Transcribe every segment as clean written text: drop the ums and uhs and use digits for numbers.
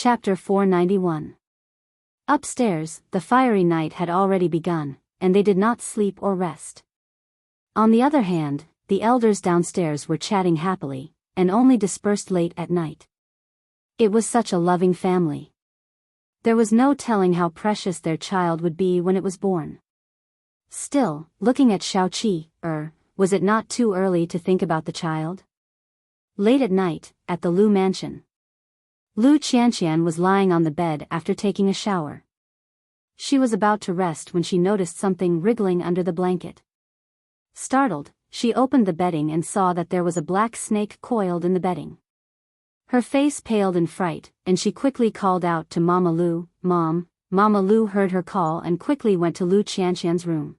Chapter 491. Upstairs, the fiery night had already begun, and they did not sleep or rest. On the other hand, the elders downstairs were chatting happily, and only dispersed late at night. It was such a loving family. There was no telling how precious their child would be when it was born. Still, looking at Xiaoqi, was it not too early to think about the child? Late at night, at the Lu mansion. Lu Qianqian was lying on the bed after taking a shower. She was about to rest when she noticed something wriggling under the blanket. Startled, she opened the bedding and saw that there was a black snake coiled in the bedding. Her face paled in fright, and she quickly called out to Mama Lu, "Mom." Mama Lu heard her call and quickly went to Lu Qianqian's room.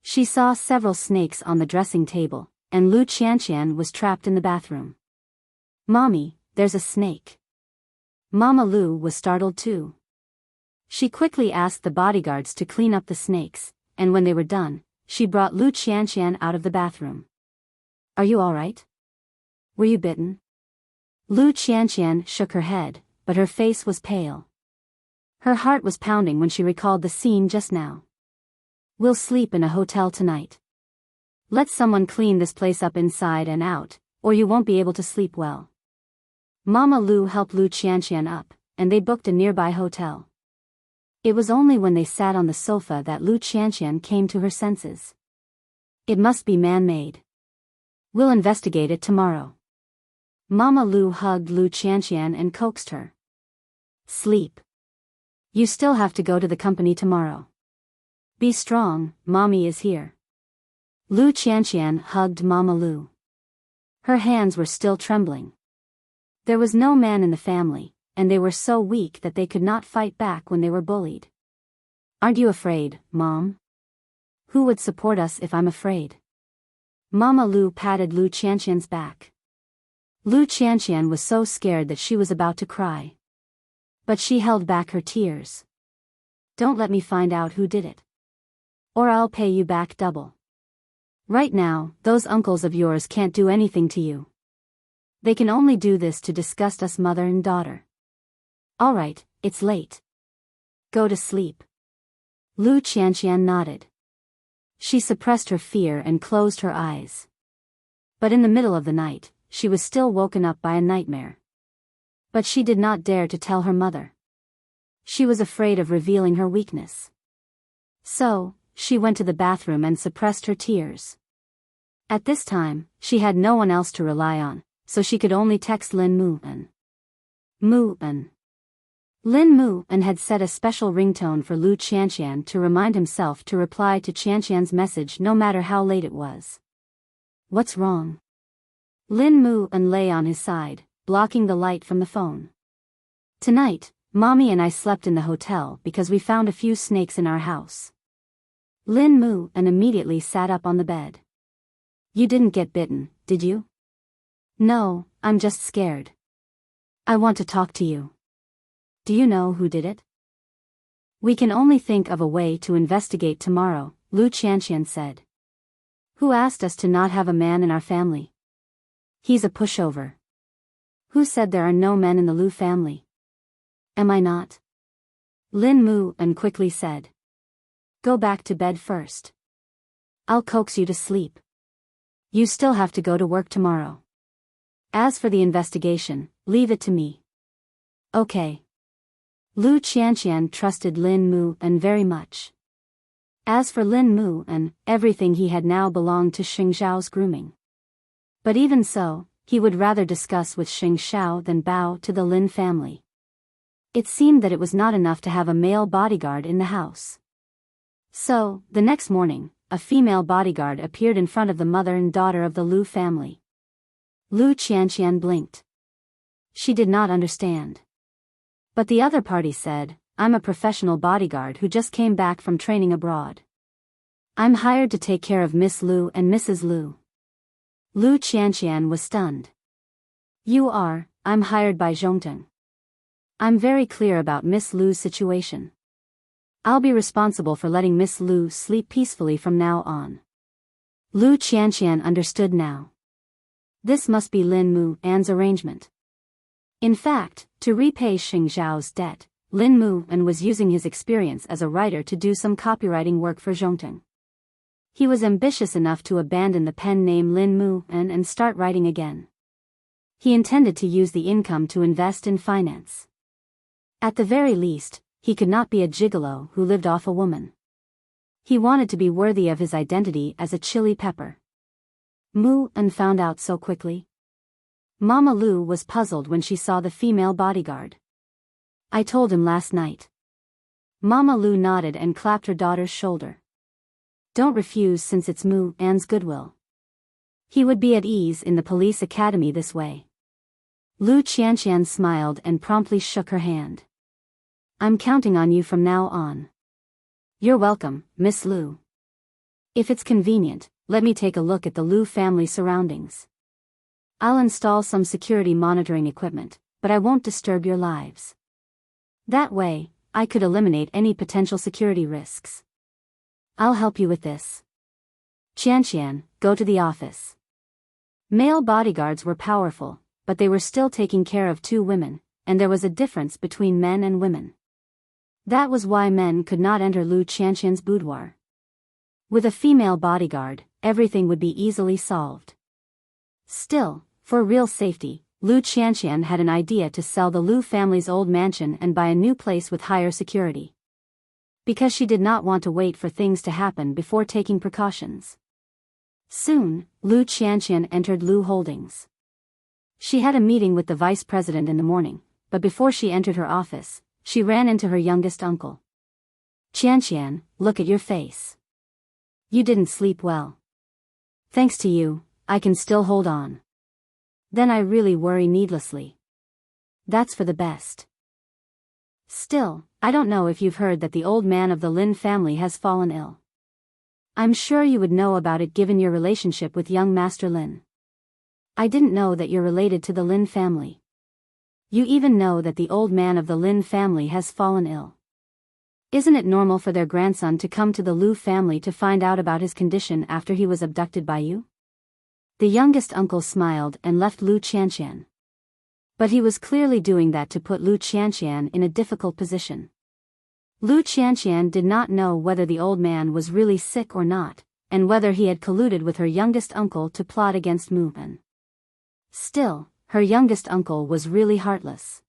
She saw several snakes on the dressing table, and Lu Qianqian was trapped in the bathroom. "Mommy, there's a snake." Mama Lu was startled too. She quickly asked the bodyguards to clean up the snakes, and when they were done, she brought Lu Qianqian out of the bathroom. "Are you all right? Were you bitten?" Lu Qianqian shook her head, but her face was pale. Her heart was pounding when she recalled the scene just now. "We'll sleep in a hotel tonight. Let someone clean this place up inside and out, or you won't be able to sleep well." Mama Lu helped Lu Qianqian up, and they booked a nearby hotel. It was only when they sat on the sofa that Lu Qianqian came to her senses. "It must be man-made. We'll investigate it tomorrow." Mama Lu hugged Lu Qianqian and coaxed her. "Sleep. You still have to go to the company tomorrow. Be strong, Mommy is here." Lu Qianqian hugged Mama Lu. Her hands were still trembling. There was no man in the family, and they were so weak that they could not fight back when they were bullied. "Aren't you afraid, Mom? Who would support us if I'm afraid?" Mama Lu patted Lu Qianqian's back. Lu Qianqian was so scared that she was about to cry. But she held back her tears. "Don't let me find out who did it. Or I'll pay you back double. Right now, those uncles of yours can't do anything to you. They can only do this to disgust us mother and daughter. All right, it's late. Go to sleep." Lu Qianqian nodded. She suppressed her fear and closed her eyes. But in the middle of the night, she was still woken up by a nightmare. But she did not dare to tell her mother. She was afraid of revealing her weakness. So, she went to the bathroom and suppressed her tears. At this time, she had no one else to rely on, so she could only text Lin Mu'an. Lin Mu'an had set a special ringtone for Lu Qianqian to remind himself to reply to Qianqian's message no matter how late it was. "What's wrong?" Lin Mu'an lay on his side, blocking the light from the phone. "Tonight, Mommy and I slept in the hotel because we found a few snakes in our house." Lin Mu'an immediately sat up on the bed. "You didn't get bitten, did you?" "No, I'm just scared. I want to talk to you." "Do you know who did it?" "We can only think of a way to investigate tomorrow," Lu Qianqian said. "Who asked us to not have a man in our family? He's a pushover." "Who said there are no men in the Lu family? Am I not?" Lin Mu'an quickly said. "Go back to bed first. I'll coax you to sleep. You still have to go to work tomorrow. As for the investigation, leave it to me." "Okay." Lu Qianqian trusted Lin Mu'an very much. As for Lin Mu'an, everything he had now belonged to Xing Xiao's grooming. But even so, he would rather discuss with Xing Xiao than bow to the Lin family. It seemed that it was not enough to have a male bodyguard in the house. So, the next morning, a female bodyguard appeared in front of the mother and daughter of the Lu family. Lu Qianqian blinked. She did not understand. But the other party said, "I'm a professional bodyguard who just came back from training abroad. I'm hired to take care of Miss Lu and Mrs. Lu." Lu Qianqian was stunned. "You are, I'm hired by Zhongteng. I'm very clear about Miss Lu's situation. I'll be responsible for letting Miss Lu sleep peacefully from now on." Lu Qianqian understood now. This must be Lin Mu'an's arrangement. In fact, to repay Xing Zhao's debt, Lin Muan was using his experience as a writer to do some copywriting work for Enchanting. He was ambitious enough to abandon the pen name Lin Muan and start writing again. He intended to use the income to invest in finance. At the very least, he could not be a gigolo who lived off a woman. He wanted to be worthy of his identity as a chili pepper. Muan found out so quickly. Mama Lu was puzzled when she saw the female bodyguard. I told him last night. Mama Lu nodded and clapped her daughter's shoulder. Don't refuse since it's Muan's goodwill. He would be at ease in the police academy this way. Lu Qianqian smiled and promptly shook her hand. I'm counting on you from now on. You're welcome, Miss Lu. If it's convenient, let me take a look at the Lu family surroundings. I'll install some security monitoring equipment, but I won't disturb your lives. That way, I could eliminate any potential security risks. I'll help you with this. Qianqian, go to the office. Male bodyguards were powerful, but they were still taking care of two women, and there was a difference between men and women. That was why men could not enter Lu Qianqian's boudoir. With a female bodyguard, everything would be easily solved. Still, for real safety, Lu Qianqian had an idea to sell the Lu family's old mansion and buy a new place with higher security. Because she did not want to wait for things to happen before taking precautions. Soon, Lu Qianqian entered Lu Holdings. She had a meeting with the vice president in the morning, but before she entered her office, she ran into her youngest uncle. Qianqian, look at your face. You didn't sleep well. Thanks to you, I can still hold on. Then I really worry needlessly. That's for the best. Still, I don't know if you've heard that the old man of the Lin family has fallen ill. I'm sure you would know about it given your relationship with young Master Lin. I didn't know that you're related to the Lin family. You even know that the old man of the Lin family has fallen ill. Isn't it normal for their grandson to come to the Lu family to find out about his condition after he was abducted by you? The youngest uncle smiled and left Lu Qianqian. But he was clearly doing that to put Lu Qianqian in a difficult position. Lu Qianqian did not know whether the old man was really sick or not, and whether he had colluded with her youngest uncle to plot against Muan. Still, her youngest uncle was really heartless.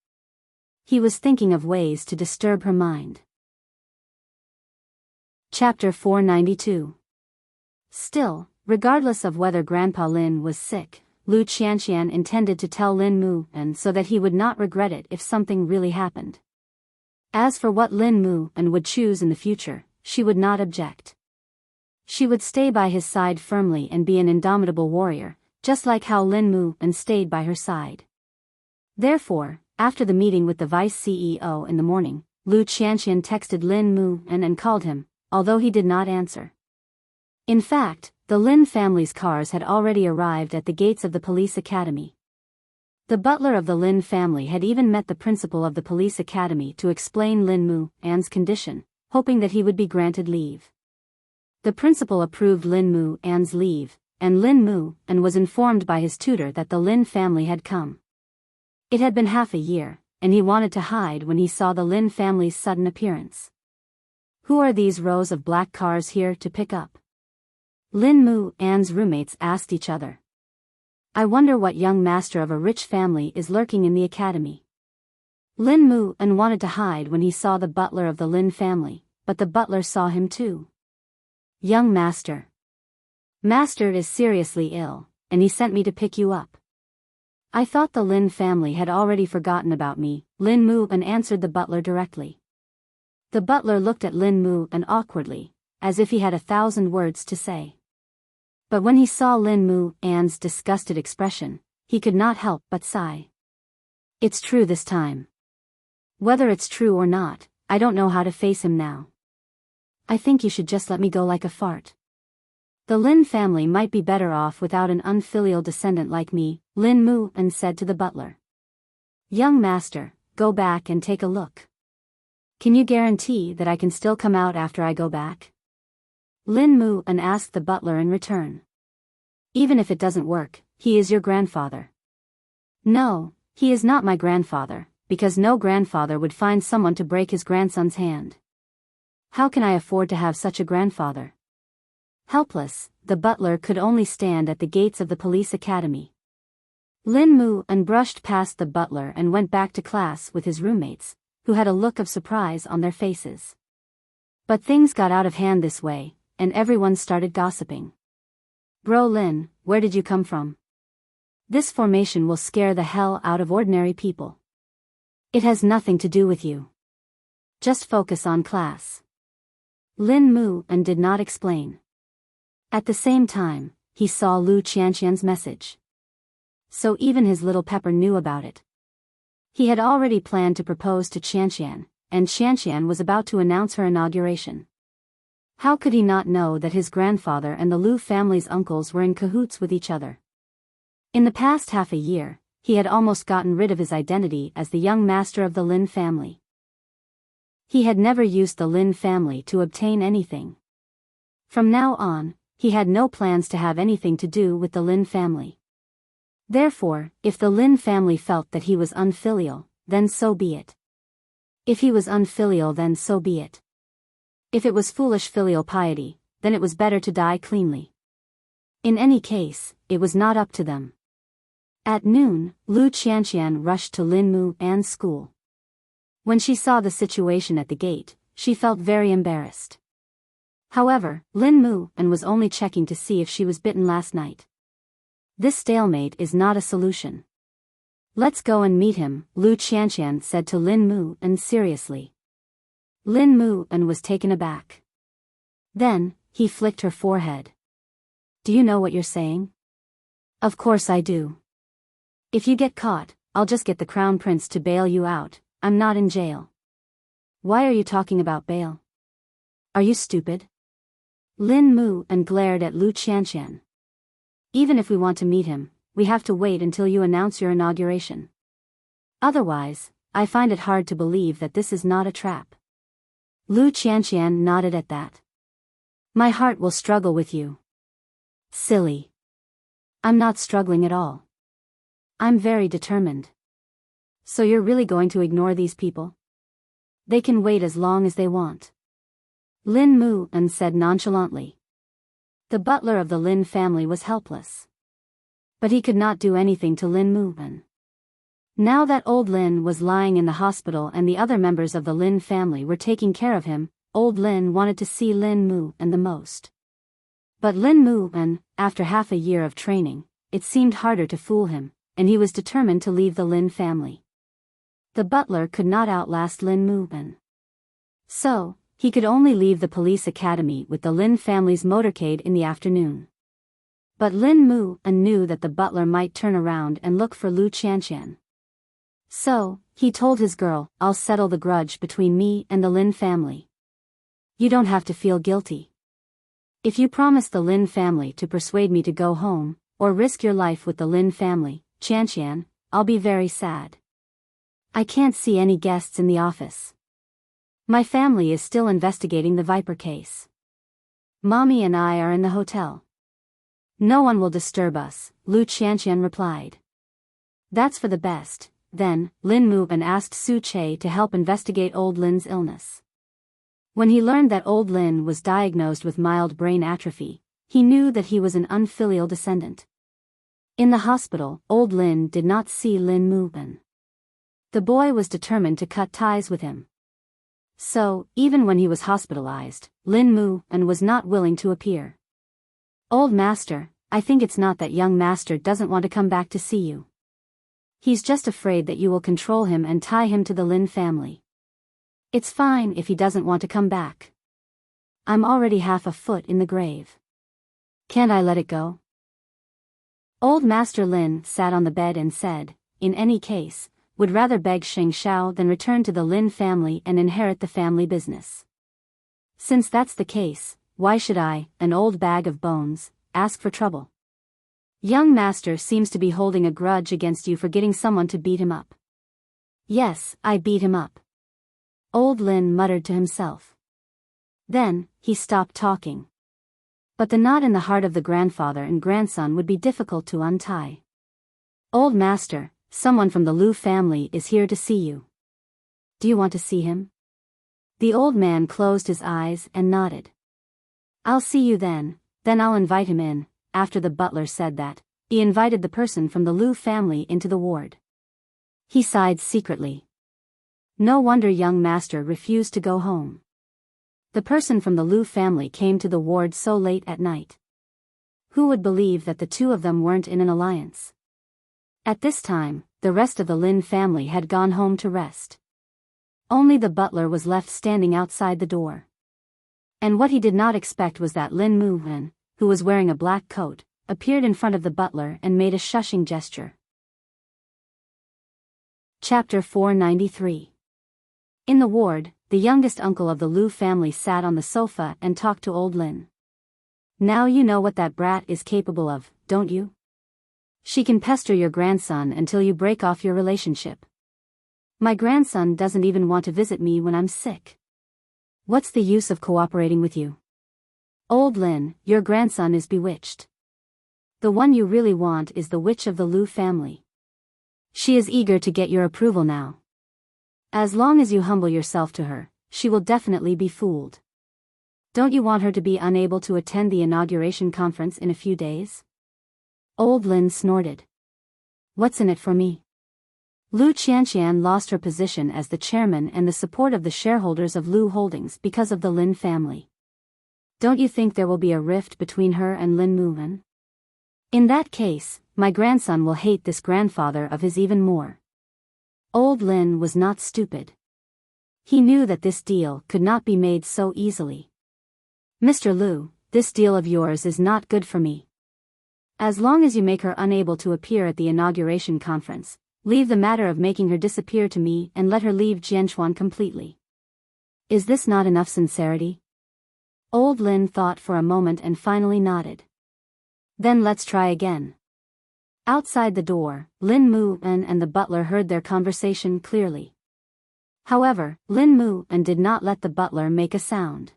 He was thinking of ways to disturb her mind. Chapter 492. Still, regardless of whether Grandpa Lin was sick, Lu Qianqian intended to tell Lin Muan so that he would not regret it if something really happened. As for what Lin Muan would choose in the future, she would not object. She would stay by his side firmly and be an indomitable warrior, just like how Lin Muan stayed by her side. Therefore, after the meeting with the vice CEO in the morning, Lu Qianqian texted Lin Muan and called him, although he did not answer. In fact, the Lin family's cars had already arrived at the gates of the police academy. The butler of the Lin family had even met the principal of the police academy to explain Lin Muan's condition, hoping that he would be granted leave. The principal approved Lin Muan's leave, and Lin Muan was informed by his tutor that the Lin family had come. It had been half a year, and he wanted to hide when he saw the Lin family's sudden appearance. Who are these rows of black cars here to pick up? Lin Muan's roommates asked each other. I wonder what young master of a rich family is lurking in the academy. Lin Muan wanted to hide when he saw the butler of the Lin family, but the butler saw him too. Young master. Master is seriously ill, and he sent me to pick you up. I thought the Lin family had already forgotten about me, Lin Muan answered the butler directly. The butler looked at Lin Muan awkwardly, as if he had 1,000 words to say. But when he saw Lin Muan's disgusted expression, he could not help but sigh. It's true this time. Whether it's true or not, I don't know how to face him now. I think you should just let me go like a fart. The Lin family might be better off without an unfilial descendant like me, Lin Muan said to the butler. Young master, go back and take a look. Can you guarantee that I can still come out after I go back? Lin Muan asked the butler in return. Even if it doesn't work, he is your grandfather. No, He is not my grandfather, because no grandfather would find someone to break his grandson's hand. How can I afford to have such a grandfather? Helpless, the butler could only stand at the gates of the police academy. Lin Mu and brushed past the butler and went back to class with his roommates, who had a look of surprise on their faces. But things got out of hand this way, and everyone started gossiping. Bro Lin, where did you come from? This formation will scare the hell out of ordinary people. It has nothing to do with you. Just focus on class. Lin Mu and did not explain. At the same time, he saw Lu Qianqian's message. So even his little pepper knew about it. He had already planned to propose to Qianqian, and Qianqian was about to announce her inauguration. How could he not know that his grandfather and the Lu family's uncles were in cahoots with each other? In the past half a year, he had almost gotten rid of his identity as the young master of the Lin family. He had never used the Lin family to obtain anything. From now on, he had no plans to have anything to do with the Lin family. Therefore, if the Lin family felt that he was unfilial, then so be it. If he was unfilial, then so be it. If it was foolish filial piety, then it was better to die cleanly. In any case, it was not up to them. At noon, Lu Qianqian rushed to Lin Mu An's school. When she saw the situation at the gate, she felt very embarrassed. However, Lin Mu An was only checking to see if she was bitten last night. This stalemate is not a solution. Let's go and meet him, Lu Qianqian said to Lin Mu An seriously. Lin Mu An was taken aback. Then, he flicked her forehead. Do you know what you're saying? Of course I do. If you get caught, I'll just get the crown prince to bail you out. I'm not in jail. Why are you talking about bail? Are you stupid? Lin Mu An glared at Lu Qianqian. Even if we want to meet him, we have to wait until you announce your inauguration. Otherwise, I find it hard to believe that this is not a trap. Lu Qianqian nodded at that. My heart will struggle with you. Silly. I'm not struggling at all. I'm very determined. So you're really going to ignore these people? They can wait as long as they want. Lin Mu An said nonchalantly. The butler of the Lin family was helpless. But he could not do anything to Lin Mu An. Now that old Lin was lying in the hospital and the other members of the Lin family were taking care of him, old Lin wanted to see Lin Mu An the most. But Lin Mu An, after half a year of training, it seemed harder to fool him, and he was determined to leave the Lin family. The butler could not outlast Lin Mu An. So, he could only leave the police academy with the Lin family's motorcade in the afternoon. But Lin Mu An knew that the butler might turn around and look for Lu Qianqian. So, he told his girl, I'll settle the grudge between me and the Lin family. You don't have to feel guilty. If you promise the Lin family to persuade me to go home, or risk your life with the Lin family, Qianqian, I'll be very sad. I can't see any guests in the office. My family is still investigating the Viper case. Mommy and I are in the hotel. No one will disturb us, Lu Qianqian replied. That's for the best. Then, Lin Mu An asked Su Che to help investigate old Lin's illness. When he learned that old Lin was diagnosed with mild brain atrophy, he knew that he was an unfilial descendant. In the hospital, old Lin did not see Lin Mu An. The boy was determined to cut ties with him. So, even when he was hospitalized, Lin Mu An was not willing to appear. Old master, I think it's not that young master doesn't want to come back to see you. He's just afraid that you will control him and tie him to the Lin family. It's fine if he doesn't want to come back. I'm already half a foot in the grave. Can't I let it go? Old Master Lin sat on the bed and said, in any case, would rather beg Sheng Shao than return to the Lin family and inherit the family business. Since that's the case, why should I, an old bag of bones, ask for trouble? Young master seems to be holding a grudge against you for getting someone to beat him up. Yes, I beat him up. Old Lin muttered to himself. Then, he stopped talking. But the knot in the heart of the grandfather and grandson would be difficult to untie. Old master, someone from the Lu family is here to see you. Do you want to see him? The old man closed his eyes and nodded. I'll see you then I'll invite him in. After the butler said that, he invited the person from the Lu family into the ward. He sighed secretly. No wonder young master refused to go home. The person from the Lu family came to the ward so late at night. Who would believe that the two of them weren't in an alliance? At this time, the rest of the Lin family had gone home to rest. Only the butler was left standing outside the door. And what he did not expect was that Lin Mu-en, who was wearing a black coat, appeared in front of the butler and made a shushing gesture. Chapter 493. In the ward, the youngest uncle of the Lu family sat on the sofa and talked to old Lin. Now you know what that brat is capable of, don't you? She can pester your grandson until you break off your relationship. My grandson doesn't even want to visit me when I'm sick. What's the use of cooperating with you? Old Lin, your grandson is bewitched. The one you really want is the witch of the Lu family. She is eager to get your approval now. As long as you humble yourself to her, she will definitely be fooled. Don't you want her to be unable to attend the inauguration conference in a few days? Old Lin snorted. What's in it for me? Lu Qianqian lost her position as the chairman and the support of the shareholders of Lu Holdings because of the Lin family. Don't you think there will be a rift between her and Lin Mu-en? In that case, my grandson will hate this grandfather of his even more. Old Lin was not stupid. He knew that this deal could not be made so easily. Mr. Lu, this deal of yours is not good for me. As long as you make her unable to appear at the inauguration conference, leave the matter of making her disappear to me and let her leave Jianchuan completely. Is this not enough sincerity? Old Lin thought for a moment and finally nodded. Then let's try again. Outside the door, Lin Mu-en and the butler heard their conversation clearly. However, Lin Mu-en did not let the butler make a sound.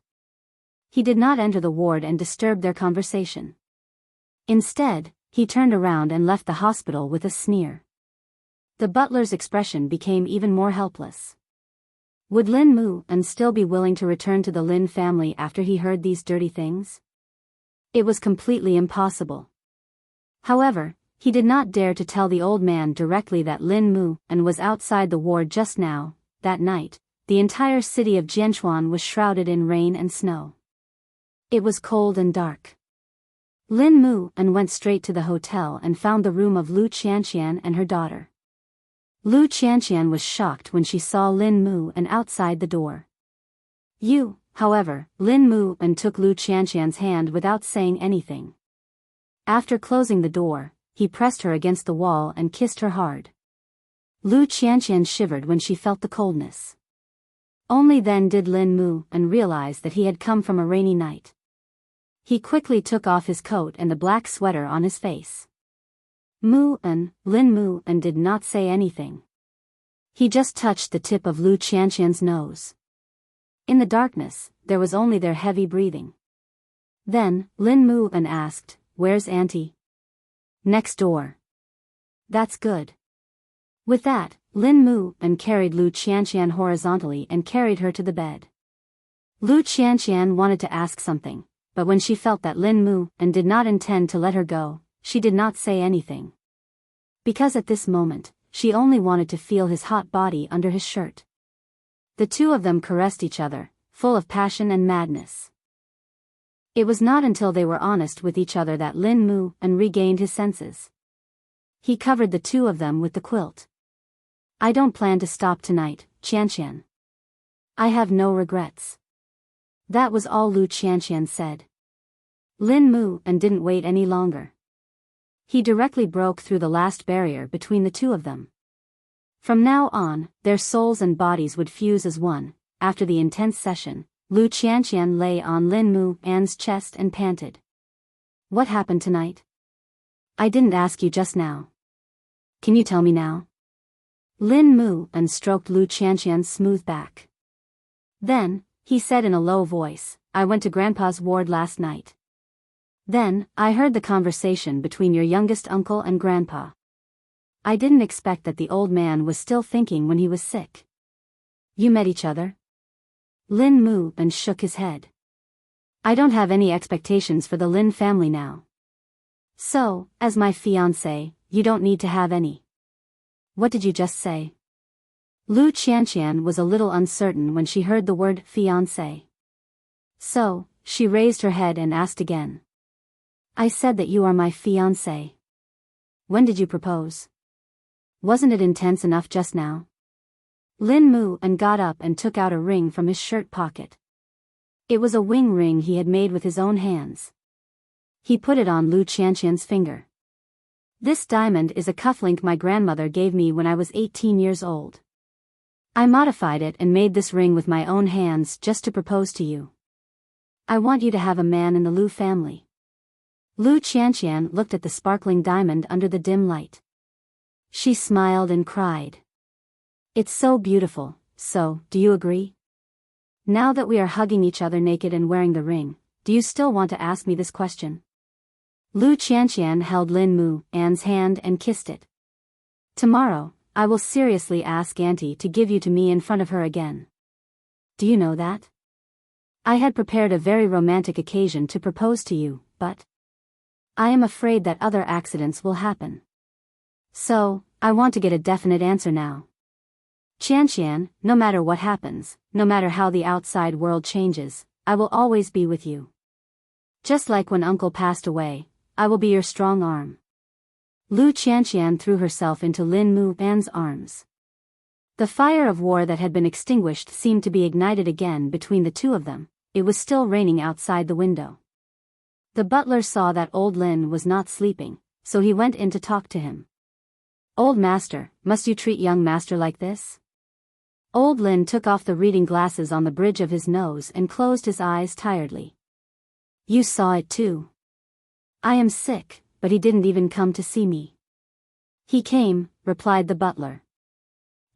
He did not enter the ward and disturb their conversation. Instead, he turned around and left the hospital with a sneer. The butler's expression became even more helpless. Would Lin Mu-en still be willing to return to the Lin family after he heard these dirty things? It was completely impossible. However, he did not dare to tell the old man directly that Lin Mu-en was outside the ward just now. That night, the entire city of Jianchuan was shrouded in rain and snow. It was cold and dark. Lin Mu-en went straight to the hotel and found the room of Lu Qianqian and her daughter. Lu Qianqian was shocked when she saw Lin Mu-en outside the door. However, Lin Mu-en took Lu Qianqian's hand without saying anything. After closing the door, he pressed her against the wall and kissed her hard. Lu Qianqian shivered when she felt the coldness. Only then did Lin Mu-en realize that he had come from a rainy night. He quickly took off his coat and the black sweater on his face. Lin Mu-en did not say anything. He just touched the tip of Lu Qianqian's nose. In the darkness, there was only their heavy breathing. Then, Lin Mu-en asked, "Where's Auntie?" "Next door." "That's good." With that, Lin Mu-en carried Lu Qianqian horizontally and carried her to the bed. Lu Qianqian wanted to ask something, but when she felt that Lin Mu-en did not intend to let her go, she did not say anything. Because at this moment, she only wanted to feel his hot body under his shirt. The two of them caressed each other, full of passion and madness. It was not until they were honest with each other that Lin Mu-en regained his senses. He covered the two of them with the quilt. "I don't plan to stop tonight, Qianqian. I have no regrets." That was all Lu Qianqian said. Lin Mu-en didn't wait any longer. He directly broke through the last barrier between the two of them. From now on, their souls and bodies would fuse as one. After the intense session, Lu Qianqian lay on Lin Mu-en's chest and panted. "What happened tonight? I didn't ask you just now. Can you tell me now?" Lin Mu-en stroked Lu Qianqian's smooth back. Then, he said in a low voice, "I went to Grandpa's ward last night. Then, I heard the conversation between your youngest uncle and Grandpa. I didn't expect that the old man was still thinking when he was sick. You met each other? Lin moved and shook his head. I don't have any expectations for the Lin family now. So, as my fiancé, you don't need to have any. What did you just say? Lu Qianqian was a little uncertain when she heard the word fiancé. So, she raised her head and asked again. I said that you are my fiancé. When did you propose? Wasn't it intense enough just now? Lin moved and got up and took out a ring from his shirt pocket. It was a wing ring he had made with his own hands. He put it on Lu Qianqian's finger. This diamond is a cufflink my grandmother gave me when I was 18 years old. I modified it and made this ring with my own hands just to propose to you. I want you to have a man in the Lu family. Lu Qianqian looked at the sparkling diamond under the dim light. She smiled and cried. It's so beautiful, so, do you agree? Now that we are hugging each other naked and wearing the ring, do you still want to ask me this question? Lu Qianqian held Lin Mu An's hand and kissed it. Tomorrow, I will seriously ask Auntie to give you to me in front of her again. Do you know that? I had prepared a very romantic occasion to propose to you, but I am afraid that other accidents will happen. So, I want to get a definite answer now. Qianqian, no matter what happens, no matter how the outside world changes, I will always be with you. Just like when Uncle passed away, I will be your strong arm. Lu Qianqian threw herself into Lin Mu An's arms. The fire of war that had been extinguished seemed to be ignited again between the two of them. It was still raining outside the window. The butler saw that old Lin was not sleeping, so he went in to talk to him. Old master, must you treat young master like this? Old Lin took off the reading glasses on the bridge of his nose and closed his eyes tiredly. You saw it too. I am sick, but he didn't even come to see me. He came, replied the butler.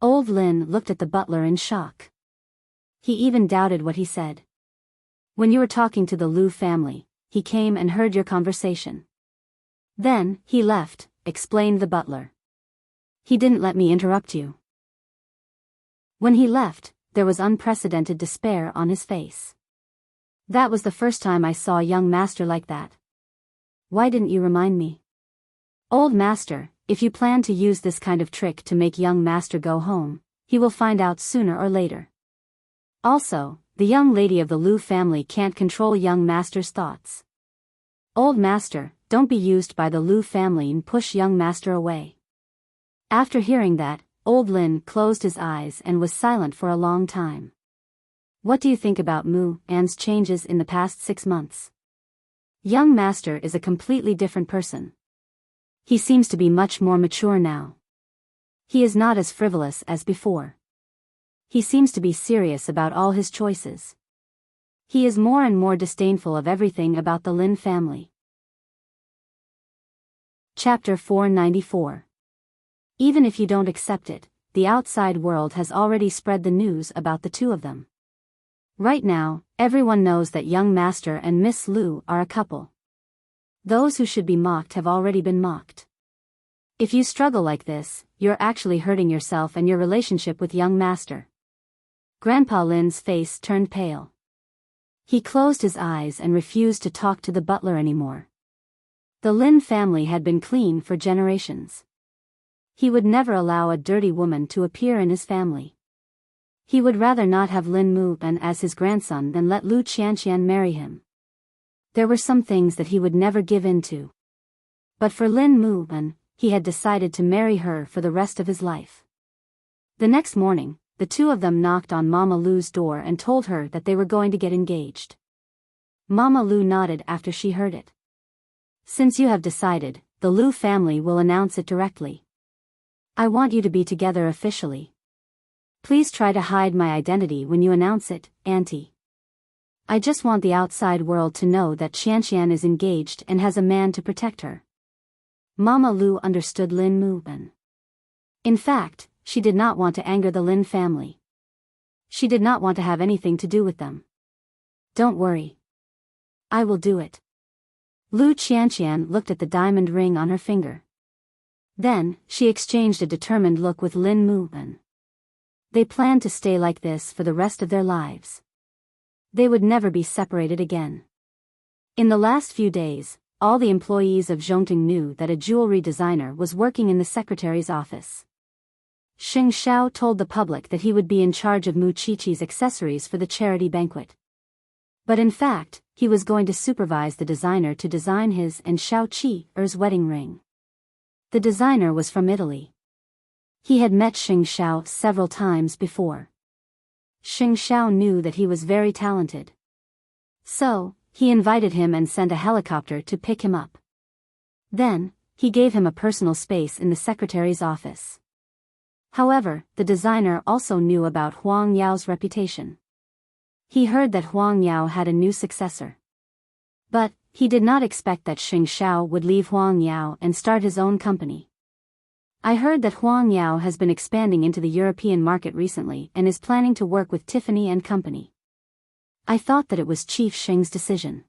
Old Lin looked at the butler in shock. He even doubted what he said. When you were talking to the Lu family, he came and heard your conversation. Then, he left, explained the butler. He didn't let me interrupt you. When he left, there was unprecedented despair on his face. That was the first time I saw young master like that. Why didn't you remind me? Old master, if you plan to use this kind of trick to make young master go home, he will find out sooner or later. Also, the young lady of the Lu family can't control young master's thoughts. Old master, don't be used by the Lu family and push young master away. After hearing that, old Lin closed his eyes and was silent for a long time. What do you think about Mu An's changes in the past 6 months? Young master is a completely different person. He seems to be much more mature now. He is not as frivolous as before. He seems to be serious about all his choices. He is more and more disdainful of everything about the Lin family. Chapter 494. Even if you don't accept it, the outside world has already spread the news about the two of them. Right now, everyone knows that young master and Miss Lu are a couple. Those who should be mocked have already been mocked. If you struggle like this, you're actually hurting yourself and your relationship with young master. Grandpa Lin's face turned pale. He closed his eyes and refused to talk to the butler anymore. The Lin family had been clean for generations. He would never allow a dirty woman to appear in his family. He would rather not have Lin Muban as his grandson than let Lu Qianqian marry him. There were some things that he would never give in to. But for Lin Muban, he had decided to marry her for the rest of his life. The next morning, the two of them knocked on Mama Lu's door and told her that they were going to get engaged. Mama Lu nodded after she heard it. Since you have decided, the Lu family will announce it directly. I want you to be together officially. Please try to hide my identity when you announce it, Auntie. I just want the outside world to know that Qianqian is engaged and has a man to protect her. Mama Lu understood Lin Muban. In fact, she did not want to anger the Lin family. She did not want to have anything to do with them. Don't worry. I will do it. Lu Qianqian looked at the diamond ring on her finger. Then, she exchanged a determined look with Lin Muan. They planned to stay like this for the rest of their lives. They would never be separated again. In the last few days, all the employees of Zhongting knew that a jewelry designer was working in the secretary's office. Xing Xiao told the public that he would be in charge of Mu Qiqi's accessories for the charity banquet. But in fact, he was going to supervise the designer to design his and Xiao Qi's wedding ring. The designer was from Italy. He had met Xing Xiao several times before. Xing Xiao knew that he was very talented. So, he invited him and sent a helicopter to pick him up. Then, he gave him a personal space in the secretary's office. However, the designer also knew about Huang Yao's reputation. He heard that Huang Yao had a new successor. But, he did not expect that Xing Xiao would leave Huang Yao and start his own company. I heard that Huang Yao has been expanding into the European market recently and is planning to work with Tiffany & Company. I thought that it was Chief Xing's decision.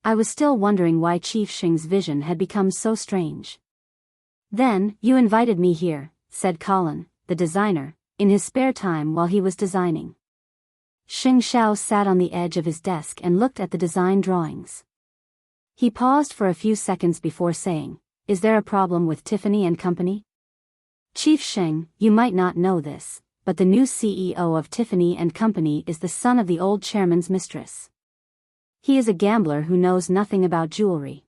I was still wondering why Chief Xing's vision had become so strange. Then, you invited me here, said Colin, the designer, in his spare time while he was designing. Xing Xiao sat on the edge of his desk and looked at the design drawings. He paused for a few seconds before saying, "Is there a problem with Tiffany & Company?" Chief Xing, you might not know this, but the new CEO of Tiffany & Company is the son of the old chairman's mistress. He is a gambler who knows nothing about jewelry.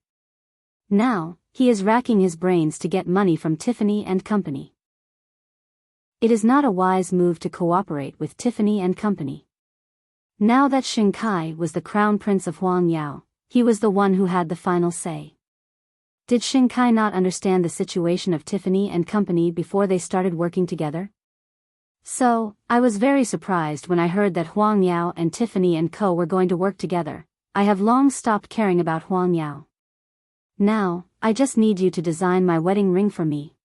Now, he is racking his brains to get money from Tiffany & Company. It is not a wise move to cooperate with Tiffany & Company. Now that Xing Kai was the crown prince of Huang Yao, he was the one who had the final say. Did Xing Kai not understand the situation of Tiffany & Company before they started working together? So, I was very surprised when I heard that Huang Yao and Tiffany & Co. were going to work together. I have long stopped caring about Huang Yao. Now, I just need you to design my wedding ring for me.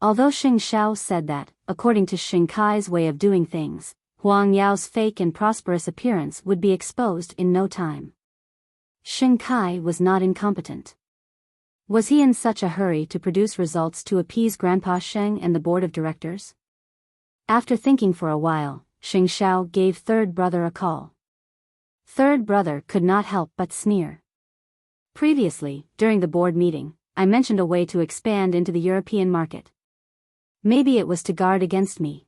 Although Xing Xiao said that, according to Xing Kai's way of doing things, Huang Yao's fake and prosperous appearance would be exposed in no time. Xing Kai was not incompetent. Was he in such a hurry to produce results to appease Grandpa Sheng and the board of directors? After thinking for a while, Xing Xiao gave third brother a call. Third brother could not help but sneer. Previously, during the board meeting, I mentioned a way to expand into the European market. Maybe it was to guard against me.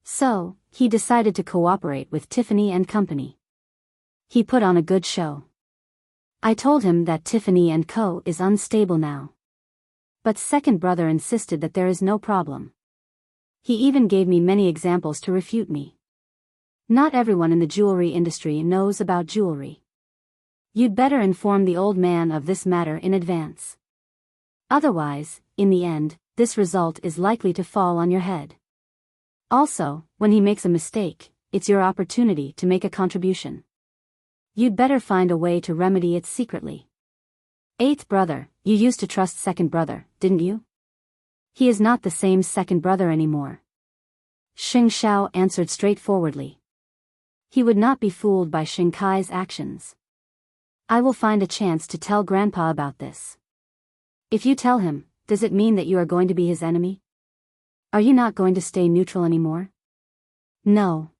So, he decided to cooperate with Tiffany & Company. He put on a good show. I told him that Tiffany & Co. is unstable now. But second brother insisted that there is no problem. He even gave me many examples to refute me. Not everyone in the jewelry industry knows about jewelry. You'd better inform the old man of this matter in advance. Otherwise, in the end, this result is likely to fall on your head. Also, when he makes a mistake, it's your opportunity to make a contribution. You'd better find a way to remedy it secretly. Eighth brother, you used to trust second brother, didn't you? He is not the same second brother anymore. Xing Xiao answered straightforwardly. He would not be fooled by Xing Kai's actions. I will find a chance to tell Grandpa about this. If you tell him, does it mean that you are going to be his enemy? Are you not going to stay neutral anymore? No.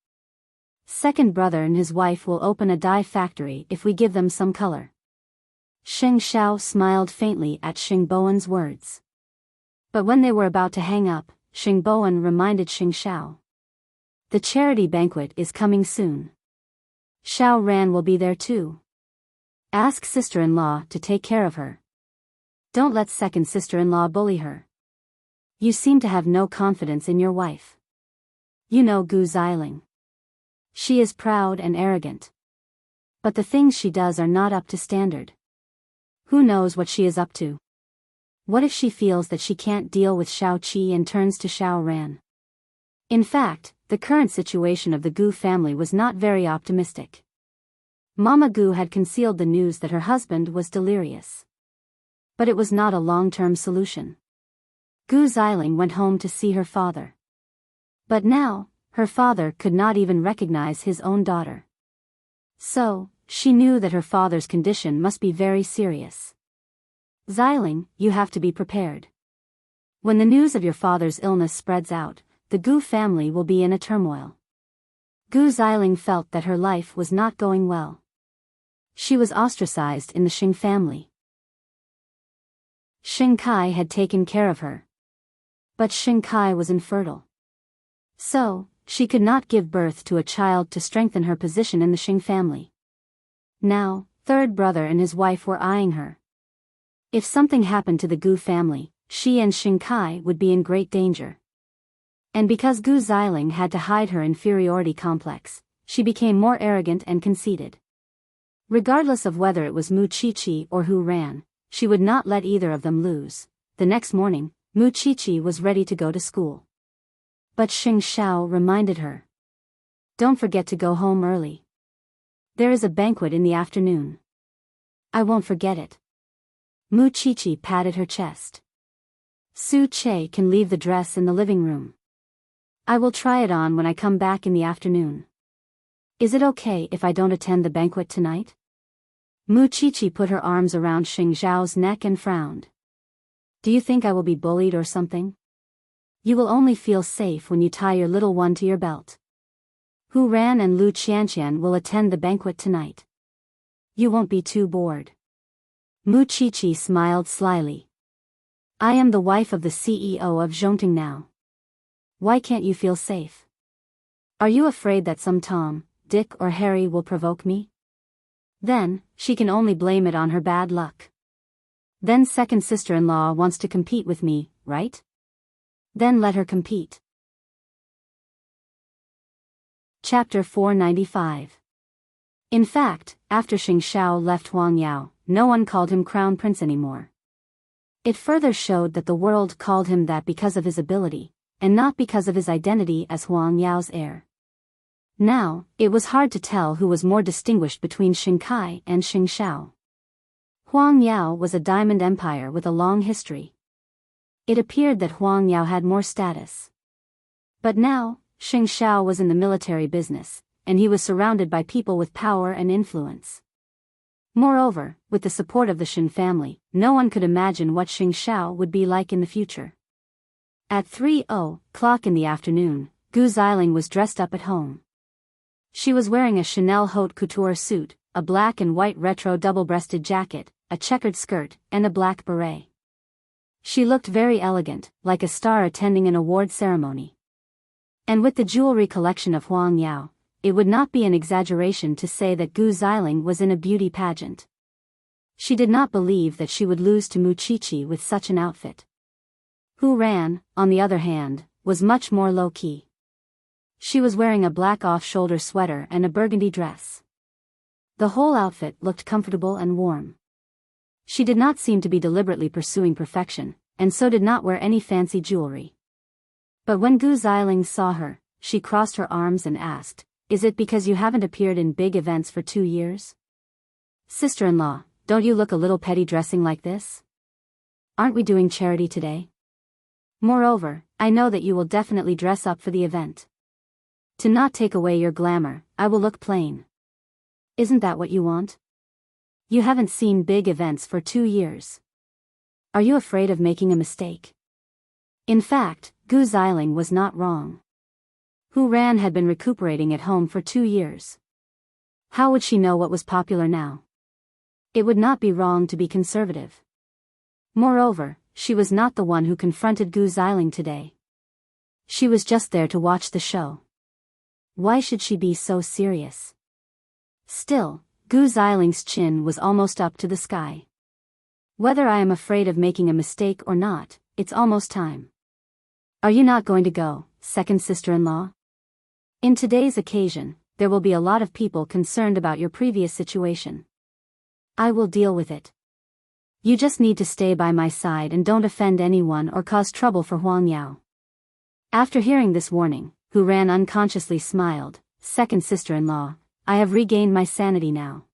Second brother and his wife will open a dye factory if we give them some color. Xing Xiao smiled faintly at Xing Bowen's words. But when they were about to hang up, Xing Bowen reminded Xing Xiao. The charity banquet is coming soon. Xiao Ran will be there too. Ask sister-in-law to take care of her. Don't let second sister-in-law bully her. You seem to have no confidence in your wife. You know Gu Xiling. She is proud and arrogant. But the things she does are not up to standard. Who knows what she is up to? What if she feels that she can't deal with Xiao Qi and turns to Xiao Ran? In fact, the current situation of the Gu family was not very optimistic. Mama Gu had concealed the news that her husband was delirious. But it was not a long-term solution. Gu Xiling went home to see her father. But now, her father could not even recognize his own daughter. So, she knew that her father's condition must be very serious. Xiling, you have to be prepared. When the news of your father's illness spreads out, the Gu family will be in a turmoil. Gu Xiling felt that her life was not going well. She was ostracized in the Xing family. Xing Kai had taken care of her. But Xing Kai was infertile. So, she could not give birth to a child to strengthen her position in the Xing family. Now, third brother and his wife were eyeing her. If something happened to the Gu family, she and Xing Kai would be in great danger. And because Gu Xiling had to hide her inferiority complex, she became more arrogant and conceited. Regardless of whether it was Mu Qiqi or Hu Ran, she would not let either of them lose. The next morning, Mu Qiqi was ready to go to school. But Xing Xiao reminded her. Don't forget to go home early. There is a banquet in the afternoon. I won't forget it. Mu Qiqi patted her chest. Su Che can leave the dress in the living room. I will try it on when I come back in the afternoon. Is it okay if I don't attend the banquet tonight? Mu Qiqi put her arms around Xing Xiao's neck and frowned. Do you think I will be bullied or something? You will only feel safe when you tie your little one to your belt. Hu Ran and Lu Qianqian will attend the banquet tonight. You won't be too bored. Mu Qiqi smiled slyly. I am the wife of the CEO of Zhongting now. Why can't you feel safe? Are you afraid that some Tom, Dick or Harry will provoke me? Then, she can only blame it on her bad luck. Then second sister-in-law wants to compete with me, right? Then let her compete. Chapter 495. In fact, after Xing Xiao left Huang Yao, no one called him Crown Prince anymore. It further showed that the world called him that because of his ability, and not because of his identity as Huang Yao's heir. Now, it was hard to tell who was more distinguished between Xing Kai and Xing Xiao. Huang Yao was a diamond empire with a long history. It appeared that Huang Yao had more status. But now, Xing Xiao was in the military business, and he was surrounded by people with power and influence. Moreover, with the support of the Xing family, no one could imagine what Xing Xiao would be like in the future. At 3:00 in the afternoon, Gu Xiling was dressed up at home. She was wearing a Chanel haute couture suit, a black and white retro double-breasted jacket, a checkered skirt, and a black beret. She looked very elegant, like a star attending an award ceremony. And with the jewelry collection of Huang Yao, it would not be an exaggeration to say that Gu Xiling was in a beauty pageant. She did not believe that she would lose to Mu Qiqi with such an outfit. Hu Ran, on the other hand, was much more low-key. She was wearing a black off-shoulder sweater and a burgundy dress. The whole outfit looked comfortable and warm. She did not seem to be deliberately pursuing perfection, and so did not wear any fancy jewelry. But when Gu Xiling saw her, she crossed her arms and asked, "Is it because you haven't appeared in big events for 2 years? Sister-in-law, don't you look a little petty dressing like this? Aren't we doing charity today? Moreover, I know that you will definitely dress up for the event. To not take away your glamour, I will look plain. Isn't that what you want? You haven't seen big events for 2 years. Are you afraid of making a mistake?" In fact, Gu Xiling was not wrong. Hu Ran had been recuperating at home for 2 years. How would she know what was popular now? It would not be wrong to be conservative. Moreover, she was not the one who confronted Gu Xiling today. She was just there to watch the show. Why should she be so serious? Still, Gu Xiling's chin was almost up to the sky. Whether I am afraid of making a mistake or not, it's almost time. Are you not going to go, second sister-in-law? In today's occasion, there will be a lot of people concerned about your previous situation. I will deal with it. You just need to stay by my side and don't offend anyone or cause trouble for Huang Yao. After hearing this warning, Hu Ran unconsciously smiled. Second sister-in-law, I have regained my sanity now.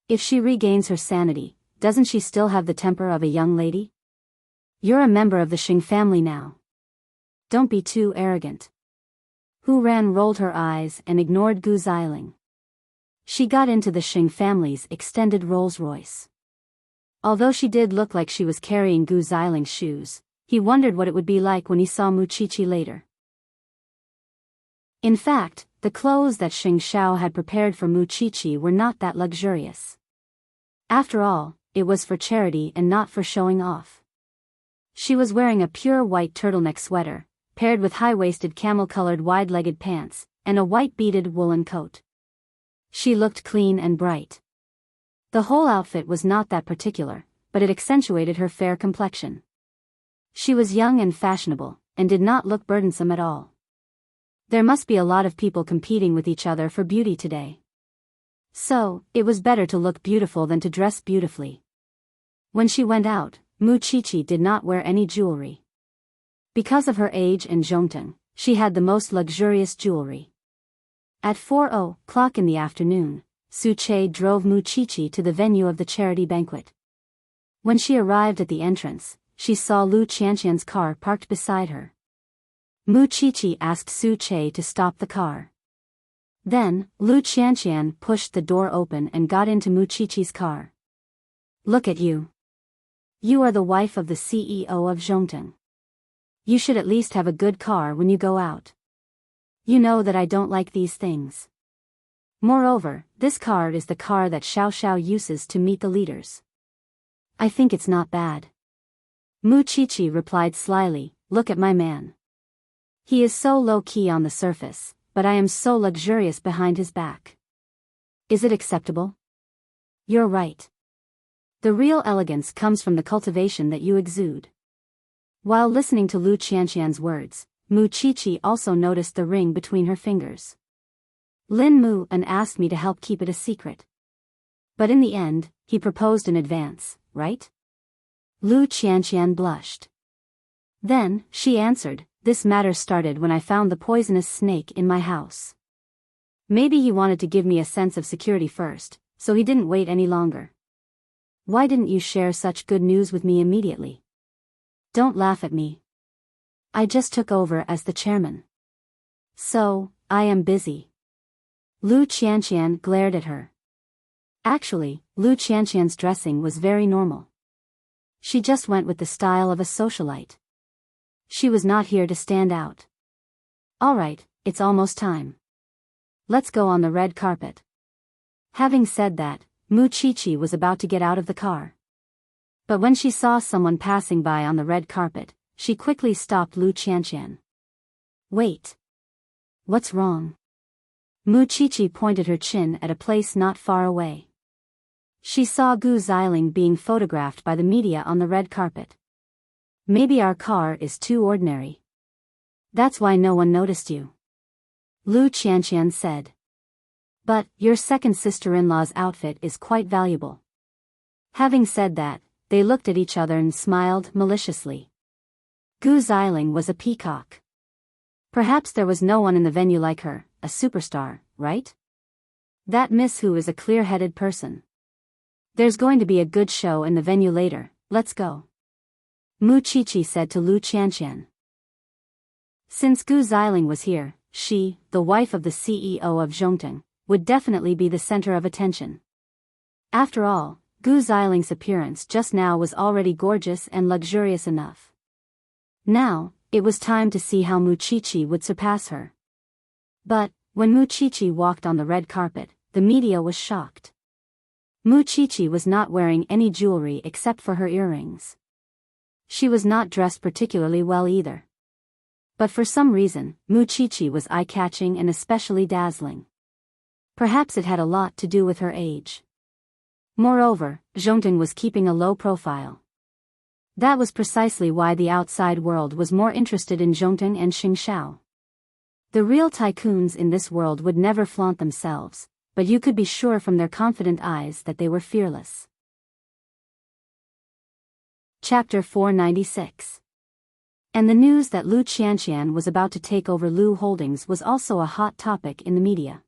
If she regains her sanity, doesn't she still have the temper of a young lady? You're a member of the Xing family now. Don't be too arrogant. Hu Ran rolled her eyes and ignored Gu Xiling. She got into the Xing family's extended Rolls-Royce. Although she did look like she was carrying Gu Xiling's shoes, He wondered what it would be like when he saw Muchichi later. In fact, the clothes that Xing Xiao had prepared for Muchichi were not that luxurious. After all, it was for charity and not for showing off. She was wearing a pure white turtleneck sweater, paired with high-waisted camel-colored wide-legged pants, and a white beaded woolen coat. She looked clean and bright. The whole outfit was not that particular, but it accentuated her fair complexion. She was young and fashionable, and did not look burdensome at all. There must be a lot of people competing with each other for beauty today. So, it was better to look beautiful than to dress beautifully. When she went out, Muchichi did not wear any jewelry. Because of her age and Zhongteng, she had the most luxurious jewelry. At 4:00 in the afternoon, Su Che drove Muchichi to the venue of the charity banquet. When she arrived at the entrance, she saw Lu Qianqian's car parked beside her. Muchichi asked Su Che to stop the car. Then, Lu Qianqian pushed the door open and got into Muchichi's car. "Look at you. You are the wife of the CEO of Zhongteng. You should at least have a good car when you go out. You know that I don't like these things. Moreover, this car is the car that Xiao Xiao uses to meet the leaders. I think it's not bad." Muchichi replied slyly, "Look at my man. He is so low-key on the surface, but I am so luxurious behind his back. Is it acceptable?" "You're right. The real elegance comes from the cultivation that you exude." While listening to Lu Qianqian's words, Muchichi also noticed the ring between her fingers. "Lin Mu and asked me to help keep it a secret. But in the end, he proposed in advance, right?" Lu Qianqian blushed. Then, she answered, "This matter started when I found the poisonous snake in my house. Maybe he wanted to give me a sense of security first, so he didn't wait any longer. Why didn't you share such good news with me immediately? Don't laugh at me. I just took over as the chairman. So, I am busy." Lu Qianqian glared at her. Actually, Lu Qianqian's dressing was very normal. She just went with the style of a socialite. She was not here to stand out. "Alright, it's almost time. Let's go on the red carpet." Having said that, Muchichi was about to get out of the car. But when she saw someone passing by on the red carpet, she quickly stopped Lu Qianqian. "Wait. What's wrong?" Muchichi pointed her chin at a place not far away. She saw Gu Xiling being photographed by the media on the red carpet. "Maybe our car is too ordinary. That's why no one noticed you," Lu Qianqian said. "But, your second sister-in-law's outfit is quite valuable." Having said that, they looked at each other and smiled maliciously. Gu Xiling was a peacock. Perhaps there was no one in the venue like her, a superstar, right? That Miss Hu is a clear-headed person. There's going to be a good show in the venue later, let's go. Muchichi said to Lu Qianqian. Since Gu Xiling was here, she, the wife of the CEO of Zhongteng, would definitely be the center of attention. After all, Gu Xiling's appearance just now was already gorgeous and luxurious enough. Now, it was time to see how Muchichi would surpass her. But, when Muchichi walked on the red carpet, the media was shocked. Muchichi was not wearing any jewelry except for her earrings. She was not dressed particularly well either. But for some reason, Muchichi was eye-catching and especially dazzling. Perhaps it had a lot to do with her age. Moreover, Zhongteng was keeping a low profile. That was precisely why the outside world was more interested in Zhongteng and Xing Xiao. The real tycoons in this world would never flaunt themselves, but you could be sure from their confident eyes that they were fearless. Chapter 496. And the news that Lu Qianqian was about to take over Lu Holdings was also a hot topic in the media.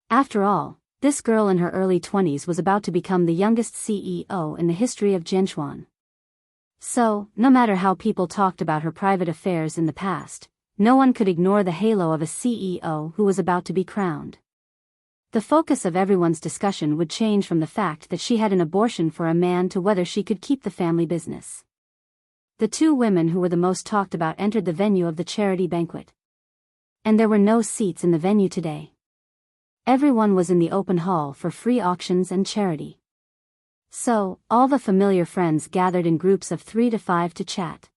After all, this girl in her early 20s was about to become the youngest CEO in the history of Jianchuan. So, no matter how people talked about her private affairs in the past, no one could ignore the halo of a CEO who was about to be crowned. The focus of everyone's discussion would change from the fact that she had an abortion for a man to whether she could keep the family business. The two women who were the most talked about entered the venue of the charity banquet. And there were no seats in the venue today. Everyone was in the open hall for free auctions and charity. So, all the familiar friends gathered in groups of 3 to 5 to chat.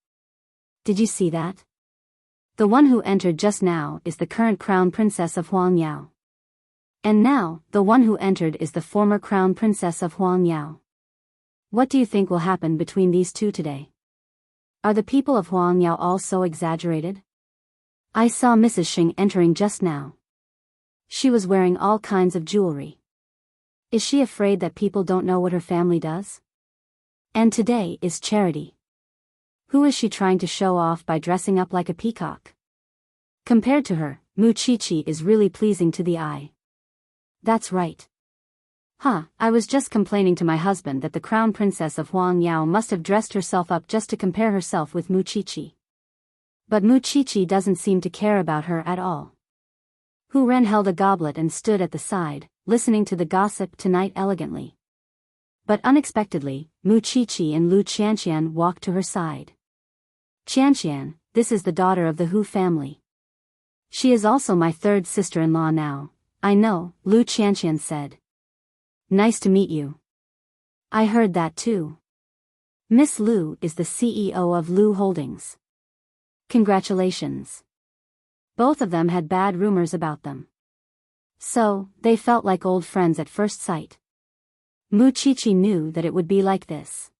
Did you see that? The one who entered just now is the current crown princess of Huangyao. And now, the one who entered is the former crown princess of Huangyao. What do you think will happen between these two today? Are the people of Huangyao all so exaggerated? I saw Mrs. Xing entering just now. She was wearing all kinds of jewelry. Is she afraid that people don't know what her family does? And today is charity. Who is she trying to show off by dressing up like a peacock? Compared to her, Mu Chichi is really pleasing to the eye. That's right. I was just complaining to my husband that the crown princess of Huangyao must have dressed herself up just to compare herself with Mu Chichi. But Mu Chichi doesn't seem to care about her at all. Hu Ren held a goblet and stood at the side, listening to the gossip tonight elegantly. But unexpectedly, Mu Chichi and Lu Qianqian walked to her side. Qianqian, this is the daughter of the Hu family. She is also my third sister-in-law now. I know, Lu Qianqian said. Nice to meet you. I heard that too. Miss Lu is the CEO of Lu Holdings. Congratulations. Both of them had bad rumors about them. So, they felt like old friends at first sight. Mu Chichi knew that it would be like this.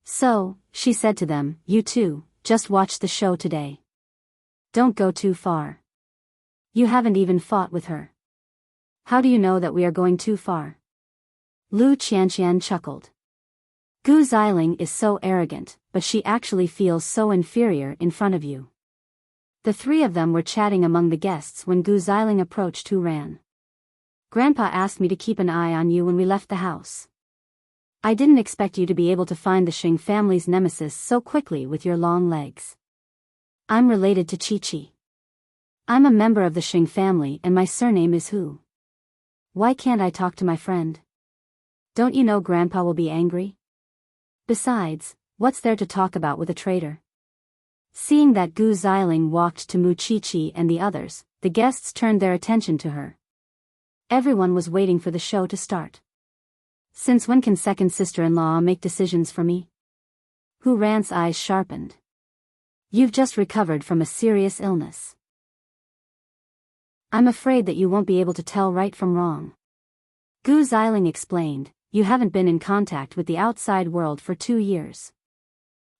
So, she said to them, you two, just watch the show today. Don't go too far. You haven't even fought with her. How do you know that we are going too far? Lu Qianqian chuckled. Gu Xiling is so arrogant, but she actually feels so inferior in front of you. The three of them were chatting among the guests when Gu Xiling approached Hu Ran. Grandpa asked me to keep an eye on you when we left the house. I didn't expect you to be able to find the Xing family's nemesis so quickly with your long legs. I'm related to Chi-Chi. I'm a member of the Xing family and my surname is Hu. Why can't I talk to my friend? Don't you know Grandpa will be angry? Besides, what's there to talk about with a traitor? Seeing that Gu Xiling walked to Mu Chichi and the others, the guests turned their attention to her. Everyone was waiting for the show to start. Since when can second sister-in-law make decisions for me? Hu Ran's eyes sharpened. You've just recovered from a serious illness. I'm afraid that you won't be able to tell right from wrong. Gu Xiling explained, you haven't been in contact with the outside world for 2 years.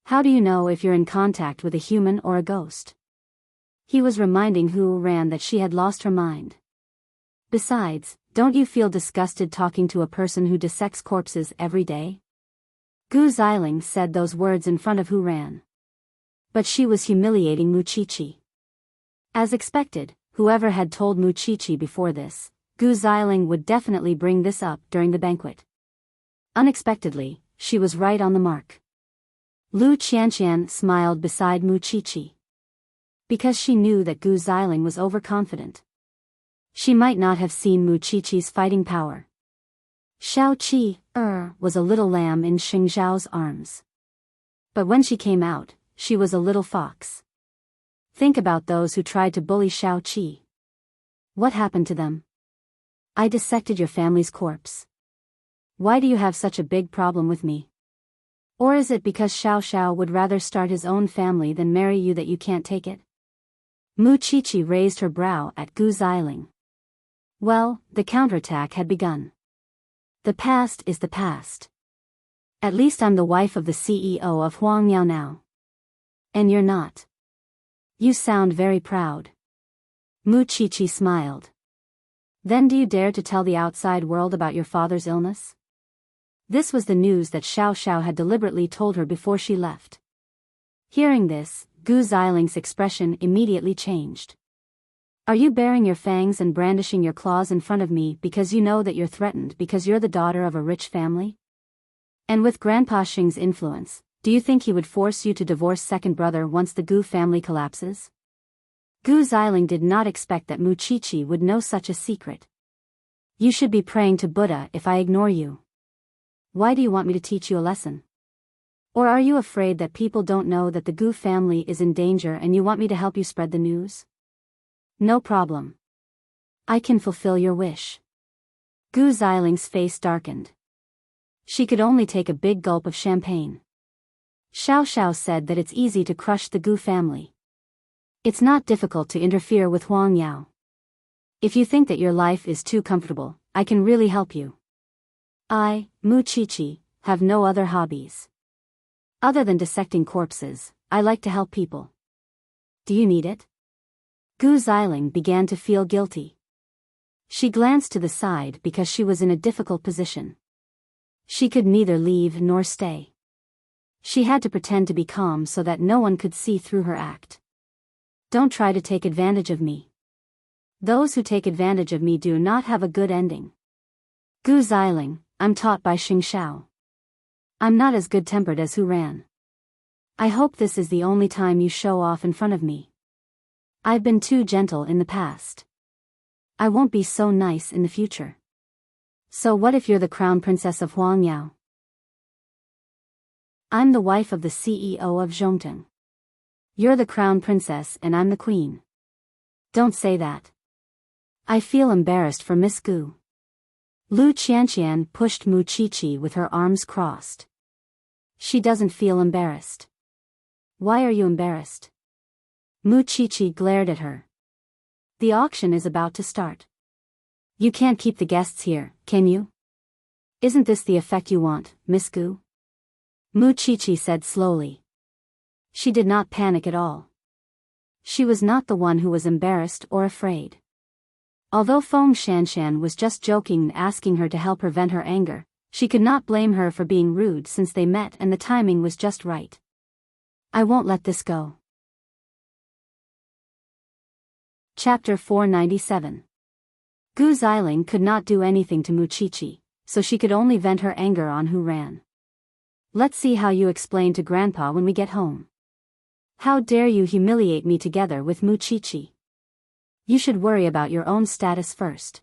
How do you know if you're in contact with a human or a ghost? He was reminding Hu Ran that she had lost her mind. Besides, don't you feel disgusted talking to a person who dissects corpses every day? Gu Xiling said those words in front of Hu Ran. But she was humiliating Mu Chichi. As expected, whoever had told Mu Chichi before this, Gu Xiling would definitely bring this up during the banquet. Unexpectedly, she was right on the mark. Lu Qianqian smiled beside Mu Chichi. Because she knew that Gu Xiling was overconfident. She might not have seen Mu Chichi's fighting power. Xiao Qi was a little lamb in Xing Zhao's arms. But when she came out, she was a little fox. Think about those who tried to bully Xiao Qi. What happened to them? I dissected your family's corpse. Why do you have such a big problem with me? Or is it because Xiao Xiao would rather start his own family than marry you that you can't take it? Mu Chichi raised her brow at Gu Xiling. Well, the counterattack had begun. The past is the past. At least I'm the wife of the CEO of Huangyao now. And you're not. You sound very proud. Mu Chichi smiled. Then do you dare to tell the outside world about your father's illness? This was the news that Xiao Xiao had deliberately told her before she left. Hearing this, Gu Xiling's expression immediately changed. Are you baring your fangs and brandishing your claws in front of me because you know that you're threatened because you're the daughter of a rich family? And with Grandpa Xing's influence, do you think he would force you to divorce second brother once the Gu family collapses? Gu Xiling did not expect that Mu Chichi would know such a secret. You should be praying to Buddha if I ignore you. Why do you want me to teach you a lesson? Or are you afraid that people don't know that the Gu family is in danger and you want me to help you spread the news? No problem. I can fulfill your wish. Gu Ziling's face darkened. She could only take a big gulp of champagne. Xiao Xiao said that it's easy to crush the Gu family. It's not difficult to interfere with Huang Yao. If you think that your life is too comfortable, I can really help you. I, Mu Chichi, have no other hobbies. Other than dissecting corpses, I like to help people. Do you need it? Gu Ziling began to feel guilty. She glanced to the side because she was in a difficult position. She could neither leave nor stay. She had to pretend to be calm so that no one could see through her act. Don't try to take advantage of me. Those who take advantage of me do not have a good ending. Gu Ziling, I'm taught by Xing Xiao. I'm not as good-tempered as Hu Ran. I hope this is the only time you show off in front of me. I've been too gentle in the past. I won't be so nice in the future. So what if you're the crown princess of Huang Yao? I'm the wife of the CEO of Zhongteng. You're the crown princess and I'm the queen. Don't say that. I feel embarrassed for Miss Gu. Lu Qianqian pushed Mu Chichi with her arms crossed. She doesn't feel embarrassed. Why are you embarrassed? Mu Chichi glared at her. The auction is about to start. You can't keep the guests here, can you? Isn't this the effect you want, Miss Gu? Mu Chichi said slowly. She did not panic at all. She was not the one who was embarrassed or afraid. Although Feng Shanshan was just joking and asking her to help her vent her anger, she could not blame her for being rude since they met and the timing was just right. I won't let this go. Chapter 497. Gu Ziling could not do anything to Mu Chichi, so she could only vent her anger on Hu Ran. Let's see how you explain to Grandpa when we get home. How dare you humiliate me together with Mu Chichi? You should worry about your own status first.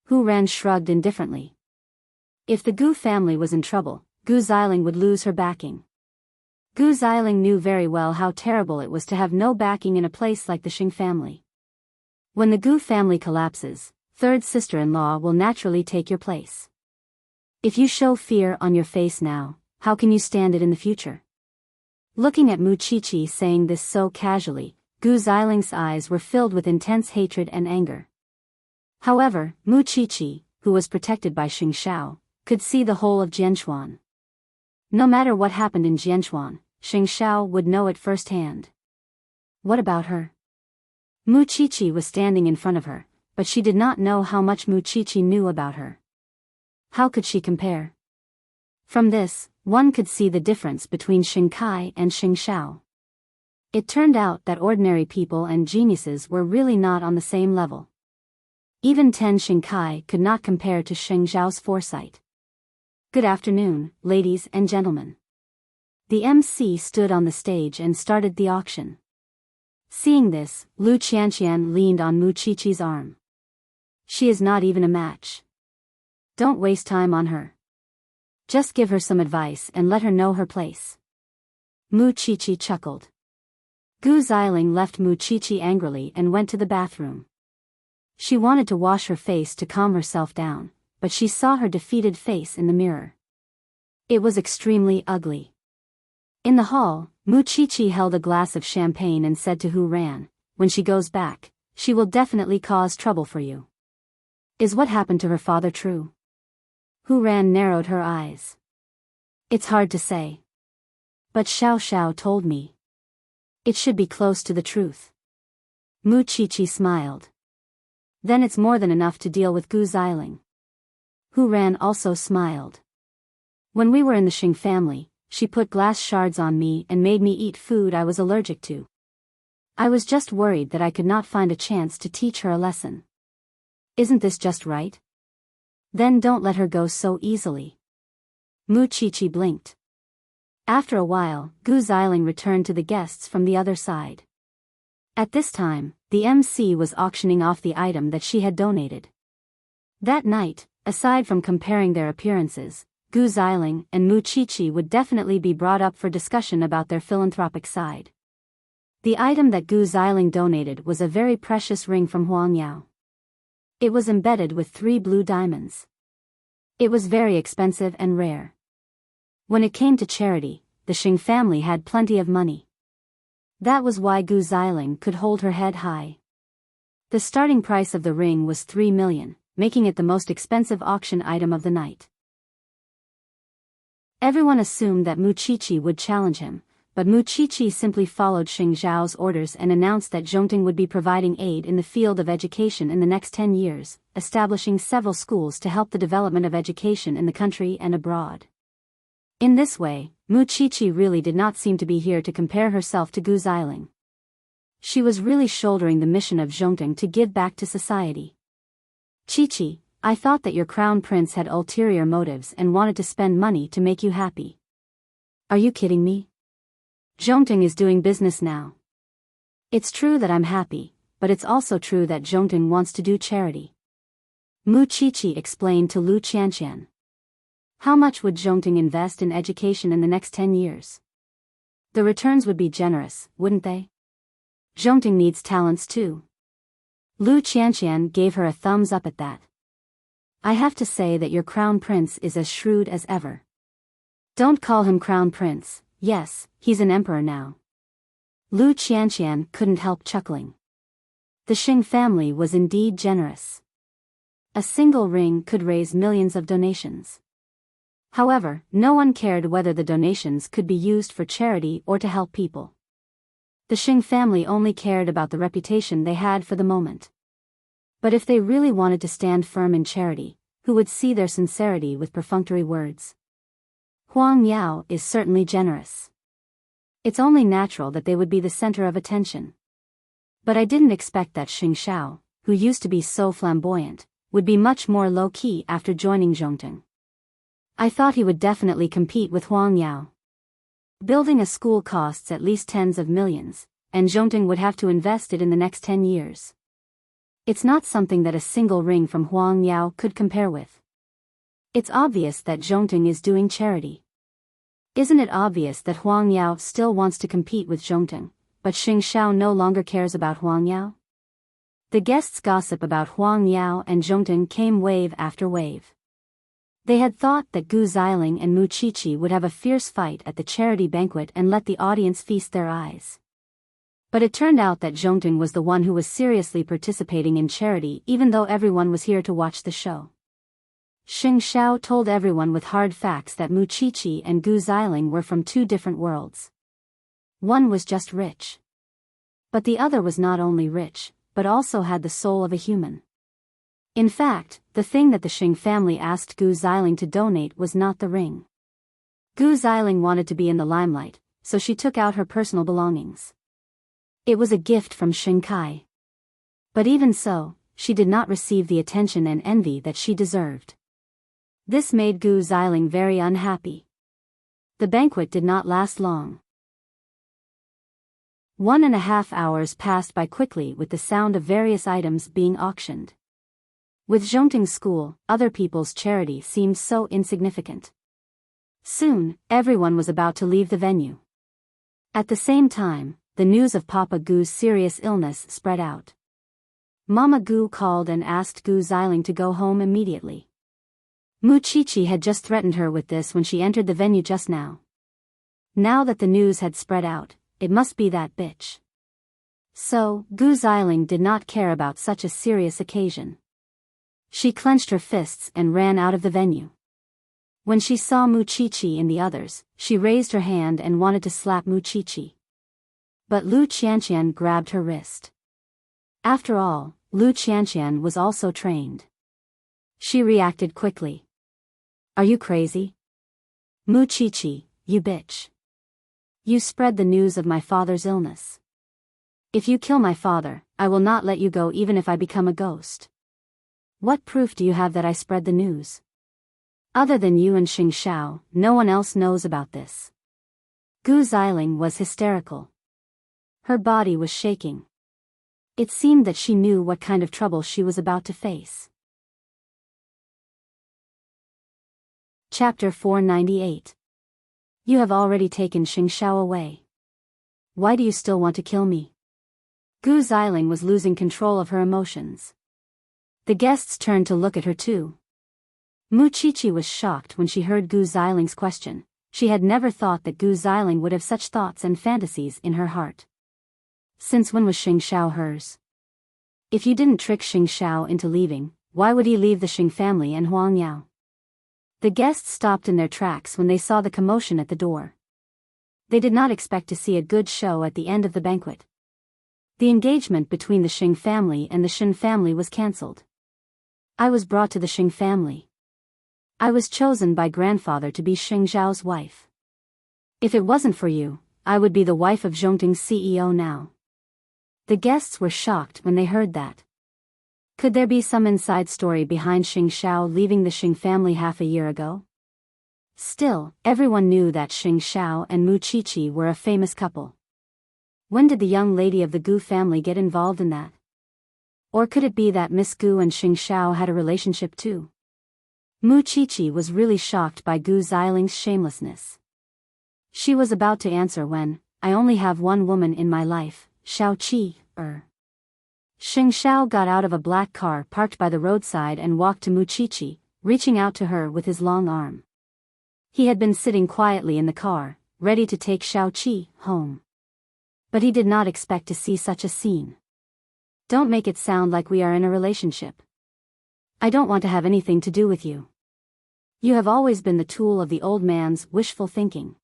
Hu Ran shrugged indifferently. If the Gu family was in trouble, Gu Ziling would lose her backing. Gu Ziling knew very well how terrible it was to have no backing in a place like the Xing family. When the Gu family collapses, third sister-in-law will naturally take your place. If you show fear on your face now, how can you stand it in the future? Looking at Mu Chichi saying this so casually, Gu Ziling's eyes were filled with intense hatred and anger. However, Mu Chichi, who was protected by Xing Xiao, could see the whole of Jianchuan. No matter what happened in Jianchuan, Xing Xiao would know it firsthand. What about her? Mu Chichi was standing in front of her, but she did not know how much Mu Chichi knew about her. How could she compare? From this, one could see the difference between Xing Kai and Xing Xiao. It turned out that ordinary people and geniuses were really not on the same level. Even Ten Xing Kai could not compare to Xing Xiao's foresight. Good afternoon, ladies and gentlemen. The MC stood on the stage and started the auction. Seeing this, Lu Qianqian leaned on Mu Chichi's arm. She is not even a match. Don't waste time on her. Just give her some advice and let her know her place. Mu Chichi chuckled. Gu Ziling left Mu Chichi angrily and went to the bathroom. She wanted to wash her face to calm herself down, but she saw her defeated face in the mirror. It was extremely ugly. In the hall, Mu Chichi held a glass of champagne and said to Hu Ran, when she goes back, she will definitely cause trouble for you. Is what happened to her father true? Hu Ran narrowed her eyes. It's hard to say. But Xiao Xiao told me. It should be close to the truth. Mu Chichi smiled. Then it's more than enough to deal with Gu Ziling. Hu Ran also smiled. When we were in the Xing family, she put glass shards on me and made me eat food I was allergic to. I was just worried that I could not find a chance to teach her a lesson. Isn't this just right? Then don't let her go so easily. Mu Chichi blinked. After a while, Gu Ziling returned to the guests from the other side. At this time, the MC was auctioning off the item that she had donated. That night, aside from comparing their appearances, Gu Xiling and Mu Qiqi would definitely be brought up for discussion about their philanthropic side. The item that Gu Xiling donated was a very precious ring from Huang Yao. It was embedded with 3 blue diamonds. It was very expensive and rare. When it came to charity, the Xing family had plenty of money. That was why Gu Xiling could hold her head high. The starting price of the ring was 3 million, making it the most expensive auction item of the night. Everyone assumed that Mu Qiqi would challenge him, but Mu Qiqi simply followed Xing Zhao's orders and announced that Zhongting would be providing aid in the field of education in the next 10 years, establishing several schools to help the development of education in the country and abroad. In this way, Mu Qiqi really did not seem to be here to compare herself to Gu Xiling. She was really shouldering the mission of Zhongting to give back to society. Qiqi, I thought that your crown prince had ulterior motives and wanted to spend money to make you happy. Are you kidding me? Zhongting is doing business now. It's true that I'm happy, but it's also true that Zhongting wants to do charity. Mu Qiqi explained to Lu Qianqian. How much would Zhongting invest in education in the next 10 years? The returns would be generous, wouldn't they? Zhongting needs talents too. Lu Qianqian gave her a thumbs up at that. I have to say that your crown prince is as shrewd as ever. Don't call him crown prince, yes, he's an emperor now. Lu Qianqian couldn't help chuckling. The Xing family was indeed generous. A single ring could raise millions of donations. However, no one cared whether the donations could be used for charity or to help people. The Xing family only cared about the reputation they had for the moment. But if they really wanted to stand firm in charity, who would see their sincerity with perfunctory words? Huang Yao is certainly generous. It's only natural that they would be the center of attention. But I didn't expect that Xing Xiao, who used to be so flamboyant, would be much more low-key after joining Zhongting. I thought he would definitely compete with Huang Yao. Building a school costs at least tens of millions, and Zhongting would have to invest it in the next 10 years. It's not something that a single ring from Huang Yao could compare with. It's obvious that Zhongting is doing charity. Isn't it obvious that Huang Yao still wants to compete with Zhongting, but Xing Xiao no longer cares about Huang Yao? The guests' gossip about Huang Yao and Zhongting came wave after wave. They had thought that Gu Xiling and Mu Qiqi would have a fierce fight at the charity banquet and let the audience feast their eyes. But it turned out that Zhongting was the one who was seriously participating in charity even though everyone was here to watch the show. Xing Xiao told everyone with hard facts that Mu Qiqi and Gu Xiling were from 2 different worlds. One was just rich. But the other was not only rich, but also had the soul of a human. In fact, the thing that the Xing family asked Gu Xiling to donate was not the ring. Gu Xiling wanted to be in the limelight, so she took out her personal belongings. It was a gift from Xing Kai. But even so, she did not receive the attention and envy that she deserved. This made Gu Xiling very unhappy. The banquet did not last long. 1.5 hours passed by quickly with the sound of various items being auctioned. With Zhongting's school, other people's charity seemed so insignificant. Soon, everyone was about to leave the venue. At the same time, the news of Papa Gu's serious illness spread out. Mama Gu called and asked Gu Xiling to go home immediately. Mu Qiqi had just threatened her with this when she entered the venue just now. Now that the news had spread out, it must be that bitch. So, Gu Xiling did not care about such a serious occasion. She clenched her fists and ran out of the venue. When she saw Mu Qiqi and the others, she raised her hand and wanted to slap Mu Qiqi. But Lu Qianqian grabbed her wrist. After all, Lu Qianqian was also trained. She reacted quickly. Are you crazy? Mu Qiqi, you bitch. You spread the news of my father's illness. If you kill my father, I will not let you go even if I become a ghost. What proof do you have that I spread the news? Other than you and Xing Xiao, no one else knows about this. Gu Xiling was hysterical. Her body was shaking. It seemed that she knew what kind of trouble she was about to face. Chapter 498. You have already taken Xingxiao away. Why do you still want to kill me? Gu Xiling was losing control of her emotions. The guests turned to look at her too. Mu Qiqi was shocked when she heard Gu Xiling's question. She had never thought that Gu Xiling would have such thoughts and fantasies in her heart. Since when was Xingxiao hers? If you didn't trick Xingxiao into leaving, why would he leave the Xing family and Huang Yao? The guests stopped in their tracks when they saw the commotion at the door. They did not expect to see a good show at the end of the banquet. The engagement between the Xing family and the Shen family was cancelled. I was brought to the Xing family. I was chosen by grandfather to be Xing Zhao's wife. If it wasn't for you, I would be the wife of Zhongting's CEO now. The guests were shocked when they heard that. Could there be some inside story behind Xingxiao leaving the Xing family half a year ago? Still, everyone knew that Xingxiao and Mu Qiqi were a famous couple. When did the young lady of the Gu family get involved in that? Or could it be that Miss Gu and Xingxiao had a relationship too? Mu Qiqi was really shocked by Gu Xiling's shamelessness. She was about to answer when, I only have one woman in my life, Xiao Qi, Xingxiao got out of a black car parked by the roadside and walked to Mu Qiqi, reaching out to her with his long arm. He had been sitting quietly in the car, ready to take Xiao Qi home. But he did not expect to see such a scene. Don't make it sound like we are in a relationship. I don't want to have anything to do with you. You have always been the tool of the old man's wishful thinking.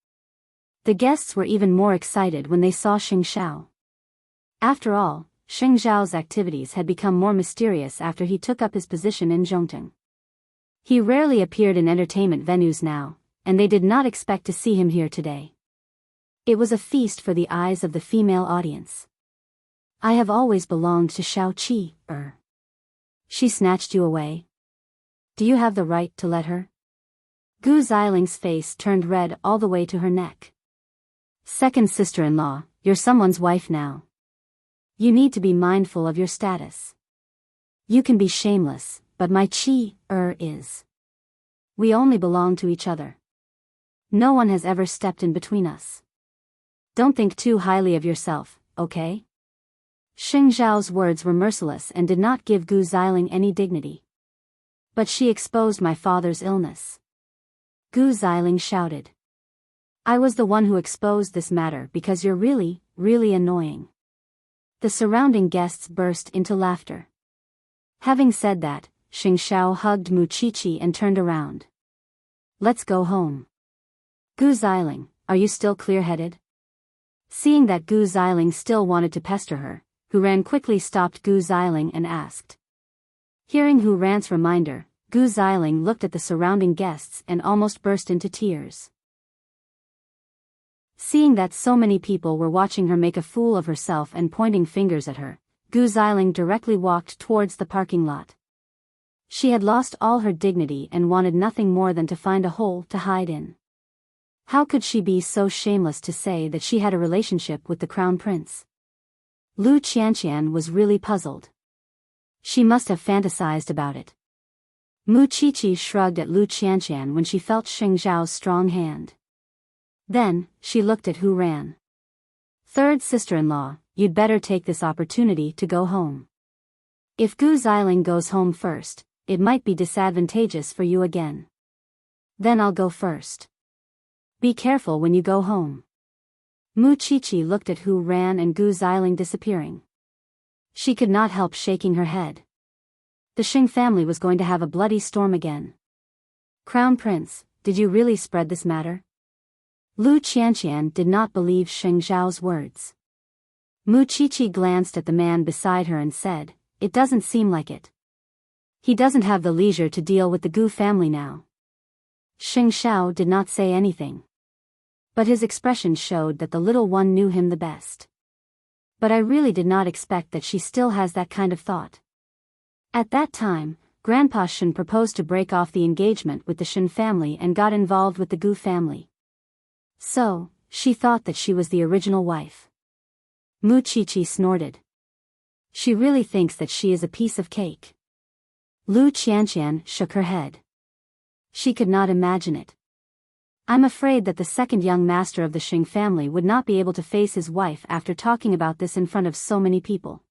The guests were even more excited when they saw Xingxiao. After all, Xing Zhao's activities had become more mysterious after he took up his position in Zhongting. He rarely appeared in entertainment venues now, and they did not expect to see him here today. It was a feast for the eyes of the female audience. I have always belonged to Xiao Qi, She snatched you away. Do you have the right to let her? Gu Xiling's face turned red all the way to her neck. Second sister-in-law, you're someone's wife now. You need to be mindful of your status. You can be shameless, but my Qi, is. We only belong to each other. No one has ever stepped in between us. Don't think too highly of yourself, okay? Xing Zhao's words were merciless and did not give Gu Xiling any dignity. But she exposed my father's illness. Gu Xiling shouted. I was the one who exposed this matter because you're really, really annoying. The surrounding guests burst into laughter. Having said that, Xingxiao hugged Mu Qiqi and turned around. Let's go home. Gu Xiling, are you still clear-headed? Seeing that Gu Xiling still wanted to pester her, Hu Ran quickly stopped Gu Xiling and asked. Hearing Hu Ran's reminder, Gu Xiling looked at the surrounding guests and almost burst into tears. Seeing that so many people were watching her make a fool of herself and pointing fingers at her, Gu Xiling directly walked towards the parking lot. She had lost all her dignity and wanted nothing more than to find a hole to hide in. How could she be so shameless to say that she had a relationship with the crown prince? Lu Qianqian was really puzzled. She must have fantasized about it. Mu Qiqi shrugged at Lu Qianqian when she felt Xing Zhao's strong hand. Then, she looked at Hu Ran. Third sister-in-law, you'd better take this opportunity to go home. If Gu Xiling goes home first, it might be disadvantageous for you again. Then I'll go first. Be careful when you go home. Mu Qiqi looked at Hu Ran and Gu Xiling disappearing. She could not help shaking her head. The Xing family was going to have a bloody storm again. Crown Prince, did you really spread this matter? Lu Qianqian did not believe Xing Zhao's words. Mu Qiqi glanced at the man beside her and said, it doesn't seem like it. He doesn't have the leisure to deal with the Gu family now. Xing Zhao did not say anything. But his expression showed that the little one knew him the best. But I really did not expect that she still has that kind of thought. At that time, Grandpa Shen proposed to break off the engagement with the Shen family and got involved with the Gu family. So, she thought that she was the original wife. Mu Qiqi snorted. She really thinks that she is a piece of cake. Lu Qianqian shook her head. She could not imagine it. I'm afraid that the second young master of the Xing family would not be able to face his wife after talking about this in front of so many people.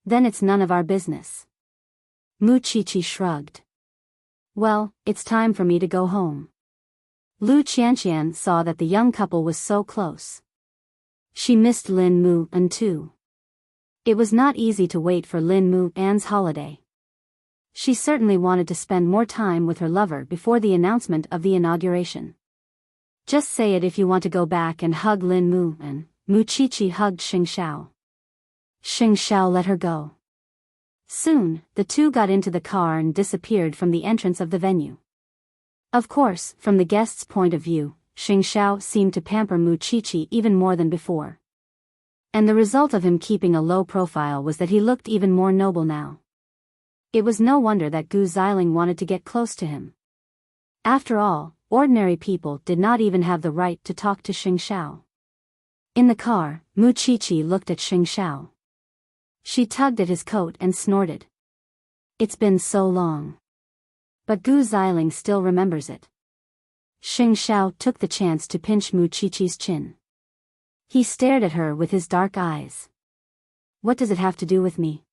Then it's none of our business. Mu Qiqi shrugged. Well, it's time for me to go home. Lu Qianqian saw that the young couple was so close. She missed Lin Mu An too. It was not easy to wait for Lin Mu An's holiday. She certainly wanted to spend more time with her lover before the announcement of the inauguration. Just say it if you want to go back and hug Lin Mu An. Mu Qiqi hugged Xing Xiao. Xing Xiao let her go. Soon, the two got into the car and disappeared from the entrance of the venue. Of course, from the guest's point of view, Xing Xiao seemed to pamper Mu Qiqi even more than before. And the result of him keeping a low profile was that he looked even more noble now. It was no wonder that Gu Xiling wanted to get close to him. After all, ordinary people did not even have the right to talk to Xing Xiao. In the car, Mu Qiqi looked at Xing Xiao. She tugged at his coat and snorted. It's been so long. But Gu Xiling still remembers it. Xing Xiao took the chance to pinch Mu Qiqi's chin. He stared at her with his dark eyes. What does it have to do with me?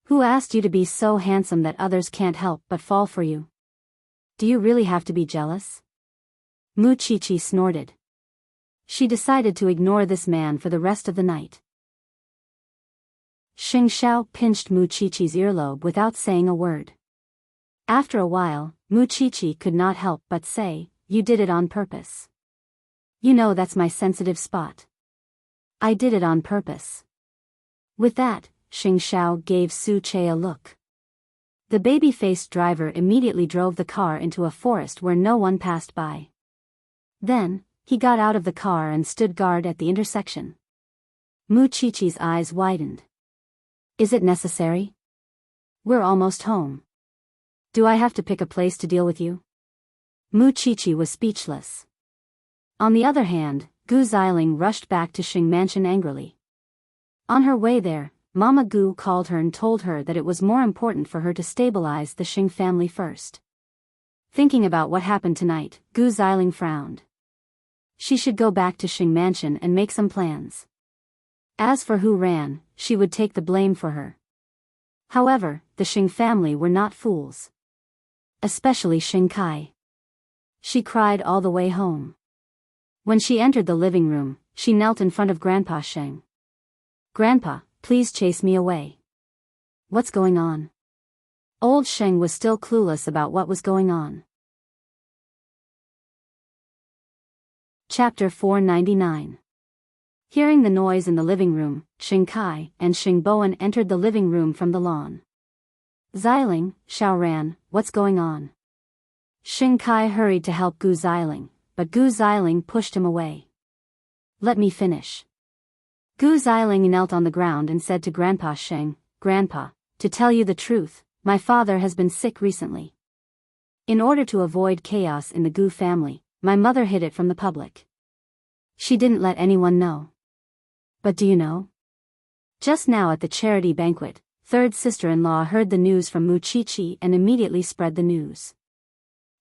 Who asked you to be so handsome that others can't help but fall for you? Do you really have to be jealous? Mu Qiqi snorted. She decided to ignore this man for the rest of the night. Xing Xiao pinched Mu Qiqi's earlobe without saying a word. After a while, Mu Qiqi could not help but say, "You did it on purpose. You know that's my sensitive spot." "I did it on purpose." With that, Xing Xiao gave Su Che a look. The baby-faced driver immediately drove the car into a forest where no one passed by. Then, he got out of the car and stood guard at the intersection. Mu Qiqi's eyes widened. Is it necessary? We're almost home. Do I have to pick a place to deal with you? Mu Qiqi was speechless. On the other hand, Gu Xiling rushed back to Xing Mansion angrily. On her way there, Mama Gu called her and told her that it was more important for her to stabilize the Xing family first. Thinking about what happened tonight, Gu Xiling frowned. She should go back to Xing Mansion and make some plans. As for Hu Ran, she would take the blame for her. However, the Xing family were not fools. Especially Xing Kai. She cried all the way home. When she entered the living room, she knelt in front of Grandpa Sheng. "Grandpa, please chase me away." "What's going on?" Old Sheng was still clueless about what was going on. Chapter 499. Hearing the noise in the living room, Xing Kai and Xing Bowen entered the living room from the lawn. "Xiling, Xiaoran, what's going on?" Xing Kai hurried to help Gu Xiling, but Gu Xiling pushed him away. "Let me finish." Gu Xiling knelt on the ground and said to Grandpa Sheng, "Grandpa, to tell you the truth, my father has been sick recently. In order to avoid chaos in the Gu family, my mother hid it from the public. She didn't let anyone know. But do you know? Just now at the charity banquet, third sister-in-law heard the news from Mu Qiqi and immediately spread the news.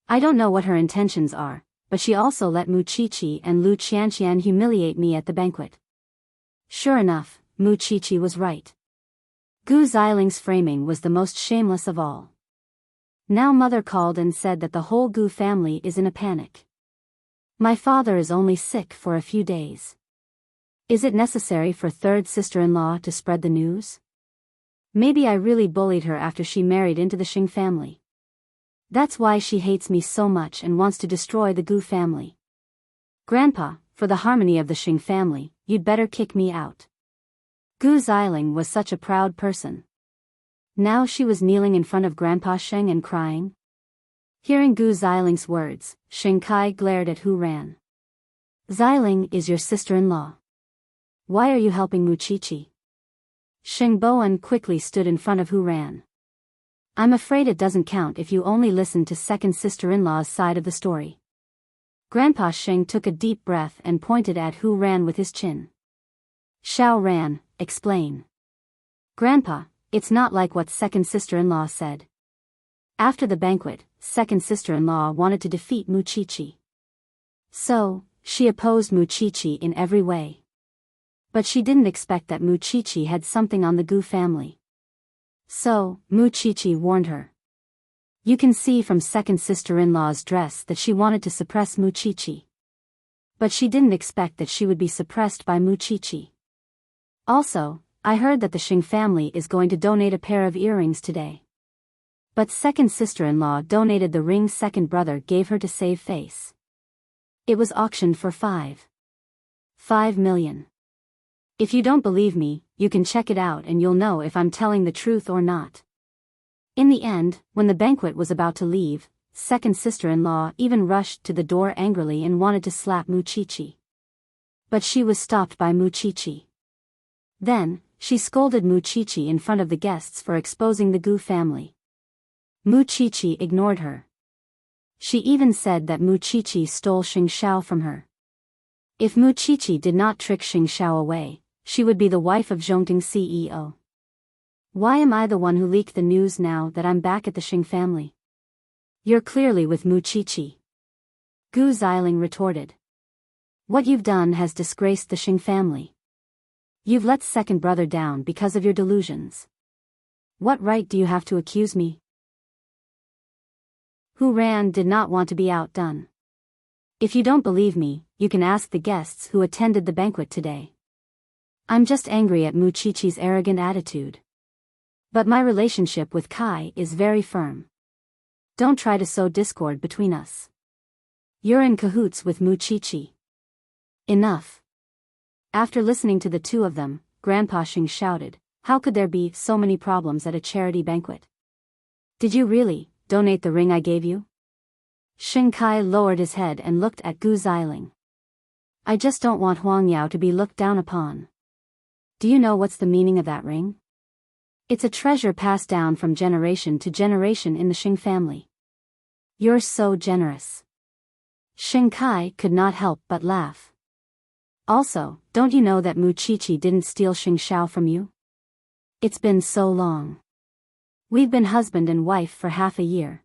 I don't know what her intentions are, but she also let Mu Qiqi and Lu Qianqian humiliate me at the banquet." Sure enough, Mu Qiqi was right. Gu Xiling's framing was the most shameless of all. Now mother called and said that the whole Gu family is in a panic. My father is only sick for a few days. Is it necessary for third sister-in-law to spread the news? Maybe I really bullied her after she married into the Xing family. That's why she hates me so much and wants to destroy the Gu family. Grandpa, for the harmony of the Xing family, you'd better kick me out. Gu Xiling was such a proud person. Now she was kneeling in front of Grandpa Sheng and crying. Hearing Gu Xiling's words, Xing Kai glared at Hu Ran. "Xiling is your sister-in-law. Why are you helping Mu Qiqi?" Xing Bowen quickly stood in front of Hu Ran. "I'm afraid it doesn't count if you only listen to second sister-in-law's side of the story." Grandpa Sheng took a deep breath and pointed at Hu Ran with his chin. "Xiao Ran, explain." "Grandpa, it's not like what second sister-in-law said. After the banquet, second sister-in-law wanted to defeat Muchichi. So, she opposed Muchichi in every way. But she didn't expect that Muchichi had something on the Gu family. So, Muchichi warned her. You can see from second sister-in-law's dress that she wanted to suppress Muchichi. But she didn't expect that she would be suppressed by Muchichi. Also, I heard that the Xing family is going to donate a pair of earrings today. But second sister-in-law donated the ring second brother gave her to save face. It was auctioned for 5 million. If you don't believe me, you can check it out and you'll know if I'm telling the truth or not. In the end, when the banquet was about to leave, second sister-in-law even rushed to the door angrily and wanted to slap Muchichi. But she was stopped by Muchichi. Then, she scolded Muchichi in front of the guests for exposing the Gu family. Muchichi ignored her. She even said that Muchichi stole Xing Shao from her. If Muchichi did not trick Xing Shao away, she would be the wife of Zhongting CEO. Why am I the one who leaked the news now that I'm back at the Xing family? You're clearly with Muchichi. Gu Xiling retorted. What you've done has disgraced the Xing family. You've let second brother down because of your delusions. What right do you have to accuse me? Hu Ran did not want to be outdone. If you don't believe me, you can ask the guests who attended the banquet today. I'm just angry at Muchichi's arrogant attitude. But my relationship with Kai is very firm. Don't try to sow discord between us. You're in cahoots with Muchichi. Enough. After listening to the two of them, Grandpa Xing shouted, how could there be so many problems at a charity banquet? Did you really donate the ring I gave you? Xing Kai lowered his head and looked at Gu Xiling. I just don't want Huang Yao to be looked down upon. Do you know what's the meaning of that ring? It's a treasure passed down from generation to generation in the Xing family. You're so generous. Xing Kai could not help but laugh. Also, don't you know that Muchichi didn't steal Xing Shao from you? It's been so long. We've been husband and wife for half a year.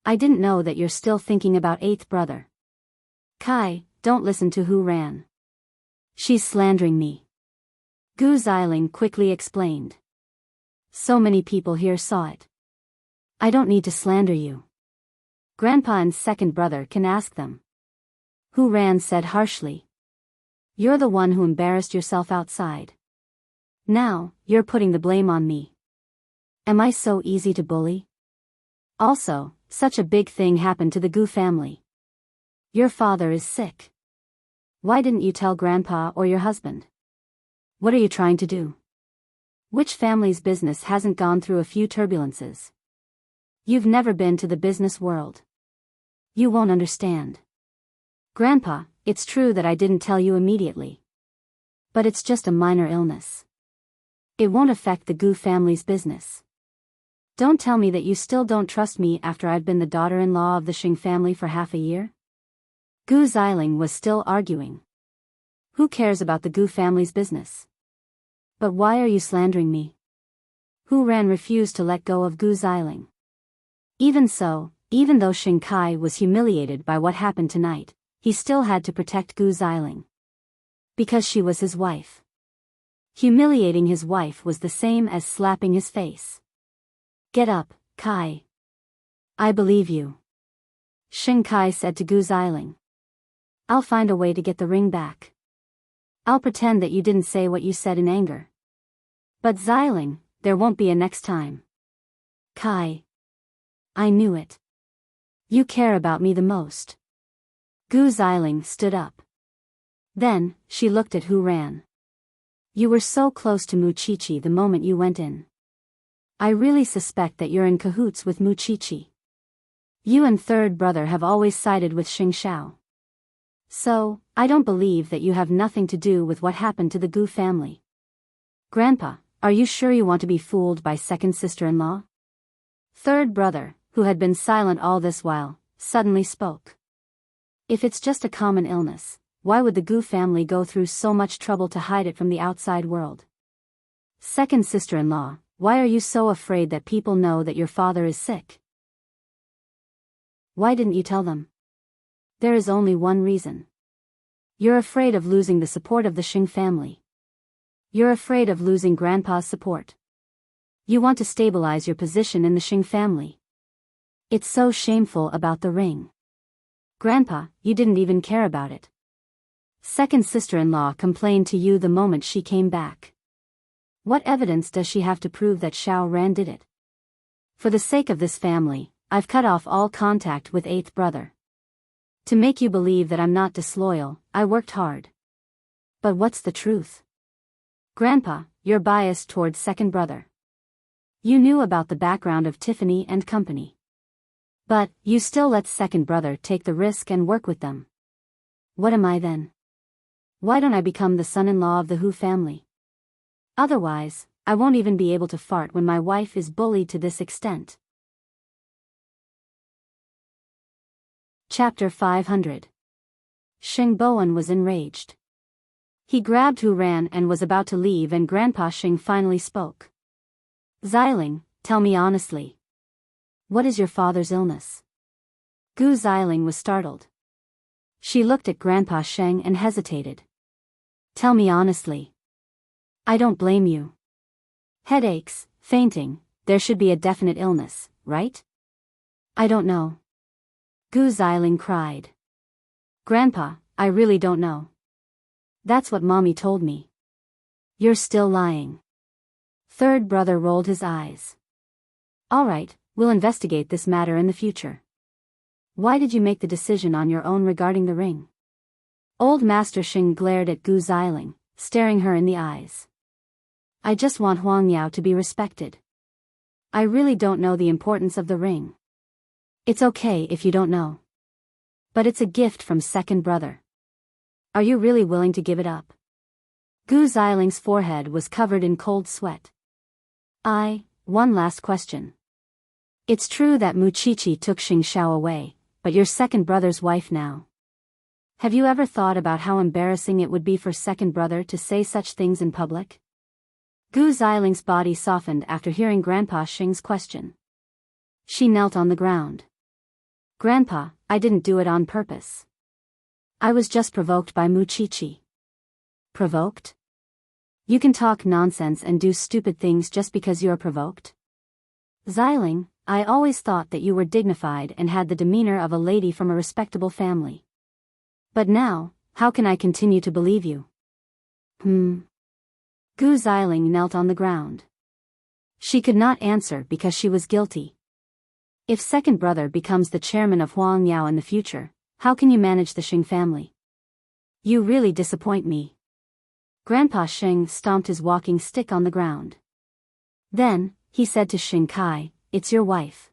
I didn't know that you're still thinking about eighth brother. Kai, don't listen to Hu Ran. She's slandering me. Gu Xiling quickly explained. So many people here saw it. I don't need to slander you. Grandpa and second brother can ask them. Hu Ran said harshly. You're the one who embarrassed yourself outside. Now, you're putting the blame on me. Am I so easy to bully? Also, such a big thing happened to the Gu family. Your father is sick. Why didn't you tell Grandpa or your husband? What are you trying to do? Which family's business hasn't gone through a few turbulences? You've never been to the business world. You won't understand. Grandpa, it's true that I didn't tell you immediately. But it's just a minor illness. It won't affect the Gu family's business. Don't tell me that you still don't trust me after I've been the daughter-in-law of the Xing family for half a year? Gu Xiling was still arguing. Who cares about the Gu family's business? But why are you slandering me? Hu Ran refused to let go of Gu Xiling. Even so, even though Xing Kai was humiliated by what happened tonight, he still had to protect Gu Xiling. Because she was his wife. Humiliating his wife was the same as slapping his face. Get up, Kai. I believe you. Xing Kai said to Gu Xiling. I'll find a way to get the ring back. I'll pretend that you didn't say what you said in anger. But Xiling, there won't be a next time. Kai. I knew it. You care about me the most. Gu Xiling stood up. Then, she looked at Hu Ran. You were so close to Muchichi the moment you went in. I really suspect that you're in cahoots with Muchichi. You and third brother have always sided with Xing Shao. So, I don't believe that you have nothing to do with what happened to the Gu family. Grandpa, are you sure you want to be fooled by second sister-in-law? Third brother, who had been silent all this while, suddenly spoke. If it's just a common illness, why would the Gu family go through so much trouble to hide it from the outside world? Second sister-in-law, why are you so afraid that people know that your father is sick? Why didn't you tell them? There is only one reason. You're afraid of losing the support of the Xing family. You're afraid of losing Grandpa's support. You want to stabilize your position in the Xing family. It's so shameful about the ring. Grandpa, you didn't even care about it. Second sister-in-law complained to you the moment she came back. What evidence does she have to prove that Xiao Ran did it? For the sake of this family, I've cut off all contact with eighth brother. To make you believe that I'm not disloyal, I worked hard. But what's the truth? Grandpa, you're biased towards second brother. You knew about the background of Tiffany and company. But, you still let second brother take the risk and work with them. What am I then? Why don't I become the son-in-law of the Hu family? Otherwise, I won't even be able to fart when my wife is bullied to this extent. Chapter 500. Xing Bowen was enraged. He grabbed Hu Ran and was about to leave, and Grandpa Xing finally spoke. Xiling, tell me honestly. What is your father's illness? Gu Xiling was startled. She looked at Grandpa Xing and hesitated. Tell me honestly. I don't blame you. Headaches, fainting, there should be a definite illness, right? I don't know. Gu Xiling cried. Grandpa, I really don't know. That's what Mommy told me. You're still lying. Third brother rolled his eyes. All right, we'll investigate this matter in the future. Why did you make the decision on your own regarding the ring? Old Master Xing glared at Gu Xiling, staring her in the eyes. I just want Huang Yao to be respected. I really don't know the importance of the ring. It's okay if you don't know. But it's a gift from second brother. Are you really willing to give it up? Gu Xiling's forehead was covered in cold sweat. One last question. It's true that Muqiqi took Xing Xiao away, but you're second brother's wife now. Have you ever thought about how embarrassing it would be for second brother to say such things in public? Gu Xiling's body softened after hearing Grandpa Xing's question. She knelt on the ground. Grandpa, I didn't do it on purpose. I was just provoked by Muqiqi. Provoked? You can talk nonsense and do stupid things just because you're provoked? Xiling, I always thought that you were dignified and had the demeanor of a lady from a respectable family. But now, how can I continue to believe you? Gu Xiling knelt on the ground. She could not answer because she was guilty. If second brother becomes the chairman of Huang Yao in the future, how can you manage the Xing family? You really disappoint me. Grandpa Xing stomped his walking stick on the ground. Then, he said to Xing Kai, it's your wife.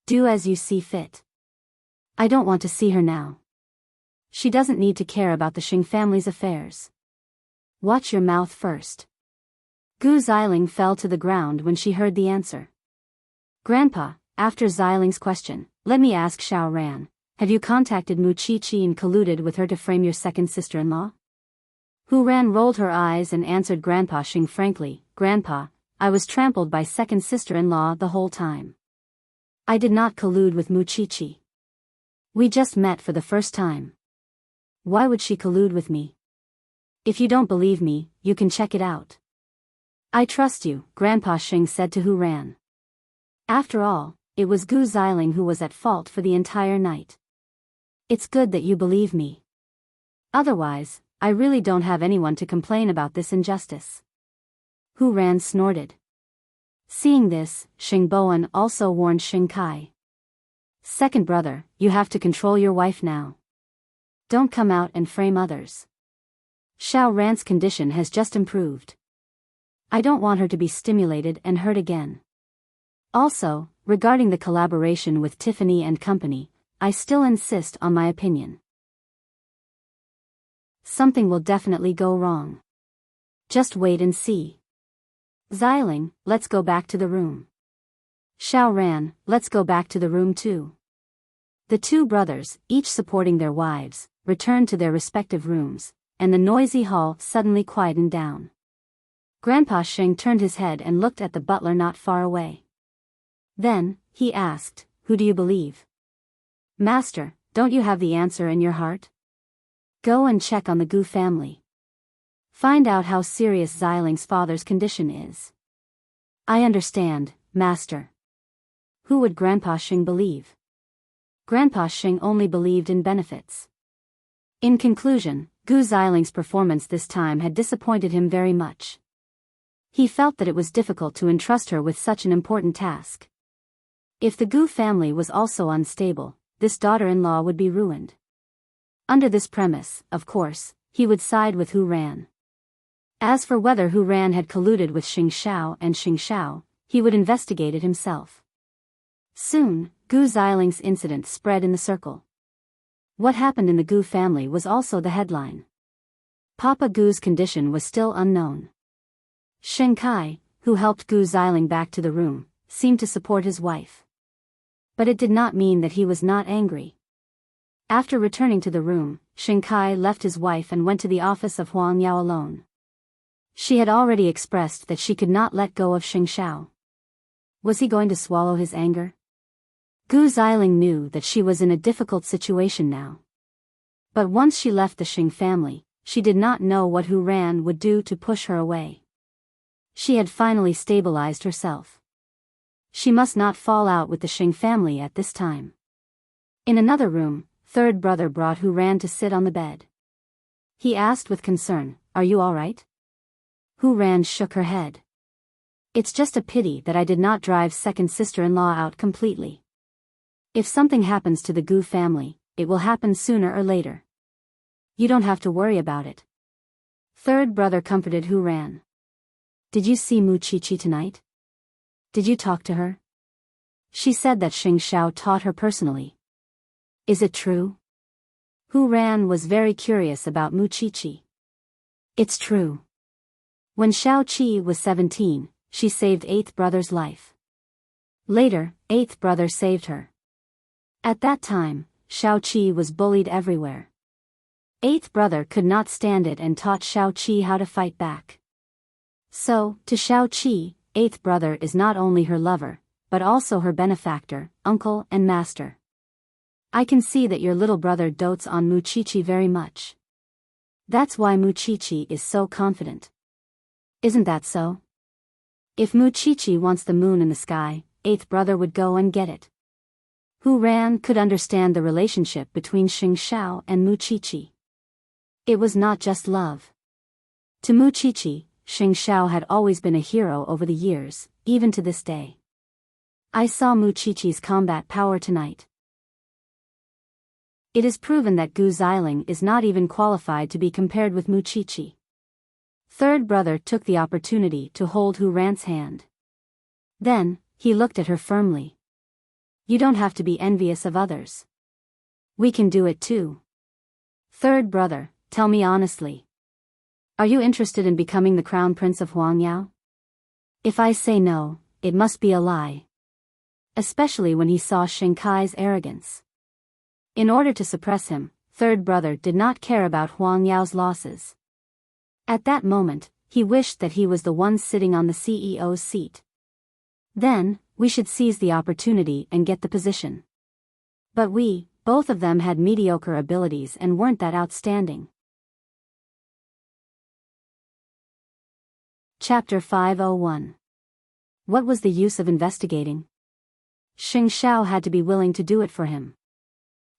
Do as you see fit. I don't want to see her now. She doesn't need to care about the Xing family's affairs. Watch your mouth first. Gu Xiling fell to the ground when she heard the answer. Grandpa, after Xiling's question, let me ask Xiao Ran, have you contacted Muqiqi and colluded with her to frame your second sister-in-law? Hu Ran rolled her eyes and answered Grandpa Xing frankly, Grandpa, I was trampled by second sister-in-law the whole time. I did not collude with Muqiqi. We just met for the first time. Why would she collude with me? If you don't believe me, you can check it out. I trust you, Grandpa Xing said to Hu Ran. After all, it was Gu Xiling who was at fault for the entire night. It's good that you believe me. Otherwise, I really don't have anyone to complain about this injustice. Hu Ran snorted. Seeing this, Xing Bowen also warned Xing Kai. Second brother, you have to control your wife now. Don't come out and frame others. Xiao Ran's condition has just improved. I don't want her to be stimulated and hurt again. Also, regarding the collaboration with Tiffany and company, I still insist on my opinion. Something will definitely go wrong. Just wait and see. Xiling, let's go back to the room. Xiao Ran, let's go back to the room too. The two brothers, each supporting their wives, returned to their respective rooms, and the noisy hall suddenly quietened down. Grandpa Xing turned his head and looked at the butler not far away. Then, he asked, who do you believe? Master, don't you have the answer in your heart? Go and check on the Gu family. Find out how serious Xiling's father's condition is. I understand, Master. Who would Grandpa Xing believe? Grandpa Xing only believed in benefits. In conclusion, Gu Xiling's performance this time had disappointed him very much. He felt that it was difficult to entrust her with such an important task. If the Gu family was also unstable, this daughter-in-law would be ruined. Under this premise, of course, he would side with Hu Ran. As for whether Hu Ran had colluded with Xing Shao and Xing Shao, he would investigate it himself. Soon, Gu Xiling's incident spread in the circle. What happened in the Gu family was also the headline. Papa Gu's condition was still unknown. Shen Kai, who helped Gu Xiling back to the room, seemed to support his wife. But it did not mean that he was not angry. After returning to the room, Shen Kai left his wife and went to the office of Huang Yao alone. She had already expressed that she could not let go of Xing Shao. Was he going to swallow his anger? Gu Xiling knew that she was in a difficult situation now. But once she left the Xing family, she did not know what Hu Ran would do to push her away. She had finally stabilized herself. She must not fall out with the Xing family at this time. In another room, third brother brought Hu Ran to sit on the bed. He asked with concern, "Are you all right?" Hu Ran shook her head. "It's just a pity that I did not drive second sister-in-law out completely. If something happens to the Gu family, it will happen sooner or later. You don't have to worry about it." Third brother comforted Hu Ran. "Did you see Mu Qiqi tonight? Did you talk to her? She said that Xing Shao taught her personally. Is it true?" Hu Ran was very curious about Mu Qiqi. "It's true. When Shao Qi was 17, she saved eighth brother's life. Later, eighth brother saved her. At that time, Shao Qi was bullied everywhere. Eighth brother could not stand it and taught Shao Qi how to fight back. So, to Shao Qi, eighth brother is not only her lover, but also her benefactor, uncle and master. I can see that your little brother dotes on Mu Qiqi very much. That's why Mu Qiqi is so confident. Isn't that so? If Mu Qiqi wants the moon in the sky, eighth brother would go and get it." Hu Ran could understand the relationship between Xing Shao and Mu Qiqi. It was not just love. To Mu Qiqi, Xing Shao had always been a hero over the years, even to this day. "I saw Mu Qiqi's combat power tonight. It is proven that Gu Xiling is not even qualified to be compared with Mu Qiqi." Third brother took the opportunity to hold Hu Ran's hand. Then, he looked at her firmly. "You don't have to be envious of others. We can do it too. Third brother, tell me honestly. Are you interested in becoming the crown prince of Huangyao? If I say no, it must be a lie." Especially when he saw Shen Kai's arrogance. In order to suppress him, third brother did not care about Huangyao's losses. At that moment, he wished that he was the one sitting on the CEO's seat. Then, we should seize the opportunity and get the position. But both of them had mediocre abilities and weren't that outstanding. Chapter 501. What was the use of investigating? Xing Shao had to be willing to do it for him.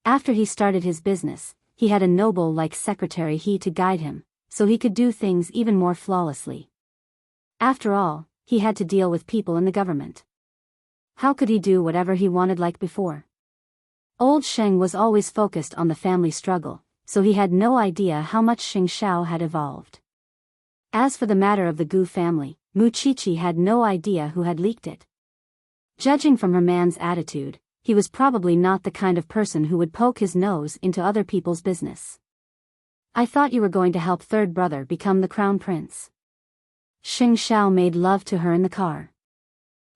After he started his business, he had a noble-like secretary to guide him, so he could do things even more flawlessly. After all, he had to deal with people in the government. How could he do whatever he wanted like before? Old Sheng was always focused on the family struggle, so he had no idea how much Xing Shao had evolved. As for the matter of the Gu family, Mu Qiqi had no idea who had leaked it. Judging from her man's attitude, he was probably not the kind of person who would poke his nose into other people's business. "I thought you were going to help third brother become the crown prince." Xing Shao made love to her in the car.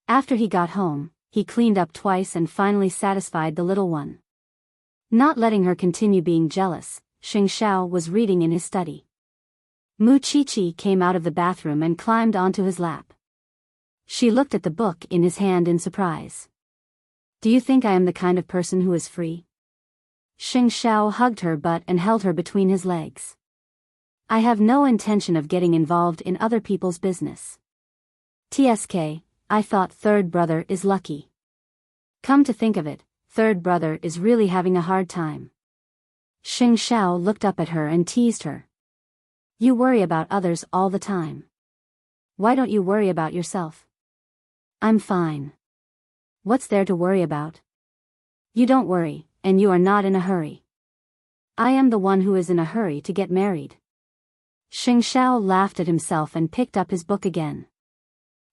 After he got home, he cleaned up twice and finally satisfied the little one. Not letting her continue being jealous, Xing Shao was reading in his study. Mu Qiqi came out of the bathroom and climbed onto his lap. She looked at the book in his hand in surprise. "Do you think I am the kind of person who is free? Xing Xiao hugged her butt and held her between his legs. I have no intention of getting involved in other people's business. TSK, I thought third brother is lucky. Come to think of it, third brother is really having a hard time. Xing Xiao looked up at her and teased her. You worry about others all the time. Why don't you worry about yourself? I'm fine. What's there to worry about? You don't worry, and you are not in a hurry. I am the one who is in a hurry to get married. Xing Xiao laughed at himself and picked up his book again.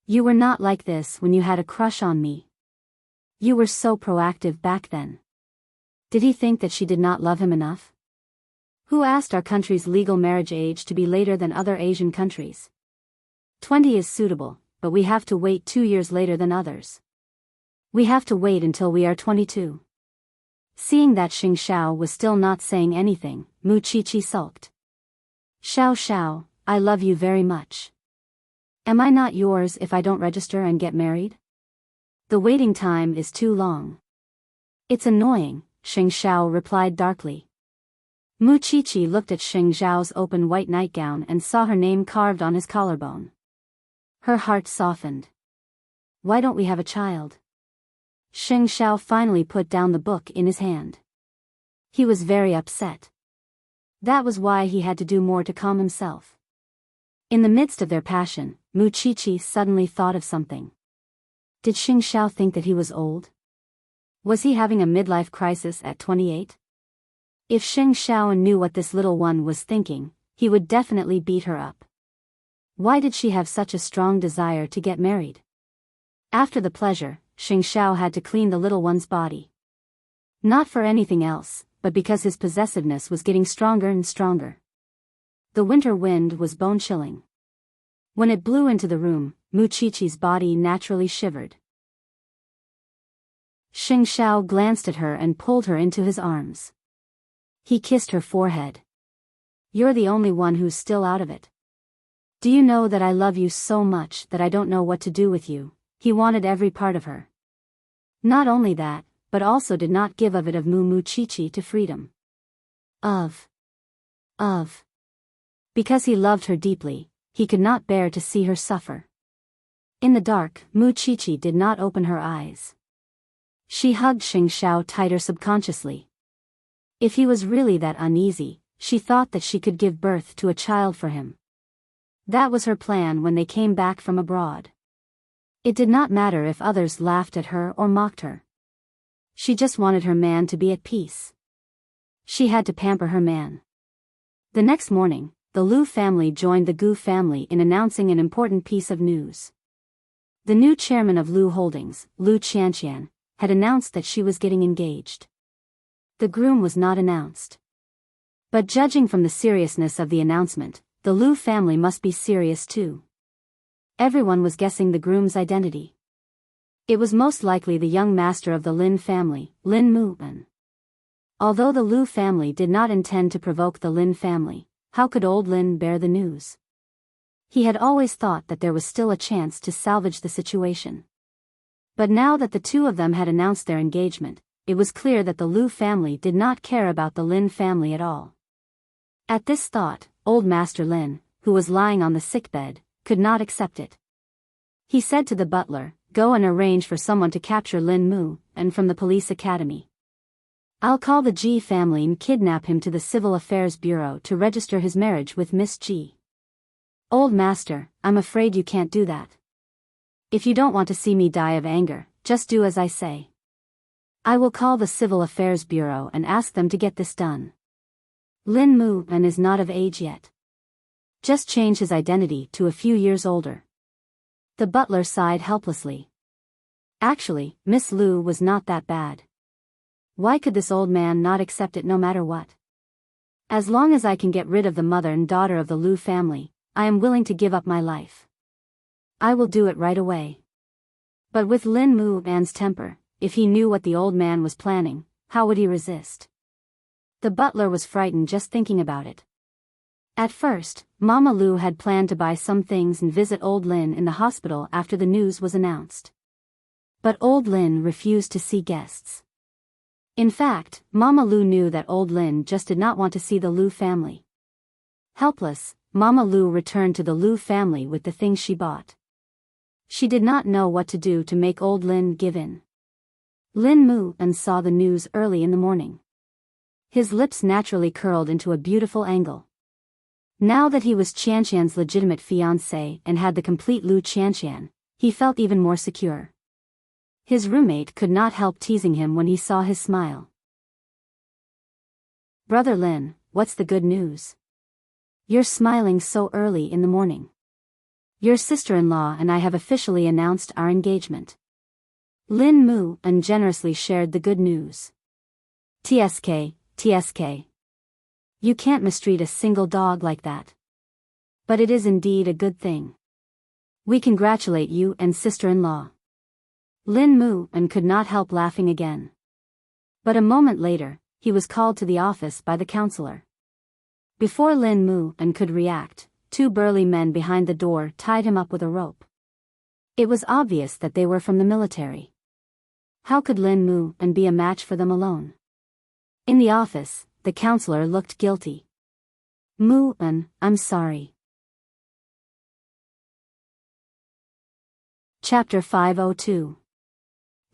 You were not like this when you had a crush on me. You were so proactive back then. Did he think that she did not love him enough? Who asked our country's legal marriage age to be later than other Asian countries? 20 is suitable, but we have to wait 2 years later than others. We have to wait until we are 22. Seeing that Xing Xiao was still not saying anything, Mu Qiqi sulked. Xiao Xiao, I love you very much. Am I not yours if I don't register and get married? The waiting time is too long. It's annoying, Xing Xiao replied darkly. Mu Qiqi looked at Xing Xiao's open white nightgown and saw her name carved on his collarbone. Her heart softened. Why don't we have a child? Xing Xiao finally put down the book in his hand. He was very upset. That was why he had to do more to calm himself. In the midst of their passion, Mu Qiqi suddenly thought of something. Did Xing Xiao think that he was old? Was he having a midlife crisis at 28? If Xing Xiao knew what this little one was thinking, he would definitely beat her up. Why did she have such a strong desire to get married? After the pleasure, Xing Xiao had to clean the little one's body. Not for anything else, but because his possessiveness was getting stronger and stronger. The winter wind was bone-chilling. When it blew into the room, Mu Qiqi's body naturally shivered. Xing Xiao glanced at her and pulled her into his arms. He kissed her forehead. You're the only one who's still out of it. Do you know that I love you so much that I don't know what to do with you? He wanted every part of her. Not only that, but also did not give of it of Mu Qiqi to freedom. Because he loved her deeply, he could not bear to see her suffer. In the dark, Mu Qiqi did not open her eyes. She hugged Xing Xiao tighter subconsciously. If he was really that uneasy, she thought that she could give birth to a child for him. That was her plan when they came back from abroad. It did not matter if others laughed at her or mocked her. She just wanted her man to be at peace. She had to pamper her man. The next morning, the Lu family joined the Gu family in announcing an important piece of news. The new chairman of Lu Holdings, Lu Qianqian, had announced that she was getting engaged. The groom was not announced. But judging from the seriousness of the announcement, the Lu family must be serious too. Everyone was guessing the groom's identity. It was most likely the young master of the Lin family, Lin Mu'an. Although the Lu family did not intend to provoke the Lin family, how could old Lin bear the news? He had always thought that there was still a chance to salvage the situation. But now that the two of them had announced their engagement, it was clear that the Lu family did not care about the Lin family at all. At this thought, old Master Lin, who was lying on the sickbed, could not accept it. He said to the butler, "Go and arrange for someone to capture Lin Mu, and from the police academy. I'll call the Ji family and kidnap him to the Civil Affairs Bureau to register his marriage with Miss Ji." "Old master, I'm afraid you can't do that. If you don't want to see me die of anger, just do as I say. I will call the Civil Affairs Bureau and ask them to get this done. Lin Mu and is not of age yet. Just change his identity to a few years older." The butler sighed helplessly. Actually, Miss Lu was not that bad. Why could this old man not accept it no matter what? As long as I can get rid of the mother and daughter of the Lu family, I am willing to give up my life. I will do it right away. But with Lin Mu An's temper, if he knew what the old man was planning, how would he resist? The butler was frightened just thinking about it. At first, Mama Lu had planned to buy some things and visit old Lin in the hospital after the news was announced. But old Lin refused to see guests. In fact, Mama Lu knew that old Lin just did not want to see the Lu family. Helpless, Mama Lu returned to the Lu family with the things she bought. She did not know what to do to make old Lin give in. Lin Mu and saw the news early in the morning. His lips naturally curled into a beautiful angle. Now that he was Qianqian's legitimate fiancé and had the complete Lu Qianqian, he felt even more secure. His roommate could not help teasing him when he saw his smile. "Brother Lin, what's the good news? You're smiling so early in the morning. Your sister-in-law and I have officially announced our engagement." Lin Mu ungenerously shared the good news. TSK. You can't mistreat a single dog like that. But it is indeed a good thing. We congratulate you and sister-in-law. Lin Mu and could not help laughing again. But a moment later, he was called to the office by the counselor. Before Lin Mu and could react, two burly men behind the door tied him up with a rope. It was obvious that they were from the military. How could Lin Mu and be a match for them alone? In the office, the counselor looked guilty. "Mu and, I'm sorry." Chapter 502.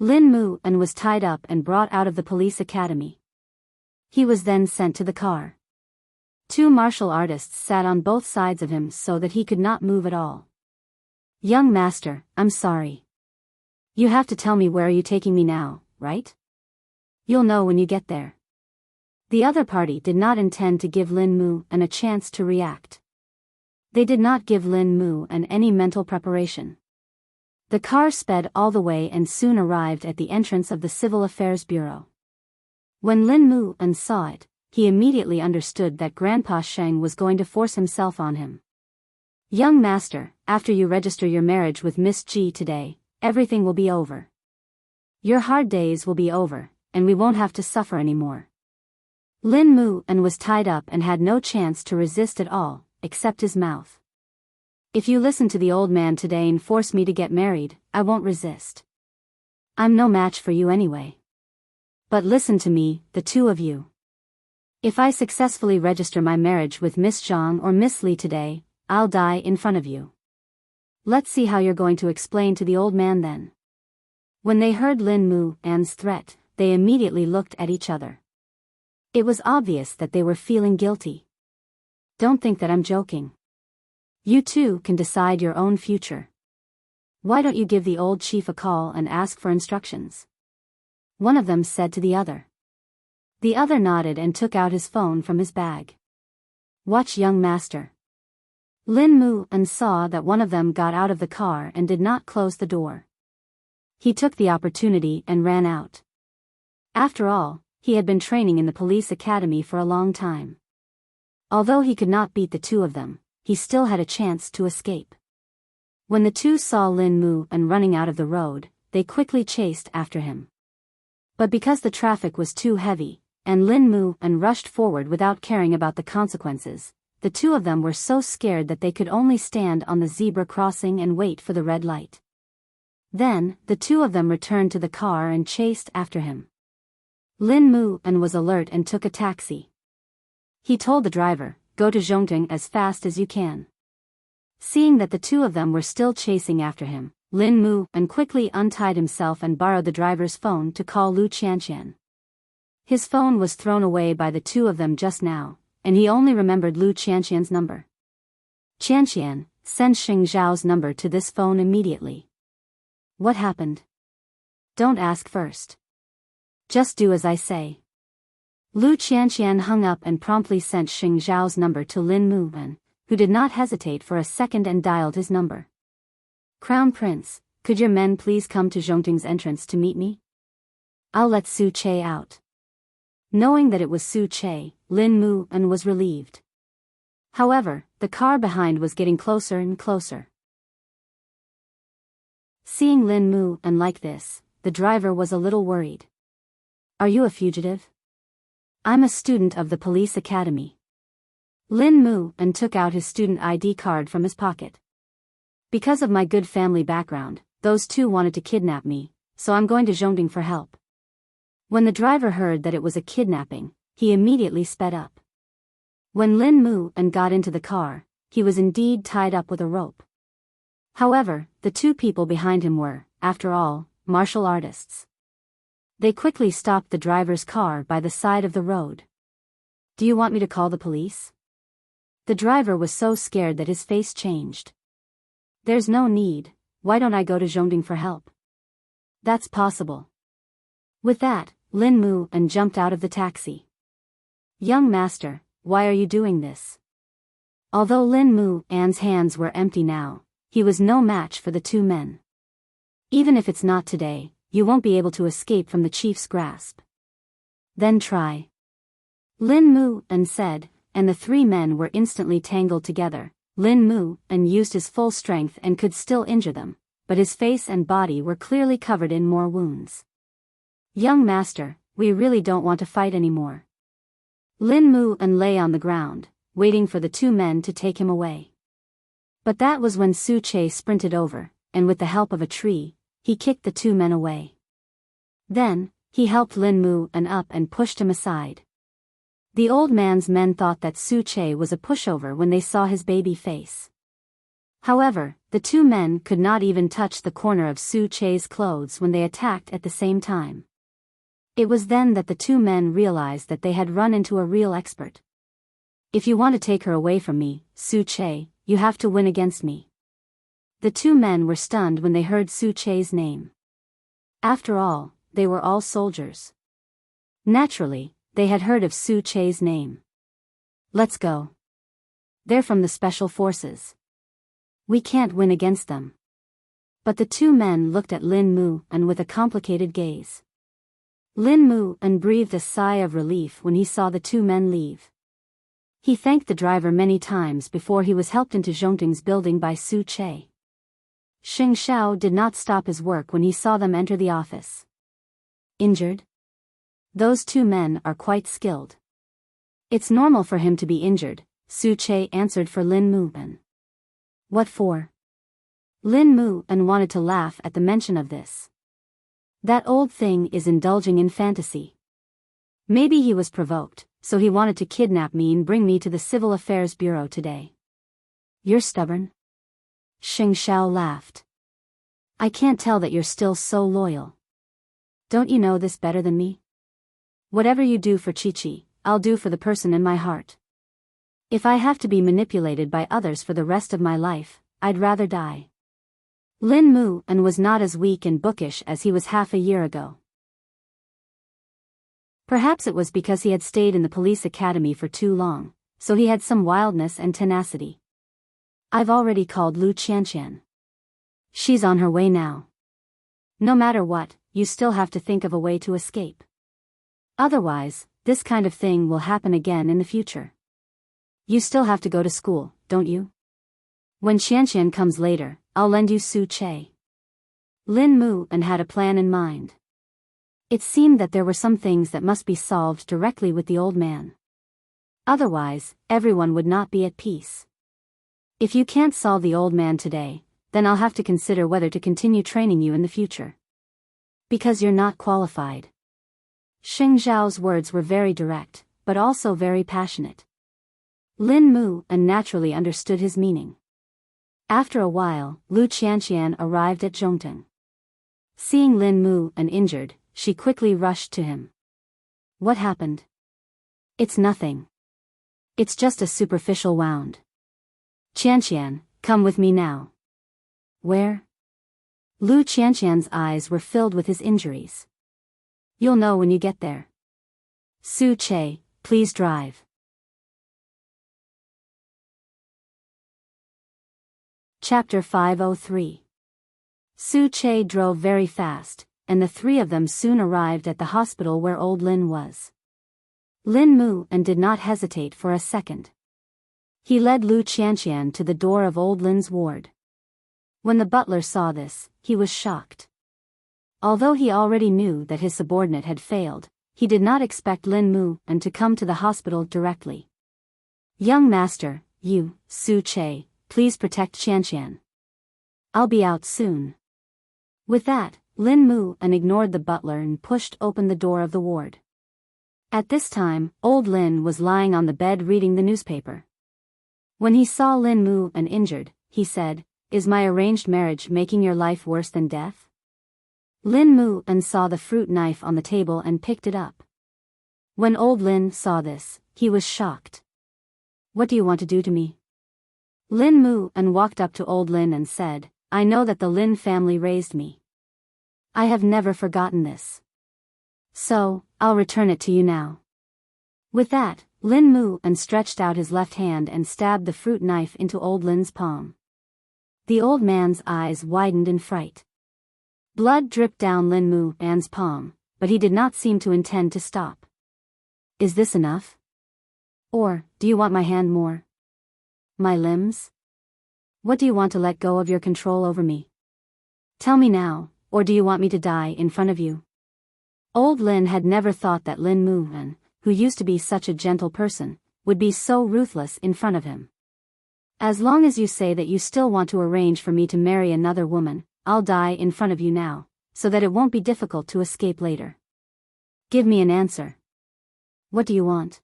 Lin Mu and was tied up and brought out of the police academy. He was then sent to the car. Two martial artists sat on both sides of him so that he could not move at all. "Young master, I'm sorry. You have to tell me where are you taking me now, right? You'll know when you get there." The other party did not intend to give Lin Mu a chance to react. They did not give Lin Mu any mental preparation. The car sped all the way and soon arrived at the entrance of the Civil Affairs Bureau. When Lin Mu saw it, he immediately understood that Grandpa Sheng was going to force himself on him. "Young master, after you register your marriage with Miss Ji today, everything will be over. Your hard days will be over, and we won't have to suffer anymore." Lin Mu was tied up and had no chance to resist at all, except his mouth. "If you listen to the old man today and force me to get married, I won't resist. I'm no match for you anyway. But listen to me, the two of you. If I successfully register my marriage with Miss Zhang or Miss Li today, I'll die in front of you. Let's see how you're going to explain to the old man then." When they heard Lin Mu's threat, they immediately looked at each other. It was obvious that they were feeling guilty. "Don't think that I'm joking. You two can decide your own future. Why don't you give the old chief a call and ask for instructions?" one of them said to the other. The other nodded and took out his phone from his bag. "Watch, young master." Lin Mu saw that one of them got out of the car and did not close the door. He took the opportunity and ran out. After all, he had been training in the police academy for a long time. Although he could not beat the two of them, he still had a chance to escape. When the two saw Lin Mu running out of the road, they quickly chased after him. But because the traffic was too heavy, and Lin Mu rushed forward without caring about the consequences, the two of them were so scared that they could only stand on the zebra crossing and wait for the red light. Then, the two of them returned to the car and chased after him. Lin Mu was alert and took a taxi. He told the driver, "Go to Zhongting as fast as you can." Seeing that the two of them were still chasing after him, Lin Mu quickly untied himself and borrowed the driver's phone to call Lu Qianqian. His phone was thrown away by the two of them just now, and he only remembered Lu Qianqian's number. "Qianqian, send Xing Zhao's number to this phone immediately." "What happened?" "Don't ask first. Just do as I say." Lu Qianqian hung up and promptly sent Xing Zhao's number to Lin Mu, who did not hesitate for a second and dialed his number. "Crown Prince, could your men please come to Zhongting's entrance to meet me? I'll let Su Che out." Knowing that it was Su Che, Lin Mu was relieved. However, the car behind was getting closer and closer. Seeing Lin Mu like this, the driver was a little worried. "Are you a fugitive?" "I'm a student of the police academy." Lin Mu took out his student ID card from his pocket. "Because of my good family background, those two wanted to kidnap me, so I'm going to Zhongting for help." When the driver heard that it was a kidnapping, he immediately sped up. When Lin Mu and got into the car, he was indeed tied up with a rope. However, the two people behind him were, after all, martial artists. They quickly stopped the driver's car by the side of the road. "Do you want me to call the police?" The driver was so scared that his face changed. "There's no need, why don't I go to Zhongding for help?" "That's possible." With that, Lin Mu and jumped out of the taxi. "Young master, why are you doing this?" Although Lin Mu An's hands were empty now, he was no match for the two men. "Even if it's not today, you won't be able to escape from the chief's grasp." "Then try," Lin Mu An said, and the three men were instantly tangled together. Lin Mu An used his full strength and could still injure them, but his face and body were clearly covered in more wounds. "Young master, we really don't want to fight anymore." Lin Mu An lay on the ground, waiting for the two men to take him away. But that was when Su Che sprinted over, and with the help of a tree, he kicked the two men away. Then, he helped Lin Mu An up and pushed him aside. The old man's men thought that Su Che was a pushover when they saw his baby face. However, the two men could not even touch the corner of Su Che's clothes when they attacked at the same time. It was then that the two men realized that they had run into a real expert. "If you want to take her away from me, Su Che, you have to win against me." The two men were stunned when they heard Su Che's name. After all, they were all soldiers. Naturally, they had heard of Su Che's name. "Let's go. They're from the special forces. We can't win against them." But the two men looked at Lin Mu An with a complicated gaze. Lin Mu An breathed a sigh of relief when he saw the two men leave. He thanked the driver many times before he was helped into Zhongting's building by Su Che. Xing Xiao did not stop his work when he saw them enter the office. "Injured?" "Those two men are quite skilled." "It's normal for him to be injured," Su Che answered for Lin Mu An. "What for?" Lin Mu An wanted to laugh at the mention of this. "That old thing is indulging in fantasy. Maybe he was provoked, so he wanted to kidnap me and bring me to the Civil Affairs Bureau today." "You're stubborn?" Xing Xiao laughed. "I can't tell that you're still so loyal. Don't you know this better than me? Whatever you do for Chi-Chi, I'll do for the person in my heart. If I have to be manipulated by others for the rest of my life, I'd rather die." Lin Mu An was not as weak and bookish as he was half a year ago. Perhaps it was because he had stayed in the police academy for too long, so he had some wildness and tenacity. "I've already called Lu Qianqian. She's on her way now. No matter what, you still have to think of a way to escape. Otherwise, this kind of thing will happen again in the future. You still have to go to school, don't you? When Qianqian comes later, I'll lend you Su Che." Lin Mu An had a plan in mind. It seemed that there were some things that must be solved directly with the old man. Otherwise, everyone would not be at peace. "If you can't solve the old man today, then I'll have to consider whether to continue training you in the future. Because you're not qualified." Xing Zhao's words were very direct, but also very passionate. Lin Mu An naturally understood his meaning. After a while, Lu Qianqian arrived at Zhongting. Seeing Lin Mu An injured, she quickly rushed to him. "What happened?" "It's nothing. It's just a superficial wound." "Qianqian, come with me now." "Where?" Lu Qianqian's eyes were filled with his injuries. "You'll know when you get there." "Su Che, please drive." Chapter 503. Su Che drove very fast, and the three of them soon arrived at the hospital where old Lin was. Lin Mu An did not hesitate for a second. He led Lu Qianqian to the door of old Lin's ward. When the butler saw this, he was shocked. Although he already knew that his subordinate had failed, he did not expect Lin Mu An to come to the hospital directly. "Young master, you, Su Che, please protect Qianqian. I'll be out soon." With that, Lin Mu and ignored the butler and pushed open the door of the ward. At this time, old Lin was lying on the bed reading the newspaper. When he saw Lin Mu and injured, he said, "Is my arranged marriage making your life worse than death?" Lin Mu and saw the fruit knife on the table and picked it up. When old Lin saw this, he was shocked. "What do you want to do to me?" Lin Mu and walked up to old Lin and said, "I know that the Lin family raised me. I have never forgotten this. So, I'll return it to you now." With that, Lin Mu and stretched out his left hand and stabbed the fruit knife into old Lin's palm. The old man's eyes widened in fright. Blood dripped down Lin Mu An's palm, but he did not seem to intend to stop. "Is this enough? Or, do you want my hand more? My limbs? What do you want to let go of your control over me? Tell me now, or do you want me to die in front of you?" Old Lin had never thought that Lin Mu An, who used to be such a gentle person, would be so ruthless in front of him. "As long as you say that you still want to arrange for me to marry another woman, I'll die in front of you now, so that it won't be difficult to escape later. Give me an answer. What do you want?"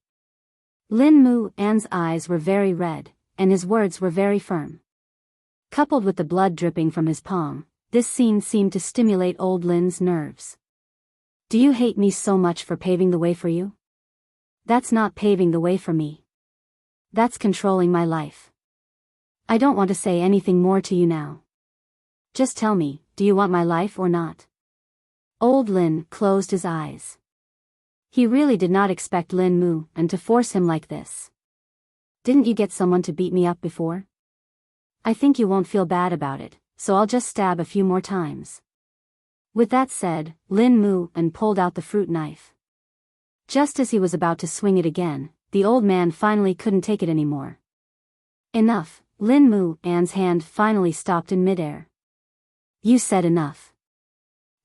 Lin Mu An's eyes were very red, and his words were very firm. Coupled with the blood dripping from his palm, this scene seemed to stimulate old Lin's nerves. "Do you hate me so much for paving the way for you? That's not paving the way for me. That's controlling my life. I don't want to say anything more to you now. Just tell me, do you want my life or not?" Old Lin closed his eyes. He really did not expect Lin Mu and to force him like this. "Didn't you get someone to beat me up before? I think you won't feel bad about it, so I'll just stab a few more times." With that said, Lin Mu and pulled out the fruit knife. Just as he was about to swing it again, the old man finally couldn't take it anymore. "Enough." Lin Mu An's hand finally stopped in midair. "You said enough.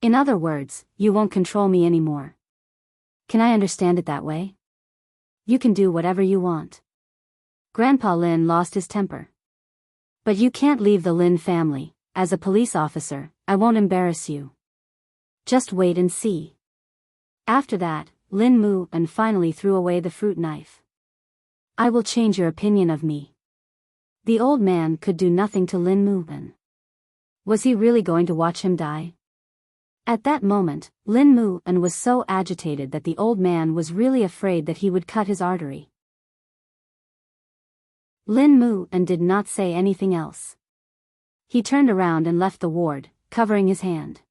In other words, you won't control me anymore. Can I understand it that way? You can do whatever you want." Grandpa Lin lost his temper. "But you can't leave the Lin family. As a police officer, I won't embarrass you. Just wait and see." After that, Lin Mu and finally threw away the fruit knife. "I will change your opinion of me." The old man could do nothing to Lin Mu An. Was he really going to watch him die? At that moment, Lin Mu An was so agitated that the old man was really afraid that he would cut his artery. Lin Mu An did not say anything else. He turned around and left the ward, covering his hand.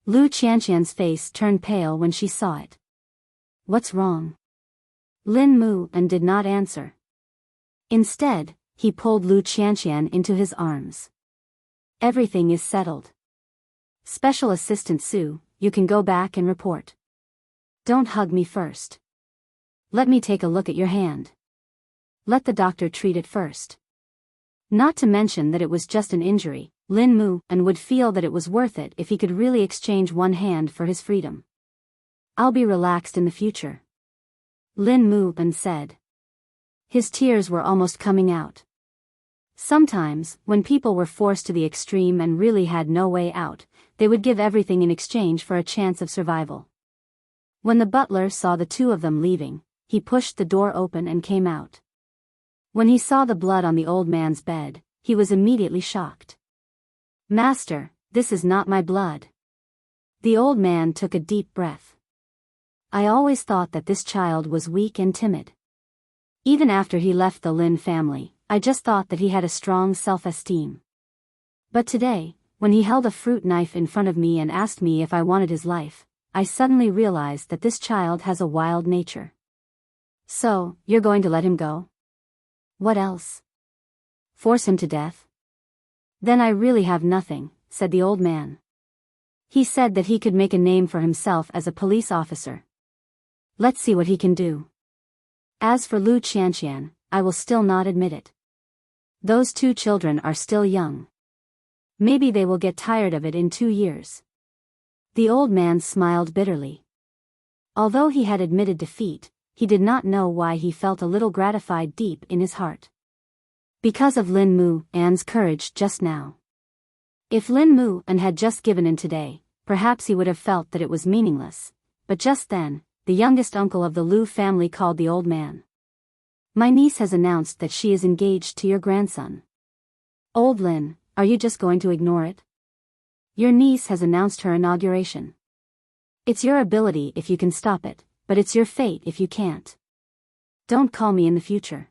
Lu Qianqian's face turned pale when she saw it. "What's wrong?" Lin Mu An did not answer. Instead, he pulled Lu Qianqian into his arms. "Everything is settled. Special Assistant Su, you can go back and report. Don't hug me first. Let me take a look at your hand. Let the doctor treat it first." Not to mention that it was just an injury, Lin Mu An would feel that it was worth it if he could really exchange one hand for his freedom. "I'll be relaxed in the future," Lin Mu An said. His tears were almost coming out. Sometimes, when people were forced to the extreme and really had no way out, they would give everything in exchange for a chance of survival. When the butler saw the two of them leaving, he pushed the door open and came out. When he saw the blood on the old man's bed, he was immediately shocked. "Master, this is not my blood." The old man took a deep breath. "I always thought that this child was weak and timid. Even after he left the Lin family, I just thought that he had a strong self-esteem. But today, when he held a fruit knife in front of me and asked me if I wanted his life, I suddenly realized that this child has a wild nature." "So, you're going to let him go? What else? Force him to death? Then I really have nothing," said the old man. He said that he could make a name for himself as a police officer. Let's see what he can do. As for Lu Qianqian, I will still not admit it. Those two children are still young. Maybe they will get tired of it in 2 years. The old man smiled bitterly. Although he had admitted defeat, he did not know why he felt a little gratified deep in his heart. Because of Lin Mu An's courage just now. If Lin Mu An had just given in today, perhaps he would have felt that it was meaningless, but just then, the youngest uncle of the Lu family called the old man. My niece has announced that she is engaged to your grandson. Old Lin, are you just going to ignore it? Your niece has announced her inauguration. It's your ability if you can stop it, but it's your fate if you can't. Don't call me in the future.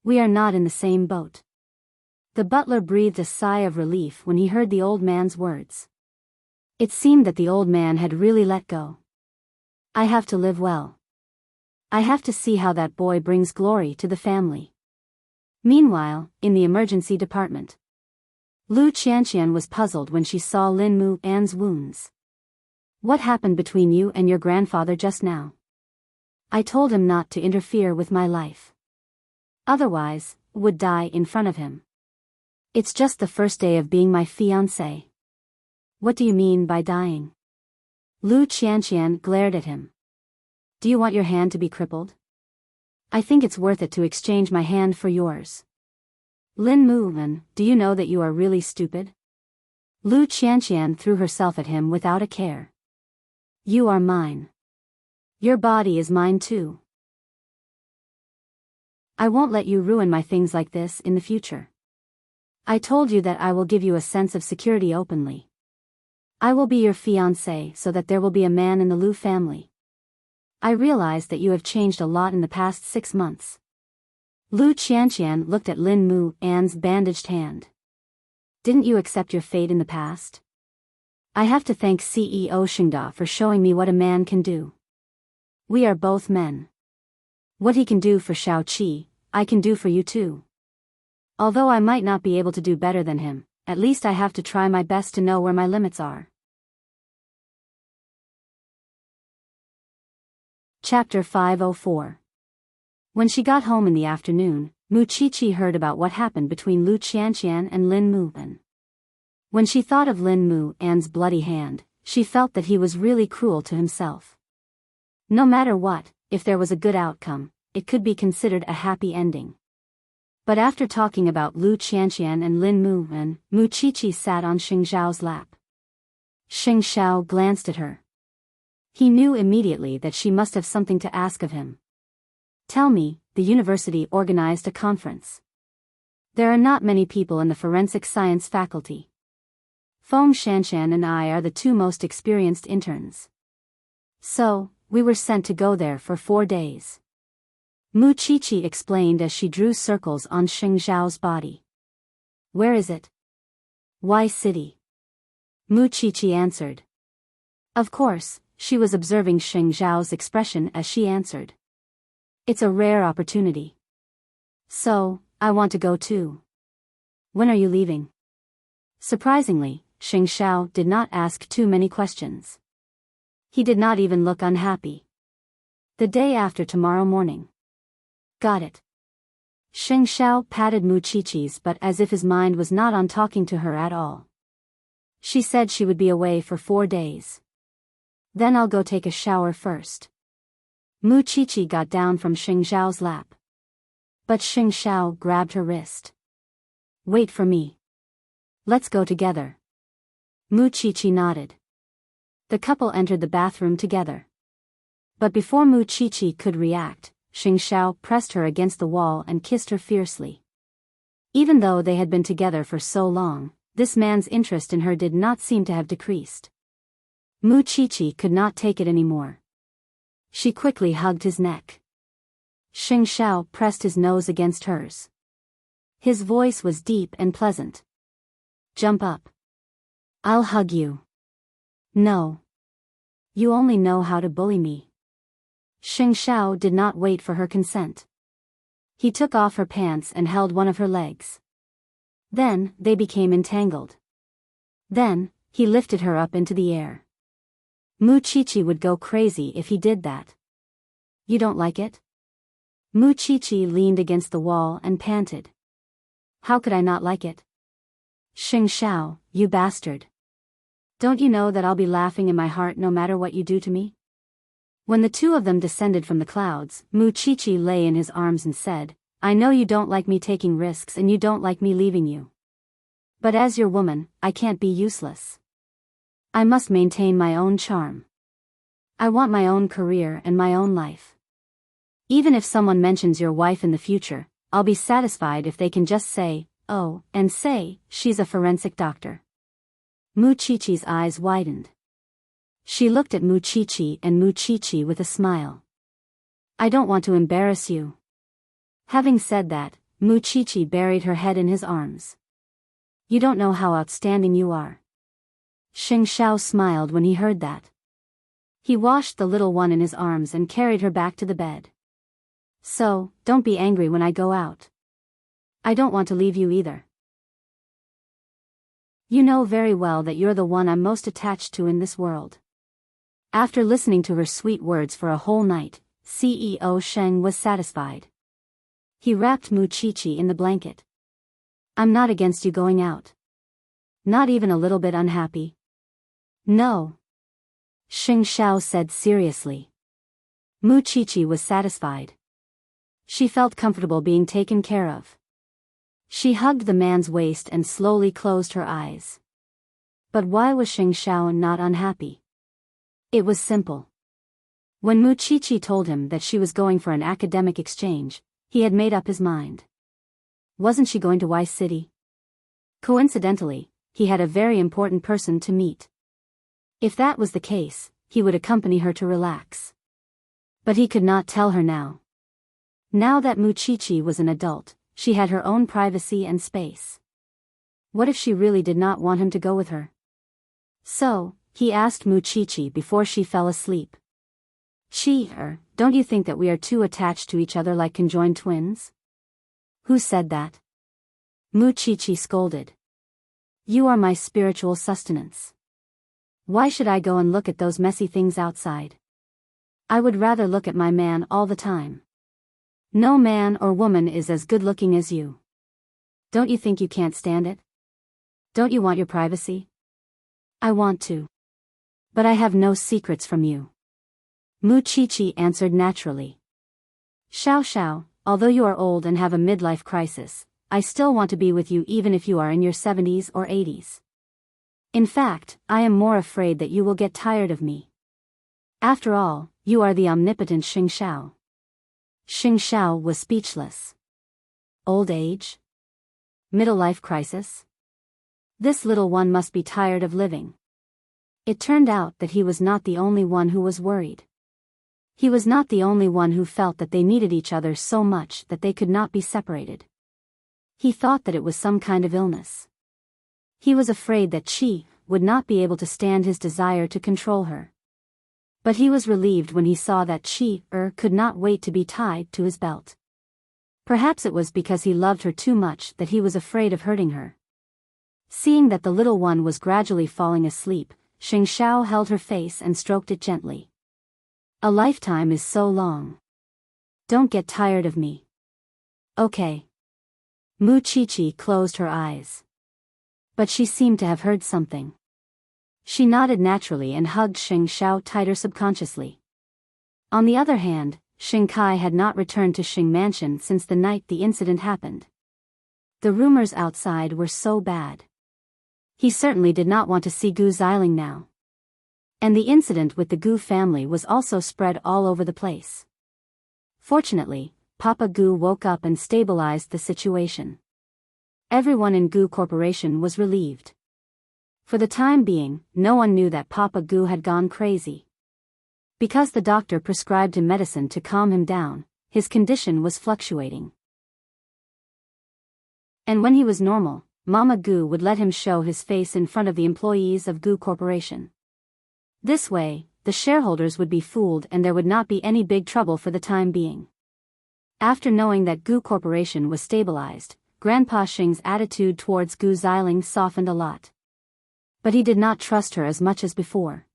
We are not in the same boat. The butler breathed a sigh of relief when he heard the old man's words. It seemed that the old man had really let go. I have to live well. I have to see how that boy brings glory to the family. Meanwhile, in the emergency department, Lu Qianqian was puzzled when she saw Lin Mu An's wounds. What happened between you and your grandfather just now? I told him not to interfere with my life. Otherwise, would die in front of him. It's just the first day of being my fiancé. What do you mean by dying? Lu Qianqian glared at him. Do you want your hand to be crippled? I think it's worth it to exchange my hand for yours. Lin Muwen, do you know that you are really stupid? Lu Qianqian threw herself at him without a care. You are mine. Your body is mine too. I won't let you ruin my things like this in the future. I told you that I will give you a sense of security openly. I will be your fiancé so that there will be a man in the Lu family. I realize that you have changed a lot in the past 6 months. Lu Qianqian looked at Lin Mu An's bandaged hand. Didn't you accept your fate in the past? I have to thank CEO Xingda for showing me what a man can do. We are both men. What he can do for Shao Qi, I can do for you too. Although I might not be able to do better than him, at least I have to try my best to know where my limits are. Chapter 504. When she got home in the afternoon, Mu Qiqi heard about what happened between Lu Qianqian and Lin Muwen. When she thought of Lin Mu An's bloody hand, she felt that he was really cruel to himself. No matter what, if there was a good outcome, it could be considered a happy ending. But after talking about Lu Qianqian and Lin Muwen, Mu Qiqi sat on Xing Zhao's lap. Xing Zhao glanced at her. He knew immediately that she must have something to ask of him. Tell me, the university organized a conference. There are not many people in the forensic science faculty. Feng Shanshan and I are the 2 most experienced interns. So, we were sent to go there for 4 days. Mu Qiqi explained as she drew circles on Xing Zhao's body. Where is it? Why city? Mu Qiqi answered. Of course, she was observing Xing Zhao's expression as she answered. It's a rare opportunity. So, I want to go too. When are you leaving? Surprisingly, Xing Zhao did not ask too many questions. He did not even look unhappy. The day after tomorrow morning. Got it. Xing Zhao patted Mu Qiqi's butt as if his mind was not on talking to her at all. She said she would be away for 4 days. Then I'll go take a shower first. Mu Qiqi got down from Xing Zhao's lap. But Xing Zhao grabbed her wrist. Wait for me. Let's go together. Mu Qiqi nodded. The couple entered the bathroom together. But before Mu Qiqi could react, Xing Zhao pressed her against the wall and kissed her fiercely. Even though they had been together for so long, this man's interest in her did not seem to have decreased. Mu Qiqi could not take it anymore. She quickly hugged his neck. Xing Zhao pressed his nose against hers. His voice was deep and pleasant. Jump up. I'll hug you. No. You only know how to bully me. Xing Zhao did not wait for her consent. He took off her pants and held one of her legs. Then, they became entangled. Then, he lifted her up into the air. Mu Qiqi would go crazy if he did that. You don't like it? Mu Qiqi leaned against the wall and panted. How could I not like it? Xing Zhao, you bastard. Don't you know that I'll be laughing in my heart no matter what you do to me? When the 2 of them descended from the clouds, Mu Qiqi lay in his arms and said, I know you don't like me taking risks and you don't like me leaving you. But as your woman, I can't be useless. I must maintain my own charm. I want my own career and my own life. Even if someone mentions your wife in the future, I'll be satisfied if they can just say, oh, and say, she's a forensic doctor. Muchichi's eyes widened. She looked at Muchichi and Muchichi with a smile. I don't want to embarrass you. Having said that, Muchichi buried her head in his arms. You don't know how outstanding you are. Xing Xiao smiled when he heard that. He washed the little one in his arms and carried her back to the bed. So, don't be angry when I go out. I don't want to leave you either. You know very well that you're the one I'm most attached to in this world. After listening to her sweet words for a whole night, CEO Sheng was satisfied. He wrapped Muchichi in the blanket. I'm not against you going out. Not even a little bit unhappy. No. Xing Xiao said seriously. Muchichi was satisfied. She felt comfortable being taken care of. She hugged the man's waist and slowly closed her eyes. But why was Xing Xiao not unhappy? It was simple. When Muchichi told him that she was going for an academic exchange, he had made up his mind. Wasn't she going to Y City? Coincidentally, he had a very important person to meet. If that was the case, he would accompany her to relax. But he could not tell her now. Now that Muchichi was an adult, she had her own privacy and space. What if she really did not want him to go with her? So, he asked Muchichi before she fell asleep. Don't you think that we are too attached to each other like conjoined twins? Who said that? Muchichi scolded. You are my spiritual sustenance. Why should I go and look at those messy things outside? I would rather look at my man all the time. No man or woman is as good looking as you. Don't you think you can't stand it? Don't you want your privacy? I want to. But I have no secrets from you. Muchichi answered naturally. Xiao, although you are old and have a midlife crisis, I still want to be with you even if you are in your 70s or 80s. In fact, I am more afraid that you will get tired of me. After all, you are the omnipotent Xing Xiao. Xing Xiao was speechless. Old age? Middle life crisis? This little one must be tired of living. It turned out that he was not the only one who was worried. He was not the only one who felt that they needed each other so much that they could not be separated. He thought that it was some kind of illness. He was afraid that she would not be able to stand his desire to control her. But he was relieved when he saw that she could not wait to be tied to his belt. Perhaps it was because he loved her too much that he was afraid of hurting her. Seeing that the little one was gradually falling asleep, Xing Xiao held her face and stroked it gently. A lifetime is so long. Don't get tired of me. Okay. Muchichi closed her eyes. But she seemed to have heard something. She nodded naturally and hugged Xing Xiao tighter subconsciously. On the other hand, Xing Kai had not returned to Xing Mansion since the night the incident happened. The rumors outside were so bad. He certainly did not want to see Gu Xiling now. And the incident with the Gu family was also spread all over the place. Fortunately, Papa Gu woke up and stabilized the situation. Everyone in Gu Corporation was relieved. For the time being, no one knew that Papa Gu had gone crazy. Because the doctor prescribed him medicine to calm him down, his condition was fluctuating. And when he was normal, Mama Gu would let him show his face in front of the employees of Gu Corporation. This way, the shareholders would be fooled and there would not be any big trouble for the time being. After knowing that Gu Corporation was stabilized, Grandpa Xing's attitude towards Gu Xiling softened a lot. But he did not trust her as much as before.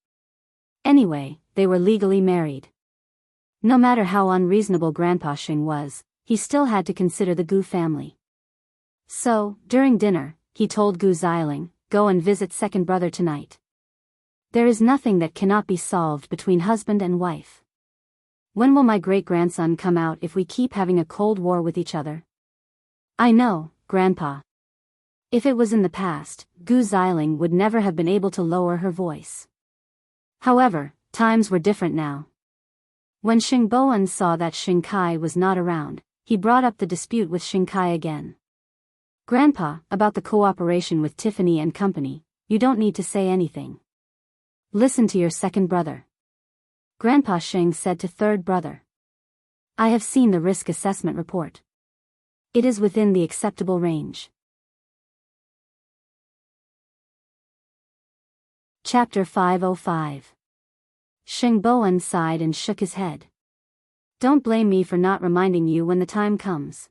Anyway, they were legally married. No matter how unreasonable Grandpa Xing was, he still had to consider the Gu family. So, during dinner, he told Gu Xiling, go and visit second brother tonight. There is nothing that cannot be solved between husband and wife. When will my great-grandson come out if we keep having a cold war with each other? I know, Grandpa. If it was in the past, Gu Xiling would never have been able to lower her voice. However, times were different now. When Xing Bowen saw that Xing Kai was not around, he brought up the dispute with Xing Kai again. Grandpa, about the cooperation with Tiffany and Company, you don't need to say anything. Listen to your second brother. Grandpa Xing said to third brother. I have seen the risk assessment report. It is within the acceptable range. Chapter 505. Xing Bowen sighed and shook his head. Don't blame me for not reminding you when the time comes.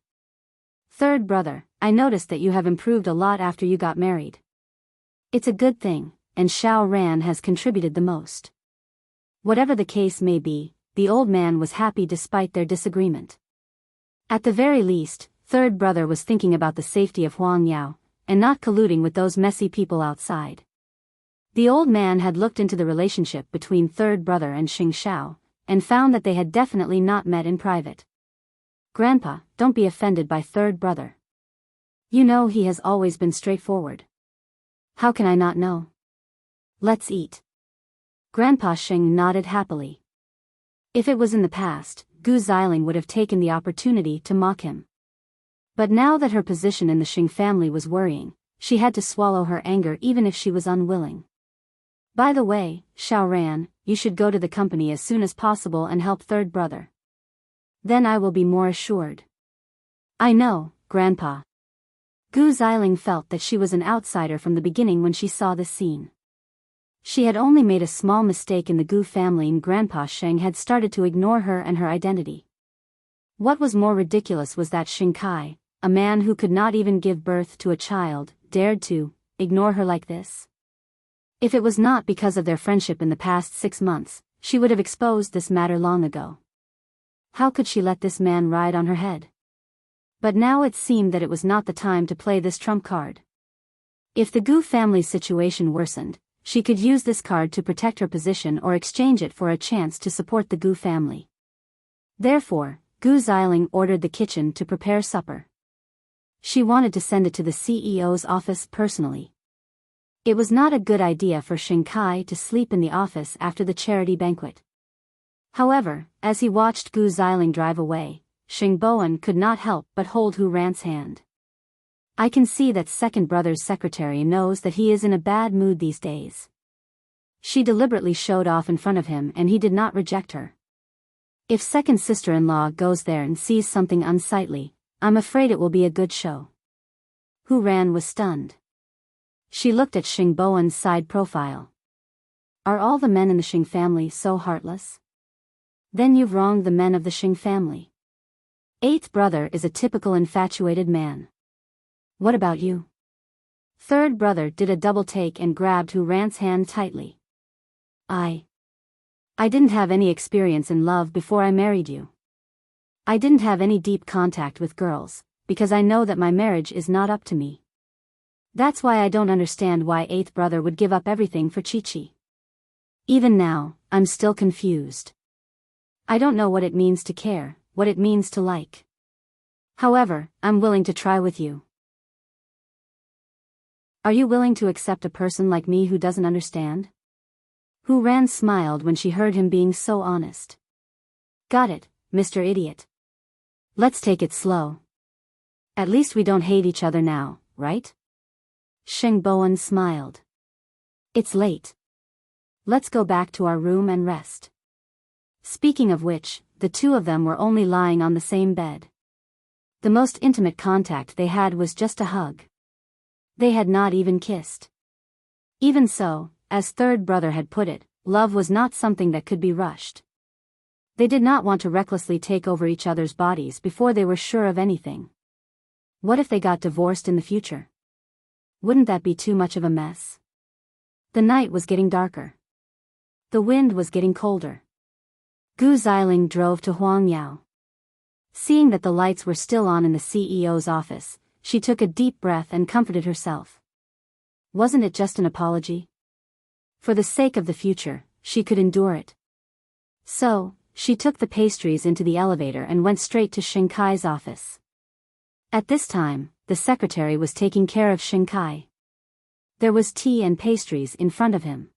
Third brother, I noticed that you have improved a lot after you got married. It's a good thing, and Xiao Ran has contributed the most. Whatever the case may be, the old man was happy despite their disagreement. At the very least, third brother was thinking about the safety of Huang Yao, and not colluding with those messy people outside. The old man had looked into the relationship between third brother and Xing Xiao, and found that they had definitely not met in private. Grandpa, don't be offended by third brother. You know he has always been straightforward. How can I not know? Let's eat. Grandpa Xing nodded happily. If it was in the past, Gu Xiling would have taken the opportunity to mock him. But now that her position in the Xing family was worrying, she had to swallow her anger even if she was unwilling. By the way, Xiao Ran, you should go to the company as soon as possible and help third brother. Then I will be more assured. I know, Grandpa. Gu Xiling felt that she was an outsider from the beginning when she saw this scene. She had only made a small mistake in the Gu family and Grandpa Sheng had started to ignore her and her identity. What was more ridiculous was that Xing Kai, a man who could not even give birth to a child, dared to ignore her like this. If it was not because of their friendship in the past 6 months, she would have exposed this matter long ago. How could she let this man ride on her head? But now it seemed that it was not the time to play this trump card. If the Gu family's situation worsened, she could use this card to protect her position or exchange it for a chance to support the Gu family. Therefore, Gu Xiling ordered the kitchen to prepare supper. She wanted to send it to the CEO's office personally. It was not a good idea for Xing Kai to sleep in the office after the charity banquet. However, as he watched Gu Xiling drive away, Xing Bowen could not help but hold Hu Ran's hand. I can see that second brother's secretary knows that he is in a bad mood these days. She deliberately showed off in front of him and he did not reject her. If second sister-in-law goes there and sees something unsightly, I'm afraid it will be a good show. Hu Ran was stunned. She looked at Xing Bowen's side profile. Are all the men in the Xing family so heartless? Then you've wronged the men of the Xing family. Eighth brother is a typical infatuated man. What about you? Third brother did a double take and grabbed Hu Ran's hand tightly. I didn't have any experience in love before I married you. I didn't have any deep contact with girls, because I know that my marriage is not up to me. That's why I don't understand why eighth brother would give up everything for Chi-Chi. Even now, I'm still confused. I don't know what it means to care, what it means to like. However, I'm willing to try with you. Are you willing to accept a person like me who doesn't understand? Hu Ran smiled when she heard him being so honest. Got it, Mr. Idiot. Let's take it slow. At least we don't hate each other now, right? Xing Bowen smiled. It's late. Let's go back to our room and rest. Speaking of which, the two of them were only lying on the same bed. The most intimate contact they had was just a hug. They had not even kissed. Even so, as third brother had put it, love was not something that could be rushed. They did not want to recklessly take over each other's bodies before they were sure of anything. What if they got divorced in the future? Wouldn't that be too much of a mess? The night was getting darker. The wind was getting colder. Gu Xiling drove to Huang Yao. Seeing that the lights were still on in the CEO's office, she took a deep breath and comforted herself. Wasn't it just an apology? For the sake of the future, she could endure it. So, she took the pastries into the elevator and went straight to Xing Kai's office. At this time, the secretary was taking care of Xing Kai. There was tea and pastries in front of him.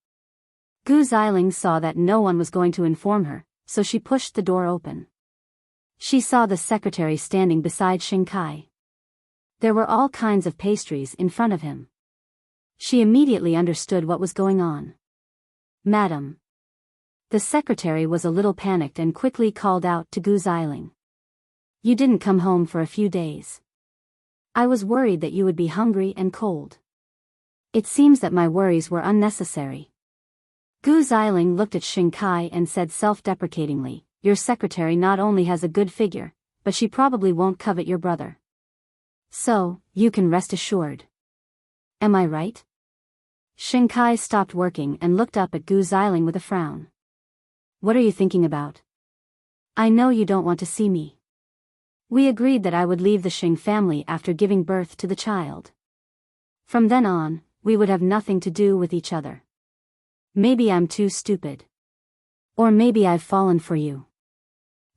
Gu Xiling saw that no one was going to inform her, so she pushed the door open. She saw the secretary standing beside Xing Kai. There were all kinds of pastries in front of him. She immediately understood what was going on. "Madam." The secretary was a little panicked and quickly called out to Gu Xiling. "You didn't come home for a few days. I was worried that you would be hungry and cold. It seems that my worries were unnecessary." Gu Xiling looked at Xing Kai and said self-deprecatingly, "Your secretary not only has a good figure, but she probably won't covet your brother. So, you can rest assured. Am I right?" Xing Kai stopped working and looked up at Gu Xiling with a frown. "What are you thinking about? I know you don't want to see me. We agreed that I would leave the Xing family after giving birth to the child. From then on, we would have nothing to do with each other. Maybe I'm too stupid. Or maybe I've fallen for you.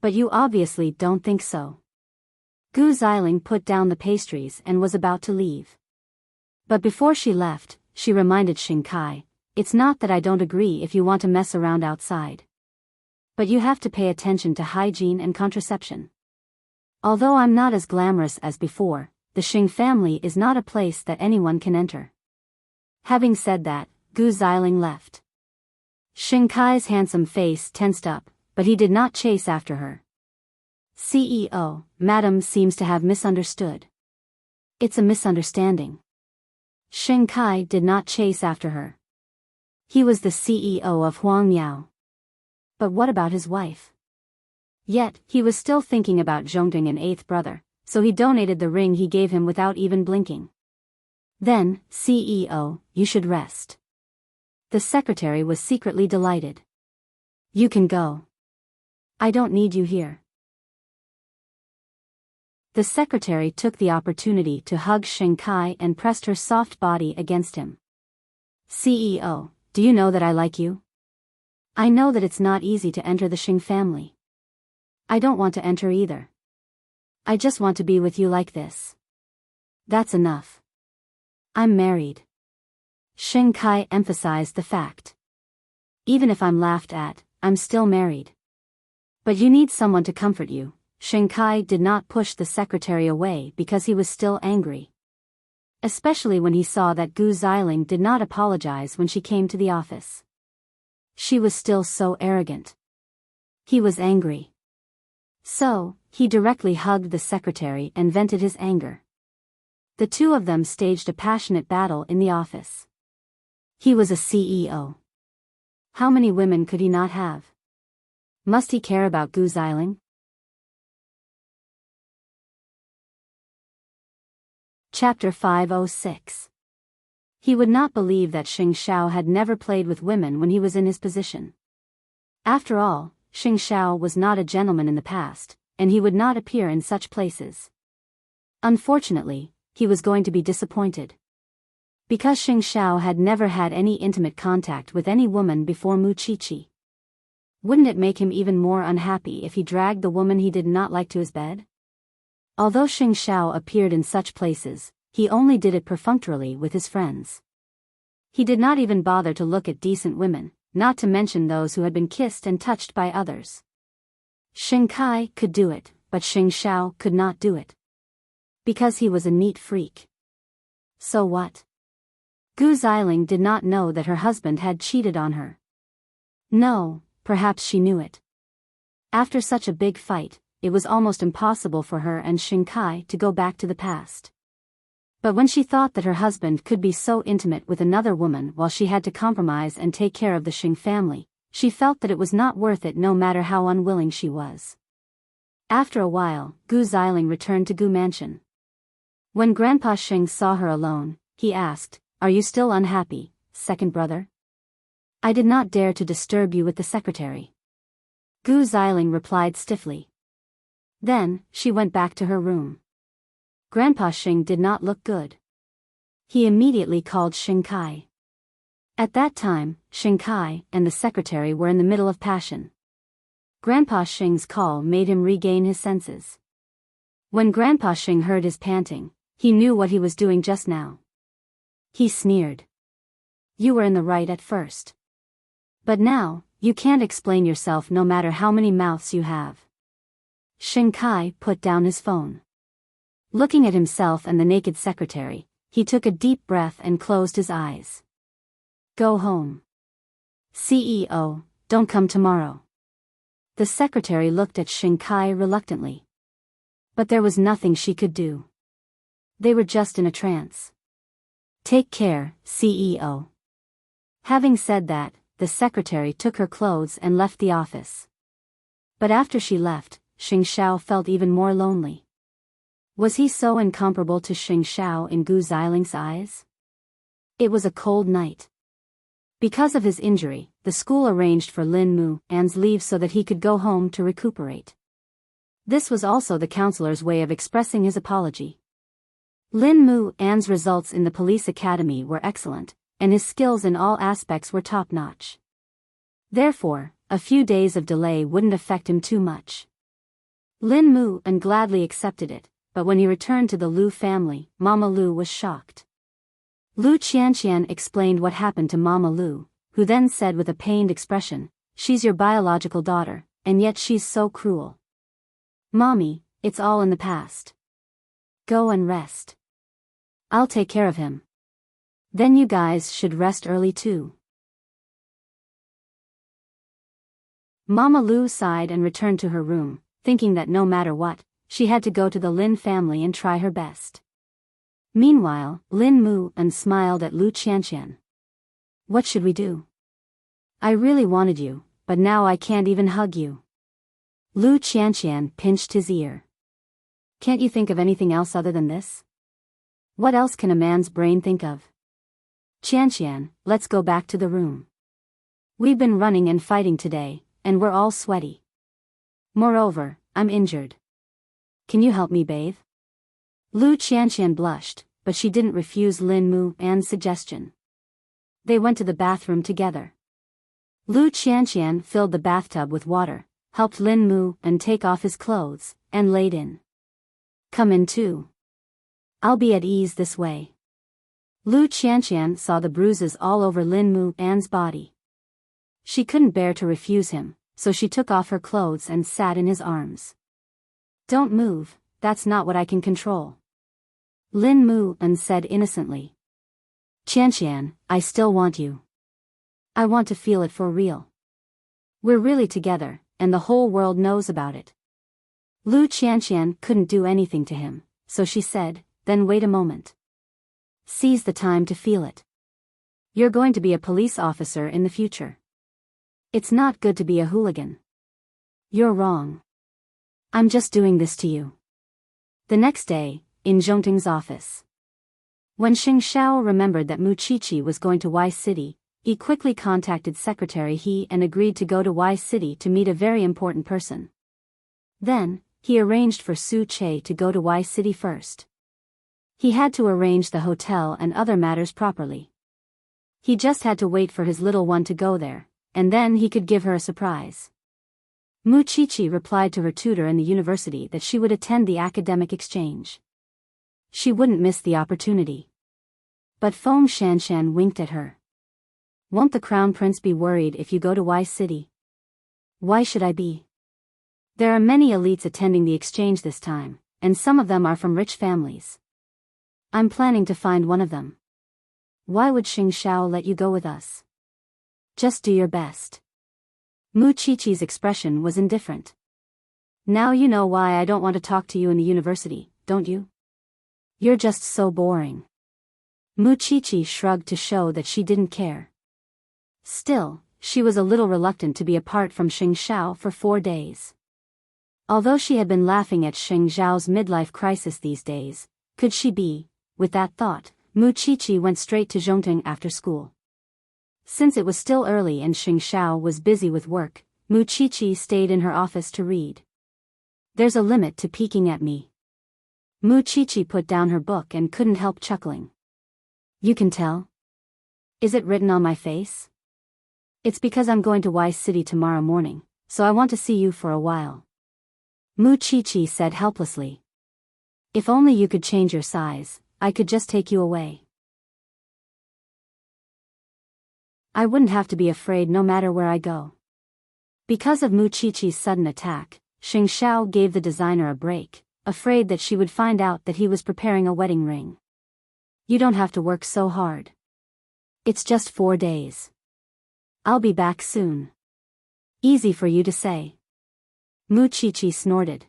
But you obviously don't think so." Gu Xiling put down the pastries and was about to leave. But before she left, she reminded Xing Kai, "It's not that I don't agree if you want to mess around outside. But you have to pay attention to hygiene and contraception. Although I'm not as glamorous as before, the Xing family is not a place that anyone can enter." Having said that, Gu Xiling left. Xing Kai's handsome face tensed up, but he did not chase after her. "CEO, Madam seems to have misunderstood." "It's a misunderstanding." Xing Kai did not chase after her. He was the CEO of Huang Miao. But what about his wife? Yet, he was still thinking about Zhongding and eighth brother, so he donated the ring he gave him without even blinking. "Then, CEO, you should rest." The secretary was secretly delighted. "You can go. I don't need you here." The secretary took the opportunity to hug Xing Kai and pressed her soft body against him. "CEO, do you know that I like you? I know that it's not easy to enter the Xing family. I don't want to enter either. I just want to be with you like this. That's enough. I'm married." Xing Kai emphasized the fact. "Even if I'm laughed at, I'm still married. But you need someone to comfort you." Xing Kai did not push the secretary away because he was still angry. Especially when he saw that Gu Xiling did not apologize when she came to the office. She was still so arrogant. He was angry. So, he directly hugged the secretary and vented his anger. The two of them staged a passionate battle in the office. He was a CEO. How many women could he not have? Must he care about Gu Xiling? Chapter 506. He would not believe that Xing Xiao had never played with women when he was in his position. After all, Xing Xiao was not a gentleman in the past, and he would not appear in such places. Unfortunately, he was going to be disappointed. Because Xing Xiao had never had any intimate contact with any woman before Mu Qiqi. Wouldn't it make him even more unhappy if he dragged the woman he did not like to his bed? Although Xing Xiao appeared in such places, he only did it perfunctorily with his friends. He did not even bother to look at decent women, not to mention those who had been kissed and touched by others. Xing Kai could do it, but Xing Xiao could not do it. Because he was a neat freak. So what? Gu Xiling did not know that her husband had cheated on her. No, perhaps she knew it. After such a big fight, it was almost impossible for her and Xing Kai to go back to the past. But when she thought that her husband could be so intimate with another woman while she had to compromise and take care of the Xing family, she felt that it was not worth it no matter how unwilling she was. After a while, Gu Xiling returned to Gu Mansion. When Grandpa Xing saw her alone, he asked, "Are you still unhappy, second brother? I did not dare to disturb you with the secretary." Gu Xiling replied stiffly. Then, she went back to her room. Grandpa Xing did not look good. He immediately called Xing Kai. At that time, Xing Kai and the secretary were in the middle of passion. Grandpa Xing's call made him regain his senses. When Grandpa Xing heard his panting, He knew what he was doing just now. He sneered. You were in the right at first. But now, you can't explain yourself no matter how many mouths you have. Xing Kai put down his phone. Looking at himself and the naked secretary, he took a deep breath and closed his eyes. Go home. CEO, don't come tomorrow. The secretary looked at Xing Kai reluctantly. But there was nothing she could do. They were just in a trance. Take care, CEO. Having said that, the secretary took her clothes and left the office. But after she left, Xing Xiao felt even more lonely. Was he so incomparable to Xing Xiao in Gu Xialing's eyes? It was a cold night. Because of his injury, the school arranged for Lin Mu An's leave so that he could go home to recuperate. This was also the counselor's way of expressing his apology. Lin Mu An's results in the police academy were excellent, and his skills in all aspects were top-notch. Therefore, a few days of delay wouldn't affect him too much. Lin Mu An gladly accepted it, but when he returned to the Lu family, Mama Lu was shocked. Lu Qianqian explained what happened to Mama Lu, who then said with a pained expression, "She's your biological daughter, and yet she's so cruel. Mommy, it's all in the past. Go and rest. I'll take care of him. Then you guys should rest early too." Mama Lu sighed and returned to her room, thinking that no matter what, she had to go to the Lin family and try her best. Meanwhile, Lin Mu An smiled at Lu Qianqian. What should we do? I really wanted you, but now I can't even hug you. Lu Qianqian pinched his ear. Can't you think of anything else other than this? What else can a man's brain think of? Qianqian, let's go back to the room. We've been running and fighting today, and we're all sweaty. Moreover, I'm injured. Can you help me bathe? Lu Qianqian blushed, but she didn't refuse Lin Mu An's suggestion. They went to the bathroom together. Lu Qianqian filled the bathtub with water, helped Lin Mu An take off his clothes, and laid in. Come in too. I'll be at ease this way. Lu Qianqian saw the bruises all over Lin Mu An's body. She couldn't bear to refuse him, so she took off her clothes and sat in his arms. Don't move, that's not what I can control. Lin Mu An said innocently. Qianqian, I still want you. I want to feel it for real. We're really together, and the whole world knows about it. Lu Qianqian couldn't do anything to him, so she said, then wait a moment. Seize the time to feel it. You're going to be a police officer in the future. It's not good to be a hooligan. You're wrong. I'm just doing this to you. The next day, in Zhongting's office. When Xing Xiao remembered that Mu Qiqi was going to Y City, he quickly contacted Secretary He and agreed to go to Y City to meet a very important person. Then, he arranged for Su Che to go to Y City first. He had to arrange the hotel and other matters properly. He just had to wait for his little one to go there, and then he could give her a surprise. Mu Qiqi replied to her tutor in the university that she would attend the academic exchange. She wouldn't miss the opportunity. But Feng Shanshan winked at her. Won't the crown prince be worried if you go to Y City? Why should I be? There are many elites attending the exchange this time, and some of them are from rich families. I'm planning to find one of them. Why would Xing Xiao let you go with us? Just do your best. Mu Qiqi's expression was indifferent. Now you know why I don't want to talk to you in the university, don't you? You're just so boring. Mu Qiqi shrugged to show that she didn't care. Still, she was a little reluctant to be apart from Xing Xiao for 4 days. Although she had been laughing at Xing Xiao's midlife crisis these days, could she be? With that thought, Mu Qiqi went straight to Zhongting after school. Since it was still early and Xing Xiao was busy with work, Mu Qiqi stayed in her office to read. There's a limit to peeking at me. Mu Qiqi put down her book and couldn't help chuckling. You can tell? Is it written on my face? It's because I'm going to Y City tomorrow morning, so I want to see you for a while. Mu Qiqi said helplessly. If only you could change your size, I could just take you away. I wouldn't have to be afraid no matter where I go. Because of Mu Qiqi's sudden attack, Xing Xiao gave the designer a break, afraid that she would find out that he was preparing a wedding ring. You don't have to work so hard. It's just 4 days. I'll be back soon. Easy for you to say. Mu Qiqi snorted.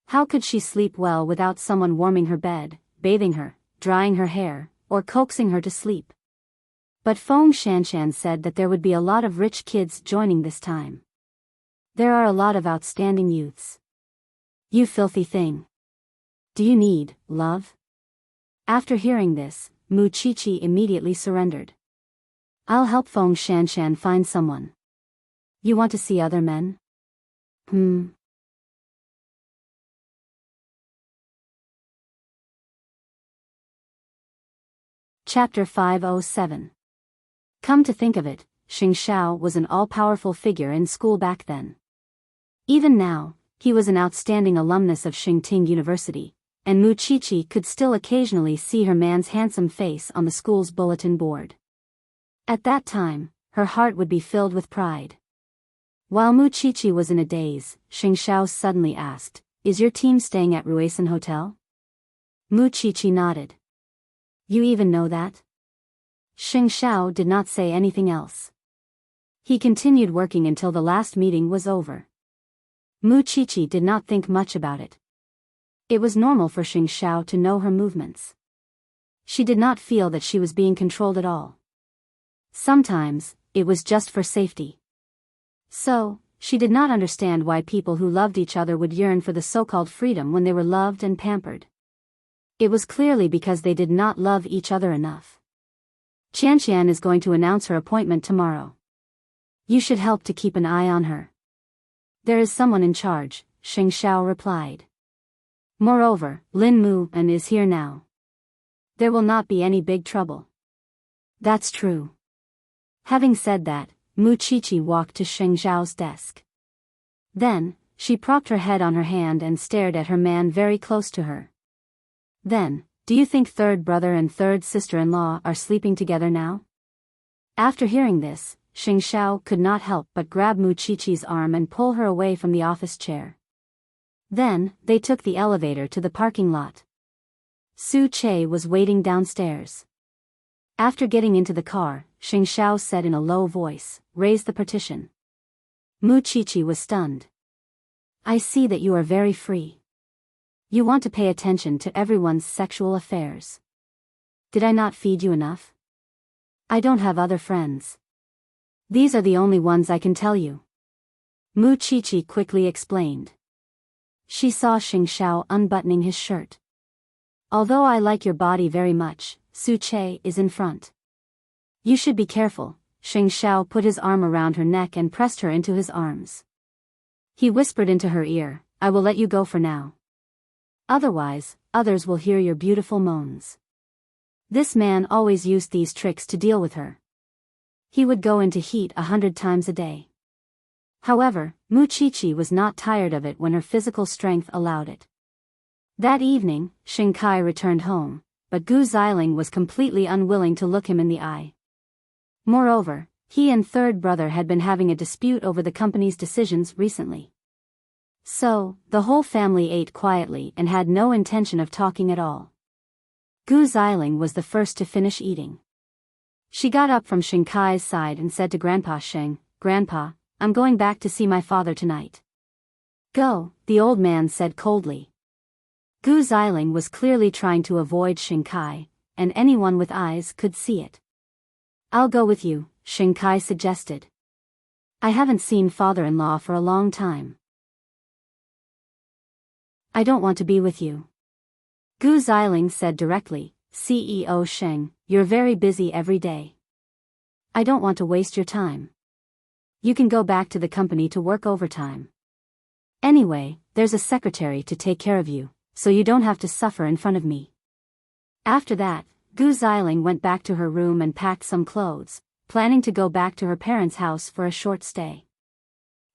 How could she sleep well without someone warming her bed, bathing her, drying her hair, or coaxing her to sleep? But Feng Shanshan said that there would be a lot of rich kids joining this time. There are a lot of outstanding youths. You filthy thing. Do you need love? After hearing this, Mu Qiqi immediately surrendered. I'll help Feng Shanshan find someone. You want to see other men? Chapter 507. Come to think of it, Xing Xiao was an all-powerful figure in school back then. Even now, he was an outstanding alumnus of Xingting University, and Mu Qiqi could still occasionally see her man's handsome face on the school's bulletin board. At that time, her heart would be filled with pride. While Mu Qiqi was in a daze, Xing Xiao suddenly asked, "Is your team staying at Ruisan Hotel?" Mu Qiqi nodded. You even know that? Xing Xiao did not say anything else. He continued working until the last meeting was over. Mu Qiqi did not think much about it. It was normal for Xing Xiao to know her movements. She did not feel that she was being controlled at all. Sometimes, it was just for safety. So, she did not understand why people who loved each other would yearn for the so-called freedom when they were loved and pampered. It was clearly because they did not love each other enough. Qianqian is going to announce her appointment tomorrow. You should help to keep an eye on her. There is someone in charge, Xing Xiao replied. Moreover, Lin Mu and is here now. There will not be any big trouble. That's true. Having said that, Mu Qiqi walked to Xing Xiao's desk. Then, she propped her head on her hand and stared at her man very close to her. Then, do you think third brother and third sister-in-law are sleeping together now? After hearing this, Xing Xiao could not help but grab Mu Qiqi's arm and pull her away from the office chair. Then, they took the elevator to the parking lot. Su Che was waiting downstairs. After getting into the car, Xing Xiao said in a low voice, "Raise the partition." Mu Qiqi was stunned. I see that you are very free. You want to pay attention to everyone's sexual affairs. Did I not feed you enough? I don't have other friends. These are the only ones I can tell you. Mu Qiqi quickly explained. She saw Xing Xiao unbuttoning his shirt. Although I like your body very much, Su Che is in front. You should be careful. Xing Xiao put his arm around her neck and pressed her into his arms. He whispered into her ear, I will let you go for now. Otherwise, others will hear your beautiful moans. This man always used these tricks to deal with her. He would go into heat 100 times a day. However, Mu Qiqi was not tired of it when her physical strength allowed it. That evening, Xing Kai returned home, but Gu Xiling was completely unwilling to look him in the eye. Moreover, he and third brother had been having a dispute over the company's decisions recently. So, the whole family ate quietly and had no intention of talking at all. Gu Xiling was the first to finish eating. She got up from Xing Kai's side and said to Grandpa Sheng, Grandpa, I'm going back to see my father tonight. Go, the old man said coldly. Gu Xiling was clearly trying to avoid Xing Kai, and anyone with eyes could see it. I'll go with you, Xing Kai suggested. I haven't seen father-in-law for a long time. I don't want to be with you. Gu Xiling said directly, CEO Sheng, you're very busy every day. I don't want to waste your time. You can go back to the company to work overtime. Anyway, there's a secretary to take care of you, so you don't have to suffer in front of me. After that, Gu Xiling went back to her room and packed some clothes, planning to go back to her parents' house for a short stay.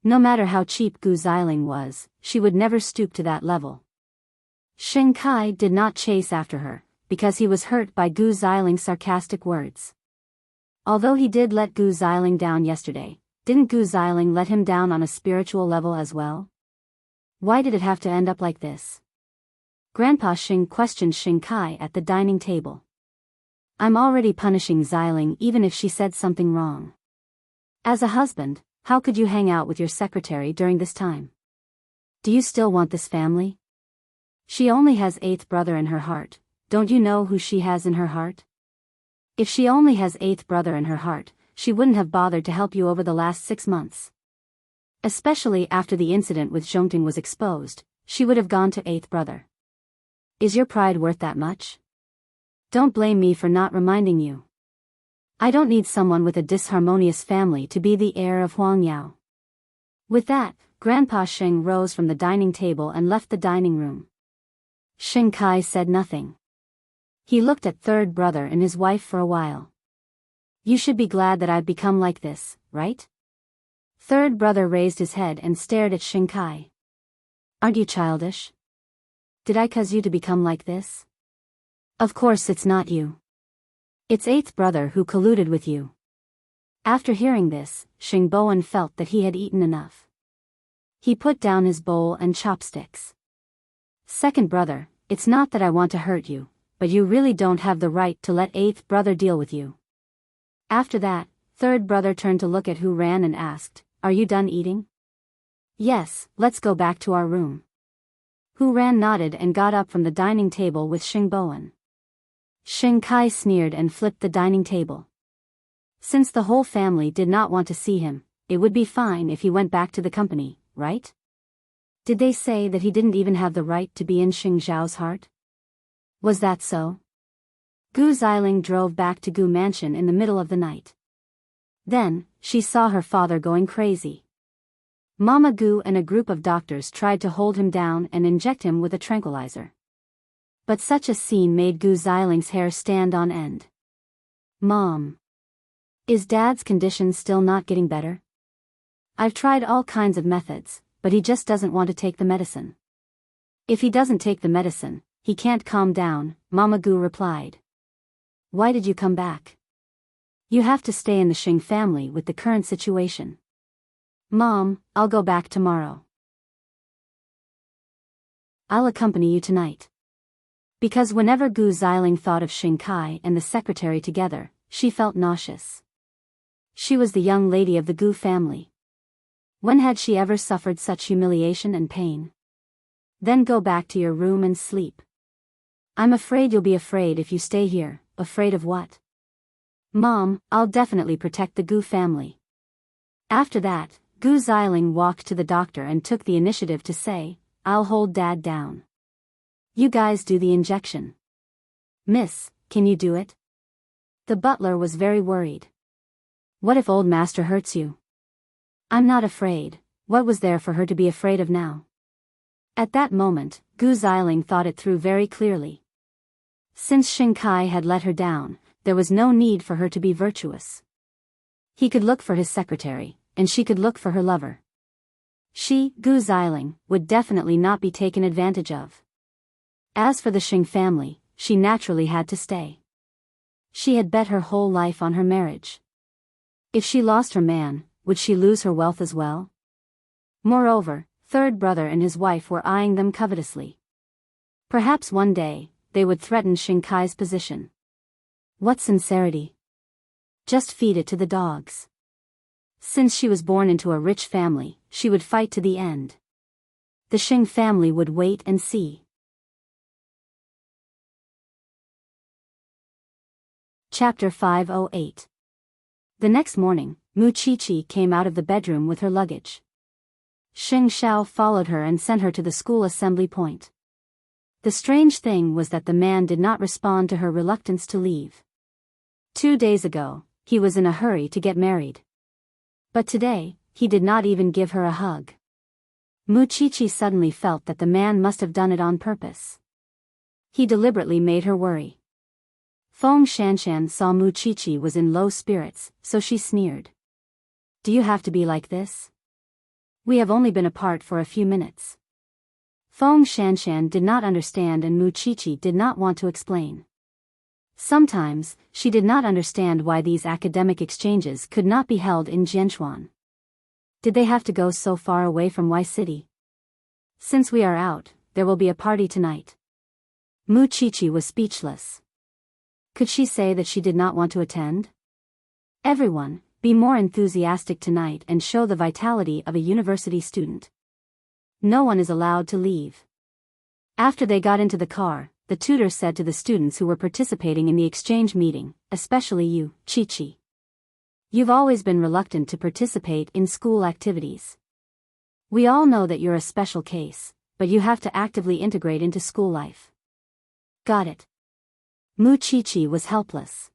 No matter how cheap Gu Xiling was, she would never stoop to that level. Xing Kai did not chase after her, because he was hurt by Gu Ziling's sarcastic words. Although he did let Gu Ziling down yesterday, didn't Gu Ziling let him down on a spiritual level as well? Why did it have to end up like this? Grandpa Xing questioned Xing Kai at the dining table. I'm already punishing Ziling even if she said something wrong. As a husband, how could you hang out with your secretary during this time? Do you still want this family? She only has eighth brother in her heart, don't you know who she has in her heart? If she only has eighth brother in her heart, she wouldn't have bothered to help you over the last 6 months. Especially after the incident with Zhongting was exposed, she would have gone to eighth brother. Is your pride worth that much? Don't blame me for not reminding you. I don't need someone with a disharmonious family to be the heir of Huang Yao. With that, Grandpa Xing rose from the dining table and left the dining room. Xing Kai said nothing. He looked at third brother and his wife for a while. You should be glad that I've become like this, right? Third brother raised his head and stared at Xing Kai. Aren't you childish? Did I cause you to become like this? Of course it's not you. It's eighth brother who colluded with you. After hearing this, Xing Bowen felt that he had eaten enough. He put down his bowl and chopsticks. Second brother, it's not that I want to hurt you, but you really don't have the right to let eighth brother deal with you. After that, third brother turned to look at Hu Ran and asked, Are you done eating? Yes, let's go back to our room. Hu Ran nodded and got up from the dining table with Xing Bowen. Xing Kai sneered and flipped the dining table. Since the whole family did not want to see him, it would be fine if he went back to the company, right? Did they say that he didn't even have the right to be in Xing Zhao's heart? Was that so? Gu Ziling drove back to Gu Mansion in the middle of the night. Then, she saw her father going crazy. Mama Gu and a group of doctors tried to hold him down and inject him with a tranquilizer. But such a scene made Gu Ziling's hair stand on end. Mom. Is Dad's condition still not getting better? I've tried all kinds of methods, but he just doesn't want to take the medicine. If he doesn't take the medicine, he can't calm down, Mama Gu replied. Why did you come back? You have to stay in the Xing family with the current situation. Mom, I'll go back tomorrow. I'll accompany you tonight. Because whenever Gu Ziling thought of Xing Kai and the secretary together, she felt nauseous. She was the young lady of the Gu family. When had she ever suffered such humiliation and pain? Then go back to your room and sleep. I'm afraid you'll be afraid if you stay here. Afraid of what? Mom, I'll definitely protect the Gu family. After that, Gu Ziling walked to the doctor and took the initiative to say, I'll hold Dad down. You guys do the injection. Miss, can you do it? The butler was very worried. What if old master hurts you? I'm not afraid. What was there for her to be afraid of now? At that moment, Gu Ziling thought it through very clearly. Since Xing Kai had let her down, there was no need for her to be virtuous. He could look for his secretary, and she could look for her lover. She, Gu Ziling, would definitely not be taken advantage of. As for the Xing family, she naturally had to stay. She had bet her whole life on her marriage. If she lost her man, would she lose her wealth as well? Moreover, third brother and his wife were eyeing them covetously. Perhaps one day, they would threaten Xing Kai's position. What sincerity! Just feed it to the dogs. Since she was born into a rich family, she would fight to the end. The Xing family would wait and see. Chapter 508. The next morning, Mu Qiqi came out of the bedroom with her luggage. Xing Xiao followed her and sent her to the school assembly point. The strange thing was that the man did not respond to her reluctance to leave. 2 days ago, he was in a hurry to get married. But today, he did not even give her a hug. Mu Qiqi suddenly felt that the man must have done it on purpose. He deliberately made her worry. Feng Shanshan saw Mu Qiqi was in low spirits, so she sneered. Do you have to be like this? We have only been apart for a few minutes. Feng Shanshan did not understand and Mu Qiqi did not want to explain. Sometimes, she did not understand why these academic exchanges could not be held in Jianchuan. Did they have to go so far away from Y City? Since we are out, there will be a party tonight. Mu Qiqi was speechless. Could she say that she did not want to attend? Everyone, be more enthusiastic tonight and show the vitality of a university student. No one is allowed to leave. After they got into the car, the tutor said to the students who were participating in the exchange meeting, especially you, Qiqi. You've always been reluctant to participate in school activities. We all know that you're a special case, but you have to actively integrate into school life. Got it. Mu Qiqi was helpless.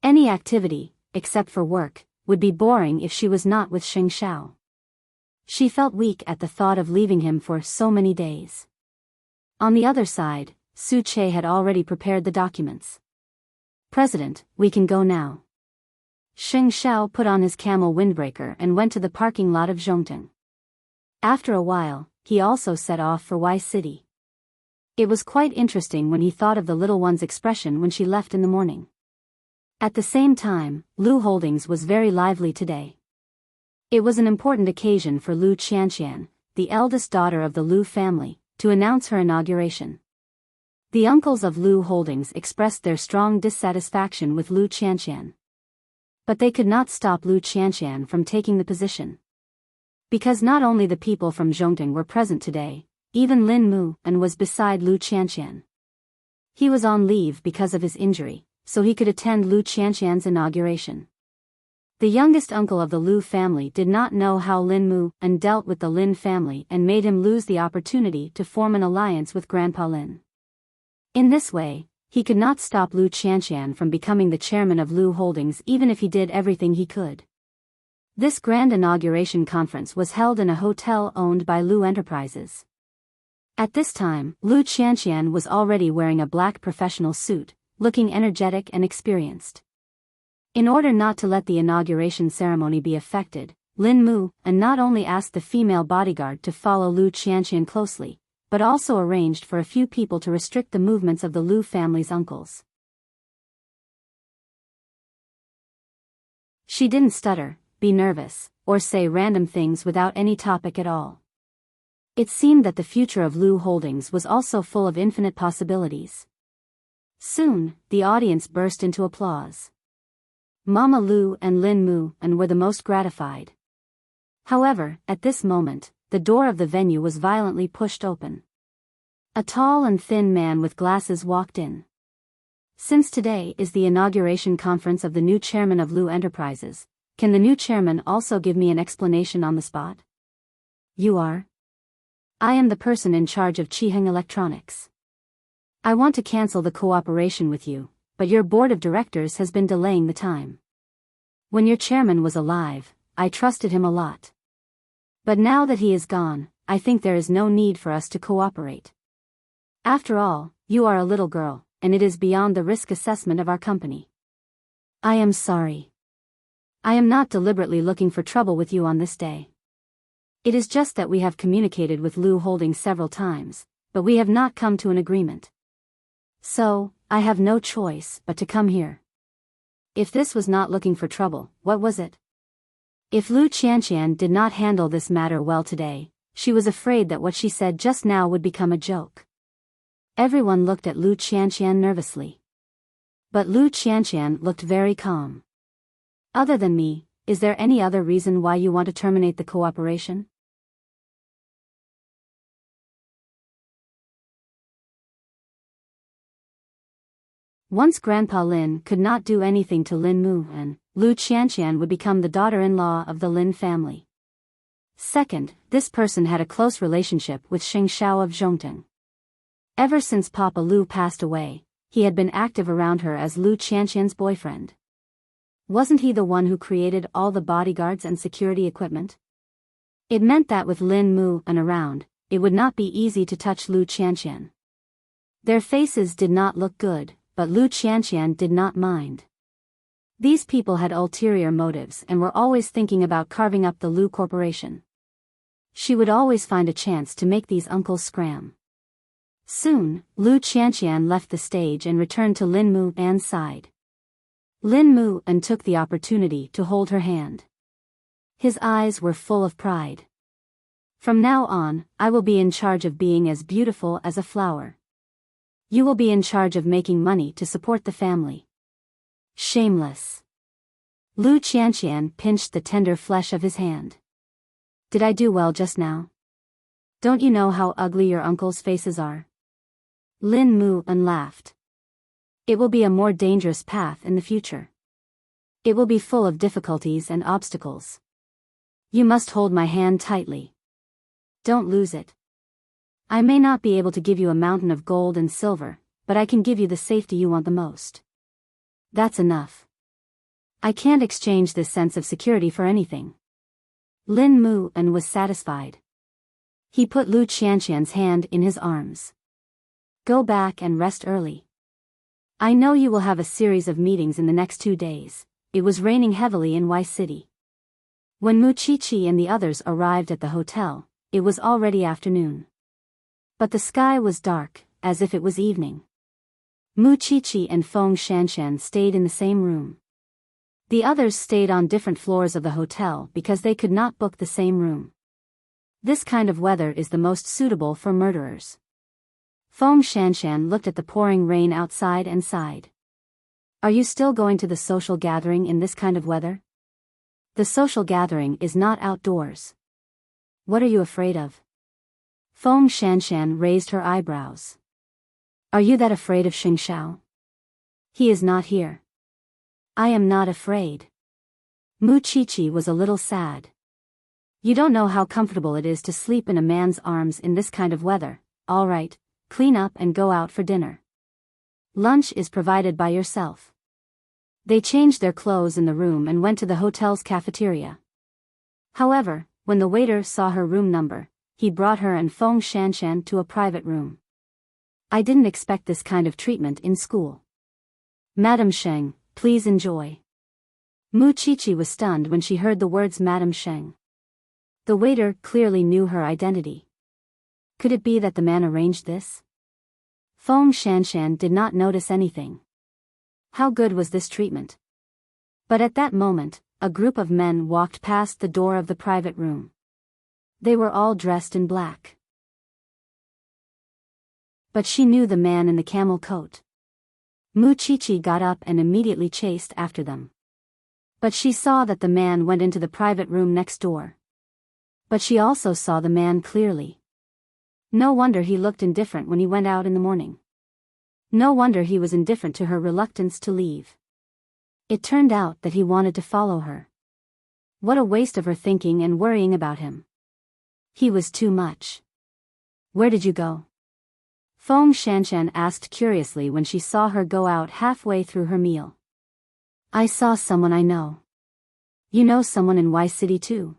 Any activity, except for work, would be boring if she was not with Xing Xiao. She felt weak at the thought of leaving him for so many days. On the other side, Su Che had already prepared the documents. President, we can go now. Xing Xiao put on his camel windbreaker and went to the parking lot of Zhongteng. After a while, he also set off for Y City. It was quite interesting when he thought of the little one's expression when she left in the morning. At the same time, Lu Holdings was very lively today. It was an important occasion for Lu Qianqian, the eldest daughter of the Lu family, to announce her inauguration. The uncles of Lu Holdings expressed their strong dissatisfaction with Lu Qianqian. But they could not stop Lu Qianqian from taking the position. Because not only the people from Zhongteng were present today, even Lin Mu and was beside Lu Qianqian. He was on leave because of his injury, so he could attend Lu Qianqian's inauguration. The youngest uncle of the Lu family did not know how Lin Mu and dealt with the Lin family and made him lose the opportunity to form an alliance with Grandpa Lin. In this way, he could not stop Lu Qianqian from becoming the chairman of Lu Holdings even if he did everything he could. This grand inauguration conference was held in a hotel owned by Lu Enterprises. At this time, Lu Qianqian was already wearing a black professional suit, looking energetic and experienced. In order not to let the inauguration ceremony be affected, Lin Mu and not only asked the female bodyguard to follow Lu Qianqian closely, but also arranged for a few people to restrict the movements of the Lu family's uncles. She didn't stutter, be nervous, or say random things without any topic at all. It seemed that the future of Lu Holdings was also full of infinite possibilities. Soon, the audience burst into applause. Mama Lu and Lin Mu and were the most gratified. However, at this moment, the door of the venue was violently pushed open. A tall and thin man with glasses walked in. Since today is the inauguration conference of the new chairman of Lu Enterprises, can the new chairman also give me an explanation on the spot? You are? I am the person in charge of Qiheng Electronics. I want to cancel the cooperation with you, but your board of directors has been delaying the time. When your chairman was alive, I trusted him a lot. But now that he is gone, I think there is no need for us to cooperate. After all, you are a little girl, and it is beyond the risk assessment of our company. I am sorry. I am not deliberately looking for trouble with you on this day. It is just that we have communicated with Lu Holdings several times, but we have not come to an agreement. So, I have no choice but to come here. If this was not looking for trouble, what was it? If Lu Qianqian did not handle this matter well today, she was afraid that what she said just now would become a joke. Everyone looked at Lu Qianqian nervously. But Lu Qianqian looked very calm. Other than me, is there any other reason why you want to terminate the cooperation? Once Grandpa Lin could not do anything to Lin Mu and Lu Qianqian would become the daughter-in-law of the Lin family. Second, this person had a close relationship with Xing Xiao of Zhongteng. Ever since Papa Lu passed away, he had been active around her as Lu Qianqian's boyfriend. Wasn't he the one who created all the bodyguards and security equipment? It meant that with Lin Mu and around, it would not be easy to touch Lu Qianqian. Their faces did not look good, but Lu Qianqian did not mind. These people had ulterior motives and were always thinking about carving up the Lu Corporation. She would always find a chance to make these uncles scram. Soon, Lu Qianqian left the stage and returned to Lin Mu An's side. Lin Mu An took the opportunity to hold her hand. His eyes were full of pride. From now on, I will be in charge of being as beautiful as a flower. You will be in charge of making money to support the family. Shameless. Lu Qianqian pinched the tender flesh of his hand. Did I do well just now? Don't you know how ugly your uncles' faces are? Lin Mu An laughed. It will be a more dangerous path in the future. It will be full of difficulties and obstacles. You must hold my hand tightly. Don't lose it. I may not be able to give you a mountain of gold and silver, but I can give you the safety you want the most. That's enough. I can't exchange this sense of security for anything. Lin Mu An was satisfied. He put Lu Qianqian's hand in his arms. Go back and rest early. I know you will have a series of meetings in the next 2 days. It was raining heavily in Y City. When Mu Qiqi and the others arrived at the hotel, it was already afternoon. But the sky was dark, as if it was evening. Mu Qiqi and Feng Shanshan stayed in the same room. The others stayed on different floors of the hotel because they could not book the same room. This kind of weather is the most suitable for murderers. Feng Shanshan looked at the pouring rain outside and sighed. Are you still going to the social gathering in this kind of weather? The social gathering is not outdoors. What are you afraid of? Feng Shanshan raised her eyebrows. Are you that afraid of Xing Xiao? He is not here. I am not afraid. Mu Qiqi was a little sad. You don't know how comfortable it is to sleep in a man's arms in this kind of weather. All right, clean up and go out for dinner. Lunch is provided by yourself. They changed their clothes in the room and went to the hotel's cafeteria. However, when the waiter saw her room number, he brought her and Feng Shanshan to a private room. I didn't expect this kind of treatment in school. Madam Sheng, please enjoy. Mu Qiqi was stunned when she heard the words Madam Sheng. The waiter clearly knew her identity. Could it be that the man arranged this? Feng Shanshan did not notice anything. How good was this treatment? But at that moment, a group of men walked past the door of the private room. They were all dressed in black. But she knew the man in the camel coat. Mu Qiqi got up and immediately chased after them. But she saw that the man went into the private room next door. But she also saw the man clearly. No wonder he looked indifferent when he went out in the morning. No wonder he was indifferent to her reluctance to leave. It turned out that he wanted to follow her. What a waste of her thinking and worrying about him. He was too much. Where did you go? Feng Shanshan asked curiously when she saw her go out halfway through her meal. I saw someone I know. You know someone in Y City too?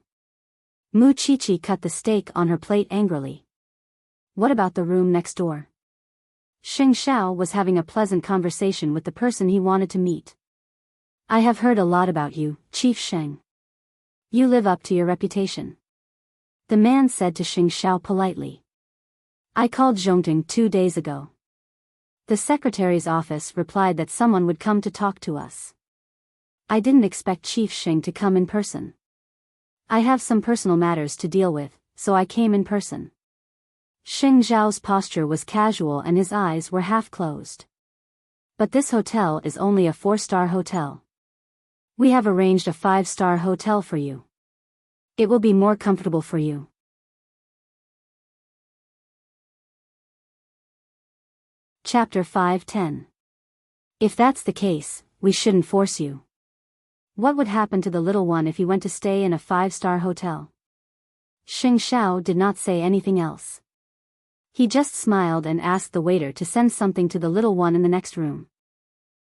Mu Qiqi cut the steak on her plate angrily. What about the room next door? Xing Xiao was having a pleasant conversation with the person he wanted to meet. I have heard a lot about you, Chief Sheng. You live up to your reputation. The man said to Xing Xiao politely. I called Zhongting 2 days ago. The secretary's office replied that someone would come to talk to us. I didn't expect Chief Xing to come in person. I have some personal matters to deal with, so I came in person. Xing Zhao's posture was casual and his eyes were half closed. But this hotel is only a 4-star hotel. We have arranged a 5-star hotel for you. It will be more comfortable for you. Chapter 5:10. If that's the case, we shouldn't force you. What would happen to the little one if he went to stay in a 5-star hotel? Xing Xiao did not say anything else. He just smiled and asked the waiter to send something to the little one in the next room.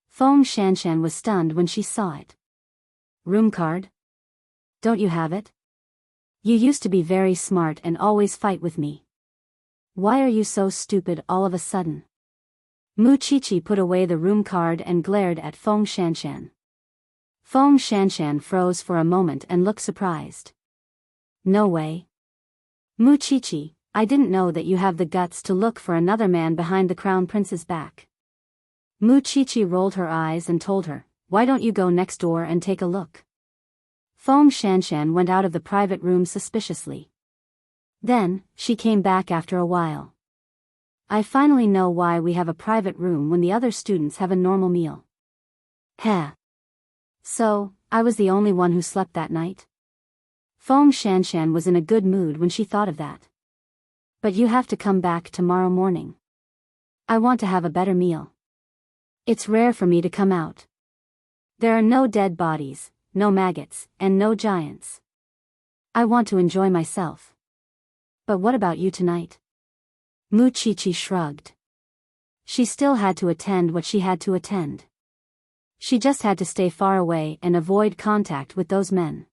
Feng Shanshan was stunned when she saw it. Room card? Don't you have it? You used to be very smart and always fight with me. Why are you so stupid all of a sudden? Mu Qiqi put away the room card and glared at Feng Shanshan. Feng Shanshan froze for a moment and looked surprised. No way. Muchichi, I didn't know that you have the guts to look for another man behind the crown prince's back. Muchichi rolled her eyes and told her, why don't you go next door and take a look? Feng Shanshan went out of the private room suspiciously. Then, she came back after a while. I finally know why we have a private room when the other students have a normal meal. Heh. So, I was the only one who slept that night? Feng Shanshan was in a good mood when she thought of that. But you have to come back tomorrow morning. I want to have a better meal. It's rare for me to come out. There are no dead bodies, no maggots, and no giants. I want to enjoy myself. But what about you tonight? Muchichi shrugged. She still had to attend what she had to attend. She just had to stay far away and avoid contact with those men.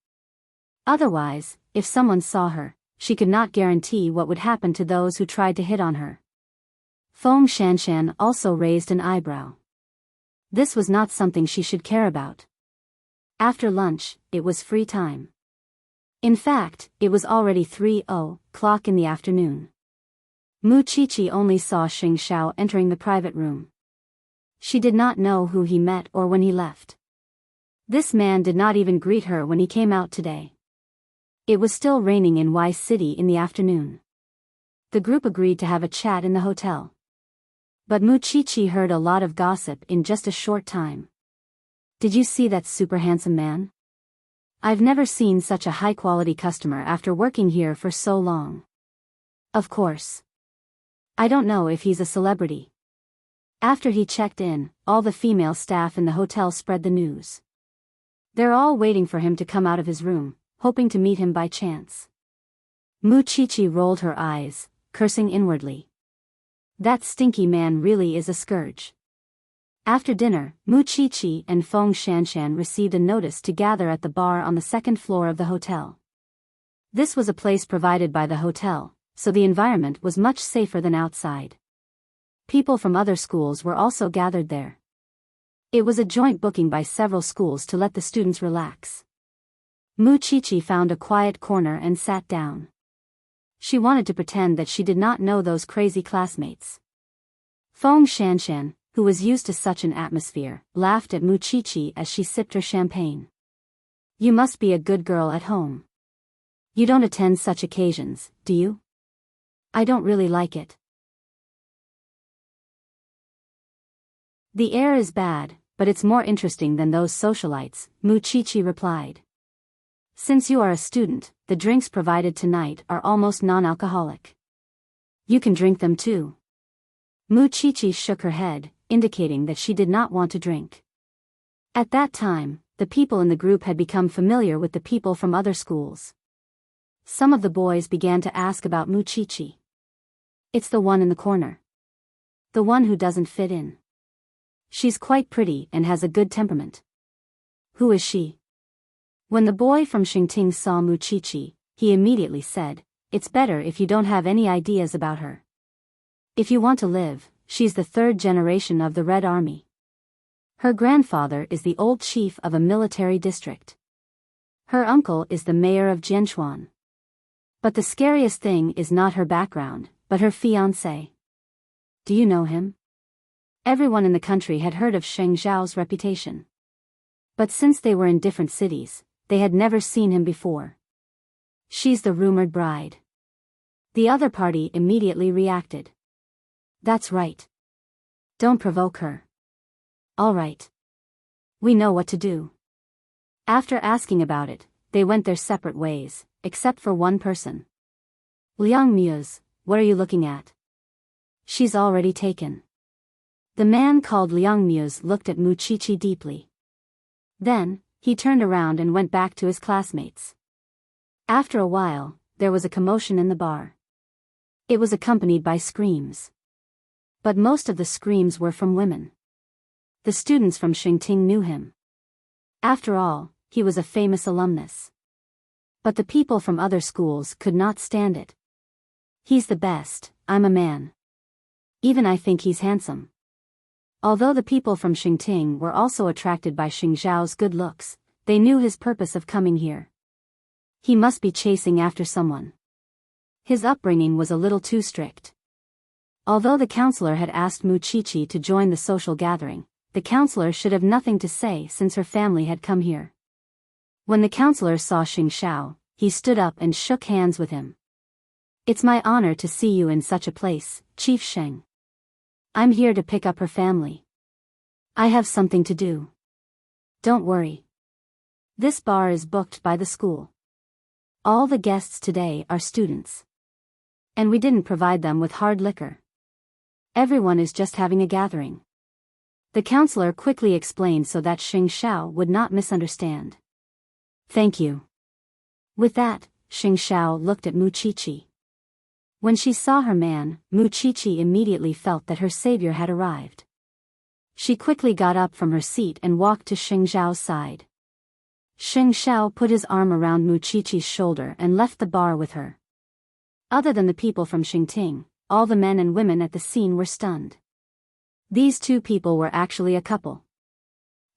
Otherwise, if someone saw her, she could not guarantee what would happen to those who tried to hit on her. Feng Shanshan also raised an eyebrow. This was not something she should care about. After lunch, it was free time. In fact, it was already 3:00 in the afternoon. Muchichi only saw Xing Xiao entering the private room. She did not know who he met or when he left. This man did not even greet her when he came out today. It was still raining in Y City in the afternoon. The group agreed to have a chat in the hotel. But Muchichi heard a lot of gossip in just a short time. Did you see that super handsome man? I've never seen such a high-quality customer after working here for so long. Of course. I don't know if he's a celebrity. After he checked in, all the female staff in the hotel spread the news. They're all waiting for him to come out of his room, hoping to meet him by chance. Muchichi rolled her eyes, cursing inwardly. That stinky man really is a scourge. After dinner, Muchichi and Feng Shanshan received a notice to gather at the bar on the second floor of the hotel. This was a place provided by the hotel, so the environment was much safer than outside. People from other schools were also gathered there. It was a joint booking by several schools to let the students relax. Muchichi found a quiet corner and sat down. She wanted to pretend that she did not know those crazy classmates. Feng Shanshan, who was used to such an atmosphere, laughed at Muchichi as she sipped her champagne. You must be a good girl at home. You don't attend such occasions, do you? I don't really like it. The air is bad, but it's more interesting than those socialites, Muchichi replied. Since you are a student, the drinks provided tonight are almost non-alcoholic. You can drink them too. Muchichi shook her head, indicating that she did not want to drink. At that time, the people in the group had become familiar with the people from other schools. Some of the boys began to ask about Muchichi. It's the one in the corner. The one who doesn't fit in. She's quite pretty and has a good temperament. Who is she? When the boy from Enchanting saw Muchichi, he immediately said, it's better if you don't have any ideas about her. If you want to live, she's the third generation of the Red Army. Her grandfather is the old chief of a military district. Her uncle is the mayor of Jianchuan. But the scariest thing is not her background, but her fiancé. Do you know him? Everyone in the country had heard of Sheng Zhao's reputation. But since they were in different cities, they had never seen him before. She's the rumored bride. The other party immediately reacted. That's right. Don't provoke her. All right. We know what to do. After asking about it, they went their separate ways, except for one person. Liang Muse, what are you looking at? She's already taken. The man called Liang Muse looked at Muchichi deeply. Then, he turned around and went back to his classmates. After a while, there was a commotion in the bar. It was accompanied by screams. But most of the screams were from women. The students from Enchanting knew him. After all, he was a famous alumnus. But the people from other schools could not stand it. He's the best, I'm a man. Even I think he's handsome. Although the people from Enchanting were also attracted by Xing Zhao's good looks, they knew his purpose of coming here. He must be chasing after someone. His upbringing was a little too strict. Although the counselor had asked Muchichi to join the social gathering, the counselor should have nothing to say since her family had come here. When the counselor saw Xing Xiao, he stood up and shook hands with him. "It's my honor to see you in such a place, Chief Sheng. I'm here to pick up her family. I have something to do. Don't worry. This bar is booked by the school. All the guests today are students. And we didn't provide them with hard liquor. Everyone is just having a gathering." The counselor quickly explained so that Xing Xiao would not misunderstand. "Thank you." With that, Xing Xiao looked at Muchichi. When she saw her man, Muchichi immediately felt that her savior had arrived. She quickly got up from her seat and walked to Xing Xiao's side. Xing Xiao put his arm around Muchichi's shoulder and left the bar with her. Other than the people from Xingting, all the men and women at the scene were stunned. These two people were actually a couple.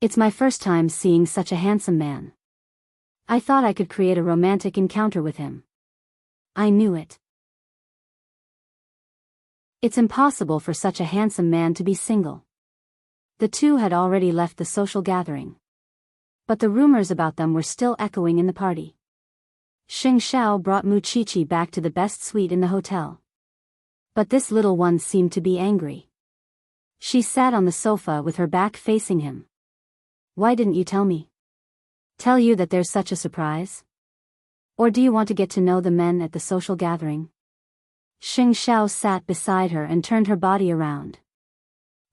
It's my first time seeing such a handsome man. I thought I could create a romantic encounter with him. I knew it. It's impossible for such a handsome man to be single. The two had already left the social gathering. But the rumors about them were still echoing in the party. Xing Xiao brought Muchichi back to the best suite in the hotel. But this little one seemed to be angry. She sat on the sofa with her back facing him. "Why didn't you tell me? Tell you that there's such a surprise? Or do you want to get to know the men at the social gathering?" Xing Xiao sat beside her and turned her body around.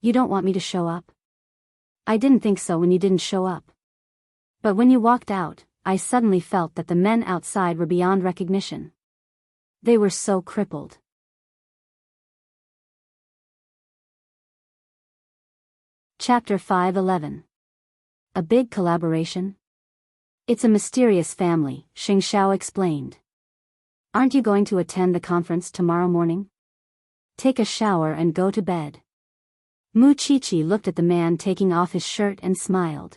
"You don't want me to show up? I didn't think so when you didn't show up. But when you walked out, I suddenly felt that the men outside were beyond recognition. They were so crippled." Chapter 5:11. A big collaboration? It's a mysterious family, Xing Xiao explained. "Aren't you going to attend the conference tomorrow morning? Take a shower and go to bed." Muchichi looked at the man taking off his shirt and smiled.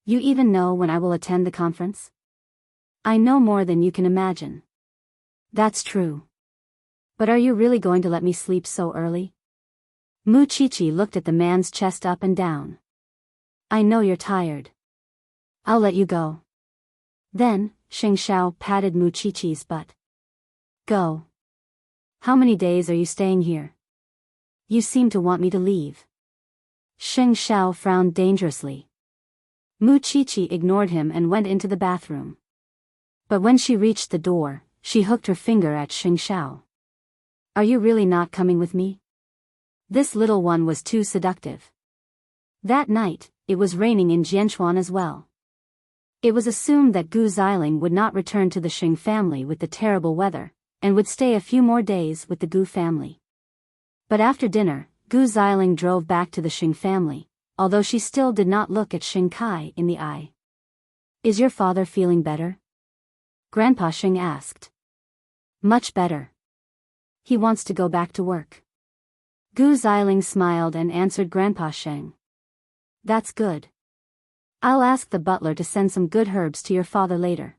"You even know when I will attend the conference? I know more than you can imagine." "That's true. But are you really going to let me sleep so early?" Muchichi looked at the man's chest up and down. "I know you're tired. I'll let you go." Then, Xing Xiao patted Muchichi's butt. "Go. How many days are you staying here? You seem to want me to leave." Xing Xiao frowned dangerously. Muchichi ignored him and went into the bathroom. But when she reached the door, she hooked her finger at Xing Xiao. "Are you really not coming with me?" This little one was too seductive. That night, it was raining in Jianchuan as well. It was assumed that Gu Xiling would not return to the Xing family with the terrible weather, and would stay a few more days with the Gu family. But after dinner, Gu Xiling drove back to the Xing family, although she still did not look at Xing Kai in the eye. "Is your father feeling better?" Grandpa Xing asked. "Much better. He wants to go back to work." Gu Xiling smiled and answered Grandpa Xing. "That's good. I'll ask the butler to send some good herbs to your father later.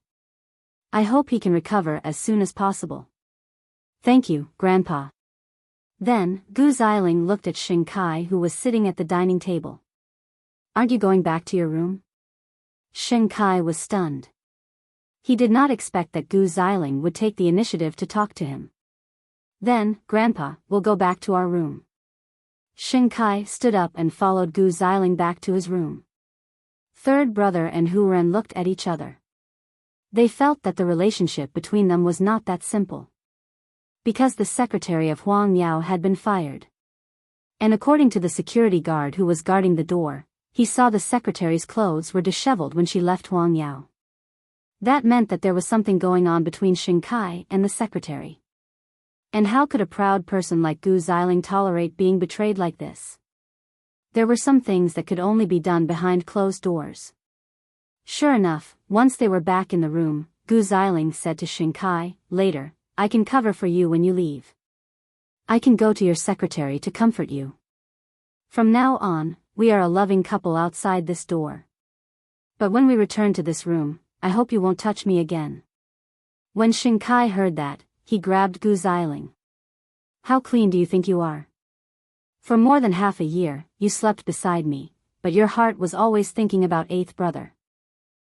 I hope he can recover as soon as possible." "Thank you, Grandpa." Then, Gu Xiling looked at Xing Kai who was sitting at the dining table. "Aren't you going back to your room?" Xing Kai was stunned. He did not expect that Gu Xiling would take the initiative to talk to him. "Then, Grandpa, we'll go back to our room." Xing Kai stood up and followed Gu Xiling back to his room. Third brother and Hu Ren looked at each other. They felt that the relationship between them was not that simple. Because the secretary of Huang Yao had been fired. And according to the security guard who was guarding the door, he saw the secretary's clothes were disheveled when she left Huang Yao. That meant that there was something going on between Xing Kai and the secretary. And how could a proud person like Gu Xiling tolerate being betrayed like this? There were some things that could only be done behind closed doors. Sure enough, once they were back in the room, Gu Xiling said to Xing Kai, "Later, I can cover for you when you leave. I can go to your secretary to comfort you. From now on, we are a loving couple outside this door. But when we return to this room, I hope you won't touch me again." When Xing Kai heard that, he grabbed Gu Xiling. How clean do you think you are? For more than half a year, you slept beside me, but your heart was always thinking about eighth brother.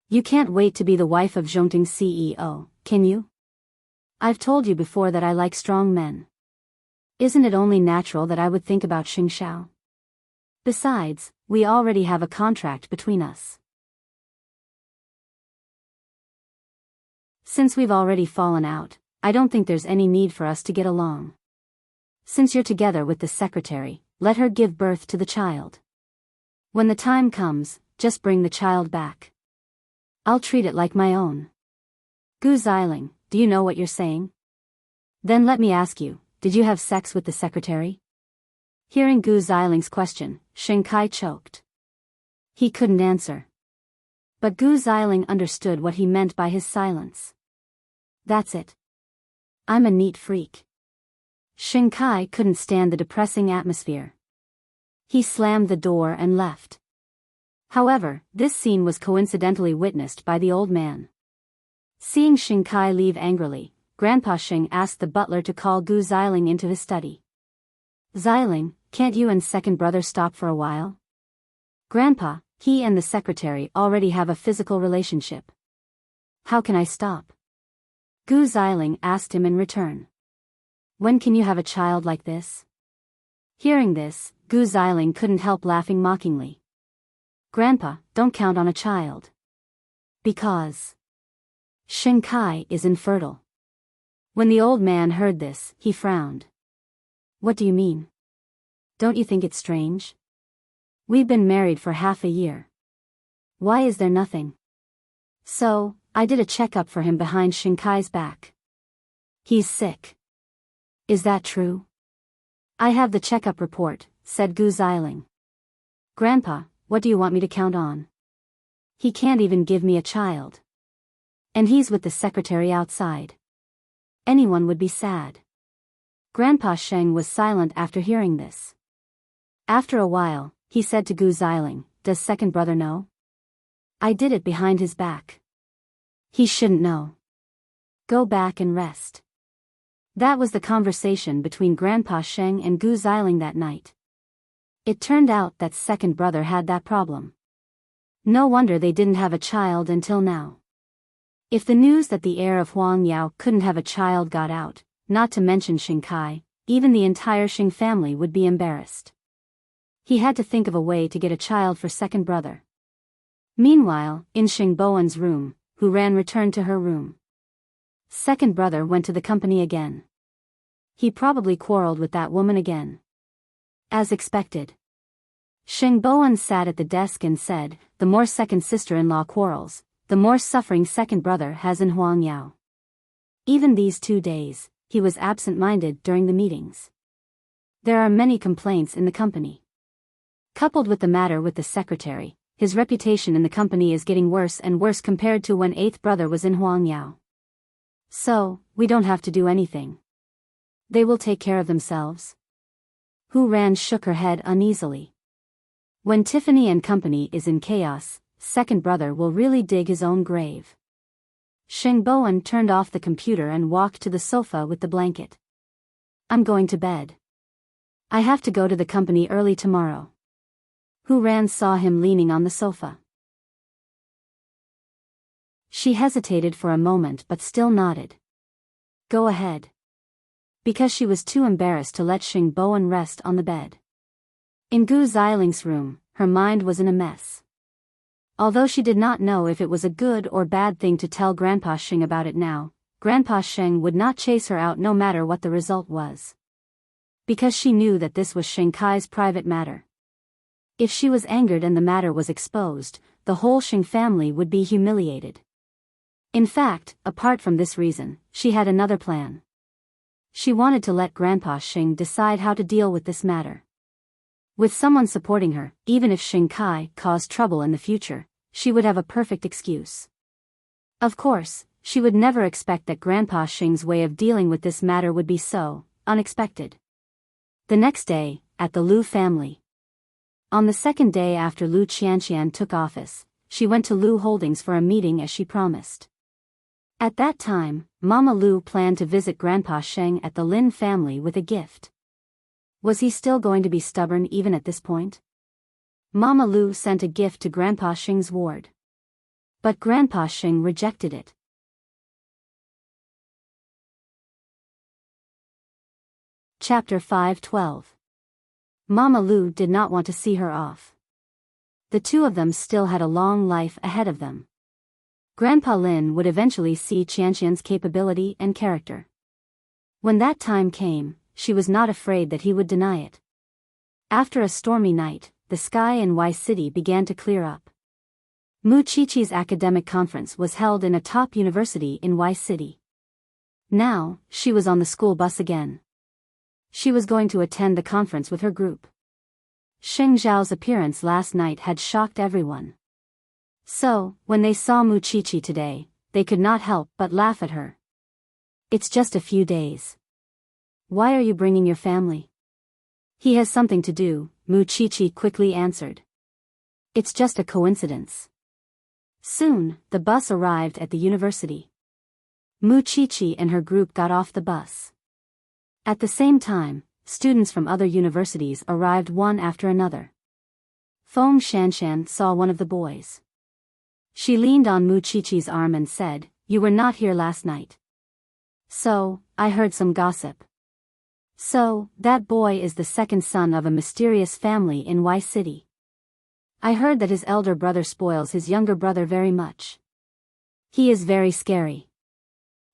You can't wait to be the wife of Zhongting's CEO, can you? I've told you before that I like strong men. Isn't it only natural that I would think about Xing Xiao? Besides, we already have a contract between us. Since we've already fallen out, I don't think there's any need for us to get along. Since you're together with the secretary, let her give birth to the child. When the time comes, just bring the child back. I'll treat it like my own. Gu Xiling, do you know what you're saying? Then let me ask you, did you have sex with the secretary? Hearing Gu Xiling's question, Xing Kai choked. He couldn't answer. But Gu Xiling understood what he meant by his silence. That's it. I'm a neat freak. Xing Kai couldn't stand the depressing atmosphere. He slammed the door and left. However, this scene was coincidentally witnessed by the old man. Seeing Xing Kai leave angrily, Grandpa Xing asked the butler to call Gu Xiling into his study. Xiling, can't you and second brother stop for a while? Grandpa, he and the secretary already have a physical relationship. How can I stop? Gu Xiling asked him in return. When can you have a child like this? Hearing this, Gu Xiling couldn't help laughing mockingly. Grandpa, don't count on a child. Because Xing Kai is infertile. When the old man heard this, he frowned. What do you mean? Don't you think it's strange? We've been married for half a year. Why is there nothing? So, I did a checkup for him behind Xing Kai's back. He's sick. Is that true? I have the checkup report, said Gu Xiling. Grandpa, what do you want me to count on? He can't even give me a child. And he's with the secretary outside. Anyone would be sad. Grandpa Sheng was silent after hearing this. After a while, he said to Gu Xiling, does second brother know? I did it behind his back. He shouldn't know. Go back and rest. That was the conversation between Grandpa Sheng and Gu Xiling that night. It turned out that second brother had that problem. No wonder they didn't have a child until now. If the news that the heir of Huang Yao couldn't have a child got out, not to mention Xing Kai, even the entire Xing family would be embarrassed. He had to think of a way to get a child for second brother. Meanwhile, in Xing Bowen's room, Hu Ran returned to her room. Second brother went to the company again. He probably quarreled with that woman again. As expected. Xing Bowen sat at the desk and said, the more second sister-in-law quarrels, the more suffering second brother has in Huang Yao. Even these 2 days, he was absent-minded during the meetings. There are many complaints in the company. Coupled with the matter with the secretary, his reputation in the company is getting worse and worse compared to when eighth brother was in Huang Yao. So, we don't have to do anything. They will take care of themselves. Hu Ran shook her head uneasily. When Tiffany and company is in chaos, second brother will really dig his own grave. Xing Bowen turned off the computer and walked to the sofa with the blanket. I'm going to bed. I have to go to the company early tomorrow. Hu Ran saw him leaning on the sofa. She hesitated for a moment but still nodded. Go ahead. Because she was too embarrassed to let Xing Bowen rest on the bed. In Gu Xiling's room, her mind was in a mess. Although she did not know if it was a good or bad thing to tell Grandpa Xing about it now, Grandpa Sheng would not chase her out no matter what the result was. Because she knew that this was Xing Kai's private matter. If she was angered and the matter was exposed, the whole Xing family would be humiliated. In fact, apart from this reason, she had another plan. She wanted to let Grandpa Xing decide how to deal with this matter. With someone supporting her, even if Xing Kai caused trouble in the future, she would have a perfect excuse. Of course, she would never expect that Grandpa Xing's way of dealing with this matter would be so unexpected. The next day, at the Lu family. On the second day after Lu Qianqian took office, she went to Lu Holdings for a meeting as she promised. At that time, Mama Lu planned to visit Grandpa Sheng at the Lin family with a gift. Was he still going to be stubborn even at this point? Mama Lu sent a gift to Grandpa Sheng's ward. But Grandpa Sheng rejected it. Chapter 5:12. Mama Lu did not want to see her off. The two of them still had a long life ahead of them. Grandpa Lin would eventually see Qianqian's capability and character. When that time came, she was not afraid that he would deny it. After a stormy night, the sky in Y City began to clear up. Mu Qiqi's academic conference was held in a top university in Y City. Now, she was on the school bus again. She was going to attend the conference with her group. Sheng Zhao's appearance last night had shocked everyone. So, when they saw Mu Qiqi today, they could not help but laugh at her. It's just a few days. Why are you bringing your family? He has something to do, Mu Qiqi quickly answered. It's just a coincidence. Soon, the bus arrived at the university. Mu Qiqi and her group got off the bus. At the same time, students from other universities arrived one after another. Feng Shanshan saw one of the boys. She leaned on Mu Qiqi's arm and said, "You were not here last night." "So, I heard some gossip." "So, that boy is the second son of a mysterious family in Y City. I heard that his elder brother spoils his younger brother very much. He is very scary.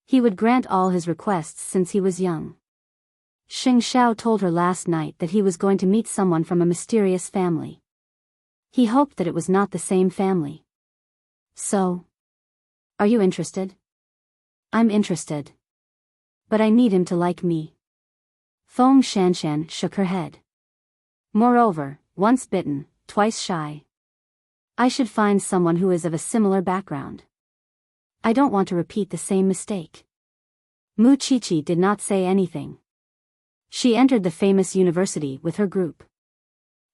He would grant all his requests since he was young." Xing Xiao told her last night that he was going to meet someone from a mysterious family. He hoped that it was not the same family. "So, are you interested?" "I'm interested. But I need him to like me." Feng Shanshan shook her head. "Moreover, once bitten, twice shy. I should find someone who is of a similar background. I don't want to repeat the same mistake." Mu Qiqi did not say anything. She entered the famous university with her group.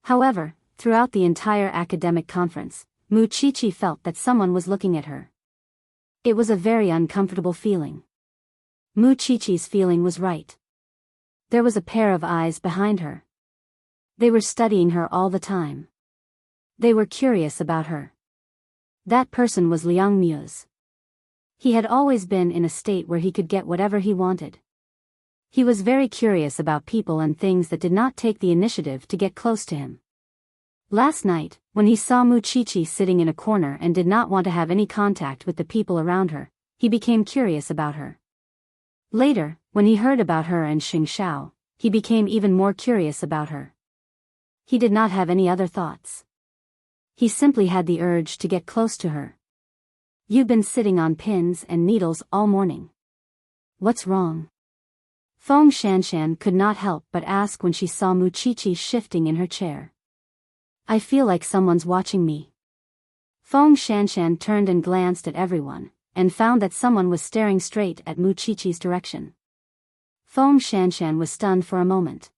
However, throughout the entire academic conference, Mu Qiqi felt that someone was looking at her. It was a very uncomfortable feeling. Mu Qiqi's feeling was right. There was a pair of eyes behind her. They were studying her all the time. They were curious about her. That person was Liang Muse. He had always been in a state where he could get whatever he wanted. He was very curious about people and things that did not take the initiative to get close to him. Last night, when he saw Mu Qiqi sitting in a corner and did not want to have any contact with the people around her, he became curious about her. Later, when he heard about her and Xing Xiao, he became even more curious about her. He did not have any other thoughts. He simply had the urge to get close to her. "You've been sitting on pins and needles all morning. What's wrong?" Feng Shanshan could not help but ask when she saw Mu Qiqi shifting in her chair. "I feel like someone's watching me." Feng Shanshan turned and glanced at everyone, and found that someone was staring straight at Mu Qiqi's direction. Feng Shanshan was stunned for a moment.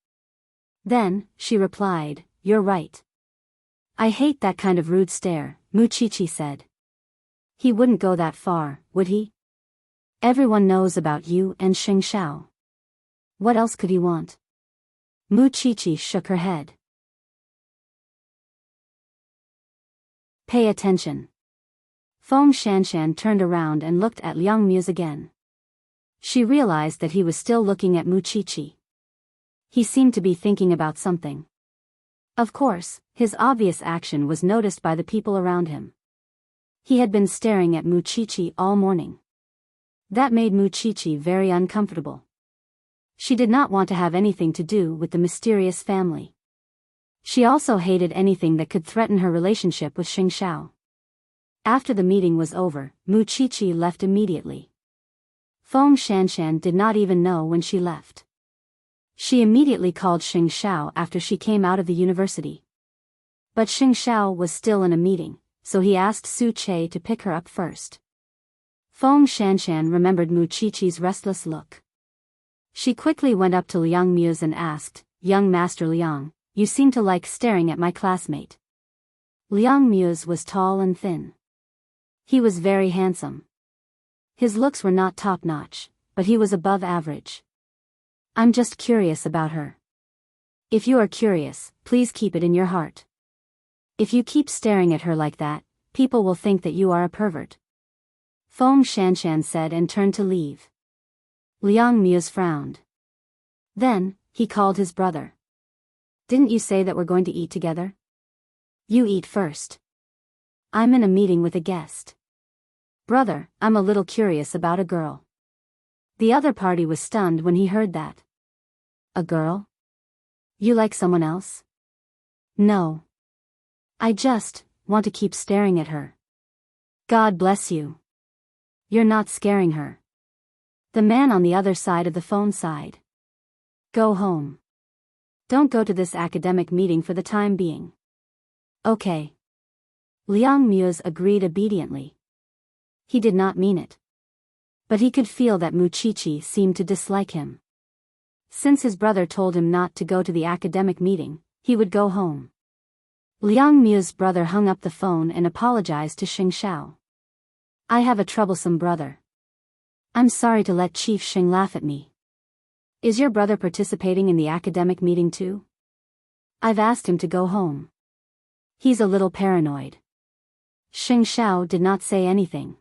Then, she replied, "You're right. I hate that kind of rude stare," Mu Qiqi said. "He wouldn't go that far, would he? Everyone knows about you and Xing Xiao. What else could he want?" Mu Qiqi shook her head. "Pay attention." Feng Shanshan turned around and looked at Liang Muse again. She realized that he was still looking at Mu Qiqi. He seemed to be thinking about something. Of course, his obvious action was noticed by the people around him. He had been staring at Mu Qiqi all morning. That made Mu Qiqi very uncomfortable. She did not want to have anything to do with the mysterious family. She also hated anything that could threaten her relationship with Xing Xiao. After the meeting was over, Mu Qiqi left immediately. Feng Shanshan did not even know when she left. She immediately called Xing Xiao after she came out of the university. But Xing Xiao was still in a meeting, so he asked Su Che to pick her up first. Feng Shanshan remembered Mu Qiqi's restless look. She quickly went up to Liang Muse and asked, "Young Master Liang, you seem to like staring at my classmate." Liang Muse was tall and thin. He was very handsome. His looks were not top-notch, but he was above average. I'm just curious about her. If you are curious, please keep it in your heart. If you keep staring at her like that, people will think that you are a pervert. Feng Shanshan said and turned to leave. Liang Muse frowned. Then, he called his brother. Didn't you say that we're going to eat together? You eat first. I'm in a meeting with a guest. Brother, I'm a little curious about a girl. The other party was stunned when he heard that. A girl? You like someone else? No. I just want to keep staring at her. God bless you. You're not scaring her. The man on the other side of the phone sighed. Go home. Don't go to this academic meeting for the time being. Okay. Liang Muse agreed obediently. He did not mean it. But he could feel that Muchichi seemed to dislike him. Since his brother told him not to go to the academic meeting, he would go home. Liang Muse's brother hung up the phone and apologized to Xing Xiao. I have a troublesome brother. I'm sorry to let Chief Xing laugh at me. Is your brother participating in the academic meeting too? I've asked him to go home. He's a little paranoid. Xing Xiao did not say anything.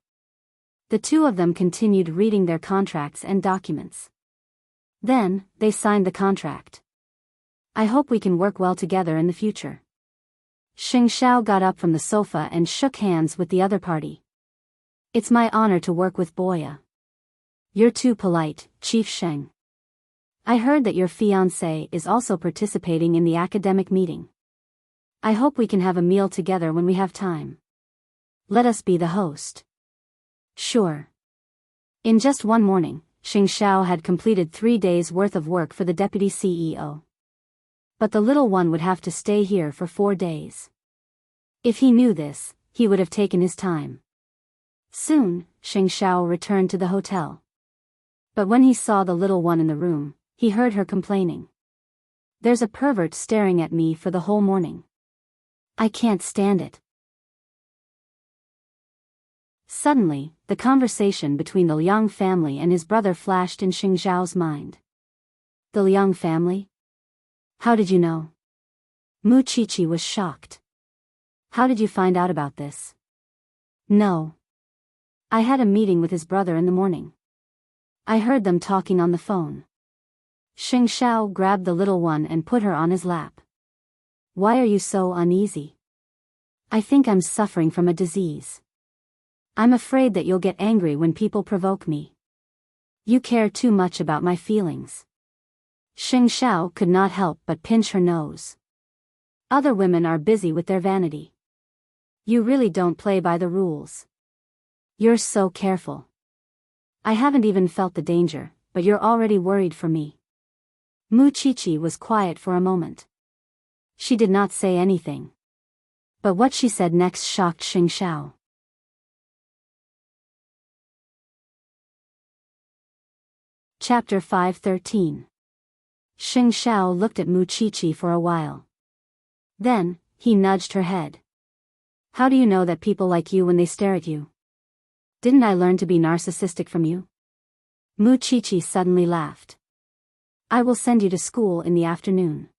The two of them continued reading their contracts and documents. Then, they signed the contract. I hope we can work well together in the future. Xing Xiao got up from the sofa and shook hands with the other party. It's my honor to work with Boya. You're too polite, Chief Sheng. I heard that your fiancé is also participating in the academic meeting. I hope we can have a meal together when we have time. Let us be the host. Sure. In just one morning, Xing Xiao had completed 3 days' worth of work for the deputy CEO. But the little one would have to stay here for 4 days. If he knew this, he would have taken his time. Soon, Xing Xiao returned to the hotel. But when he saw the little one in the room, he heard her complaining. There's a pervert staring at me for the whole morning. I can't stand it. Suddenly, the conversation between the Liang family and his brother flashed in Xing Xiao's mind. The Liang family? How did you know? Muchichi was shocked. How did you find out about this? No. I had a meeting with his brother in the morning. I heard them talking on the phone. Xing Xiao grabbed the little one and put her on his lap. Why are you so uneasy? I think I'm suffering from a disease. I'm afraid that you'll get angry when people provoke me. You care too much about my feelings. Xing Xiao could not help but pinch her nose. Other women are busy with their vanity. You really don't play by the rules. You're so careful. I haven't even felt the danger, but you're already worried for me. Muchichi was quiet for a moment. She did not say anything. But what she said next shocked Xing Xiao. Chapter 5:13. Xing Xiao looked at Muchichi for a while. Then, he nudged her head. How do you know that people like you when they stare at you? Didn't I learn to be narcissistic from you? Muchichi suddenly laughed. I will send you to school in the afternoon.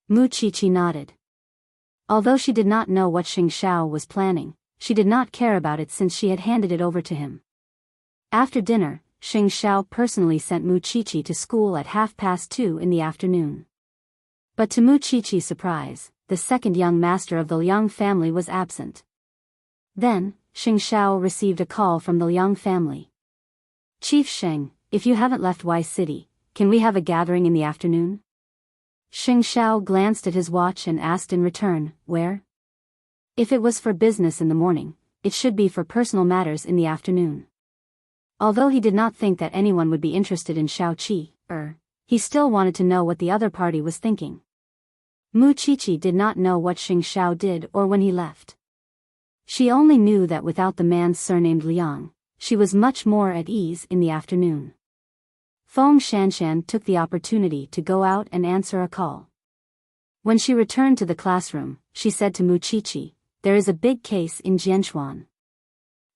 Muchichi nodded. Although she did not know what Xing Xiao was planning, she did not care about it since she had handed it over to him. After dinner, Xing Xiao personally sent Muchichi to school at 2:30 in the afternoon. But to Muchichi's surprise, the second young master of the Liang family was absent. Then, Xing Xiao received a call from the Liang family. Chief Sheng, if you haven't left Y City, can we have a gathering in the afternoon? Xing Xiao glanced at his watch and asked in return, where? If it was for business in the morning, it should be for personal matters in the afternoon. Although he did not think that anyone would be interested in Xiao Qi, he still wanted to know what the other party was thinking. Muchichi did not know what Xing Xiao did or when he left. She only knew that without the man surnamed Liang, she was much more at ease in the afternoon. Feng Shanshan took the opportunity to go out and answer a call. When she returned to the classroom, she said to Muchichi, there is a big case in Jianchuan.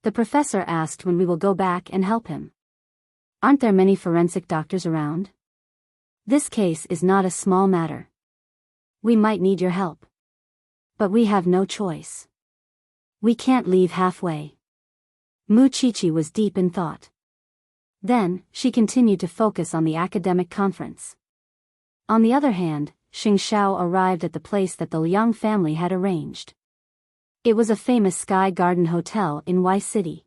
The professor asked when we will go back and help him. Aren't there many forensic doctors around? This case is not a small matter. We might need your help. But we have no choice. We can't leave halfway. Muchichi was deep in thought. Then, she continued to focus on the academic conference. On the other hand, Xing Xiao arrived at the place that the Liang family had arranged. It was a famous Sky Garden hotel in Y City.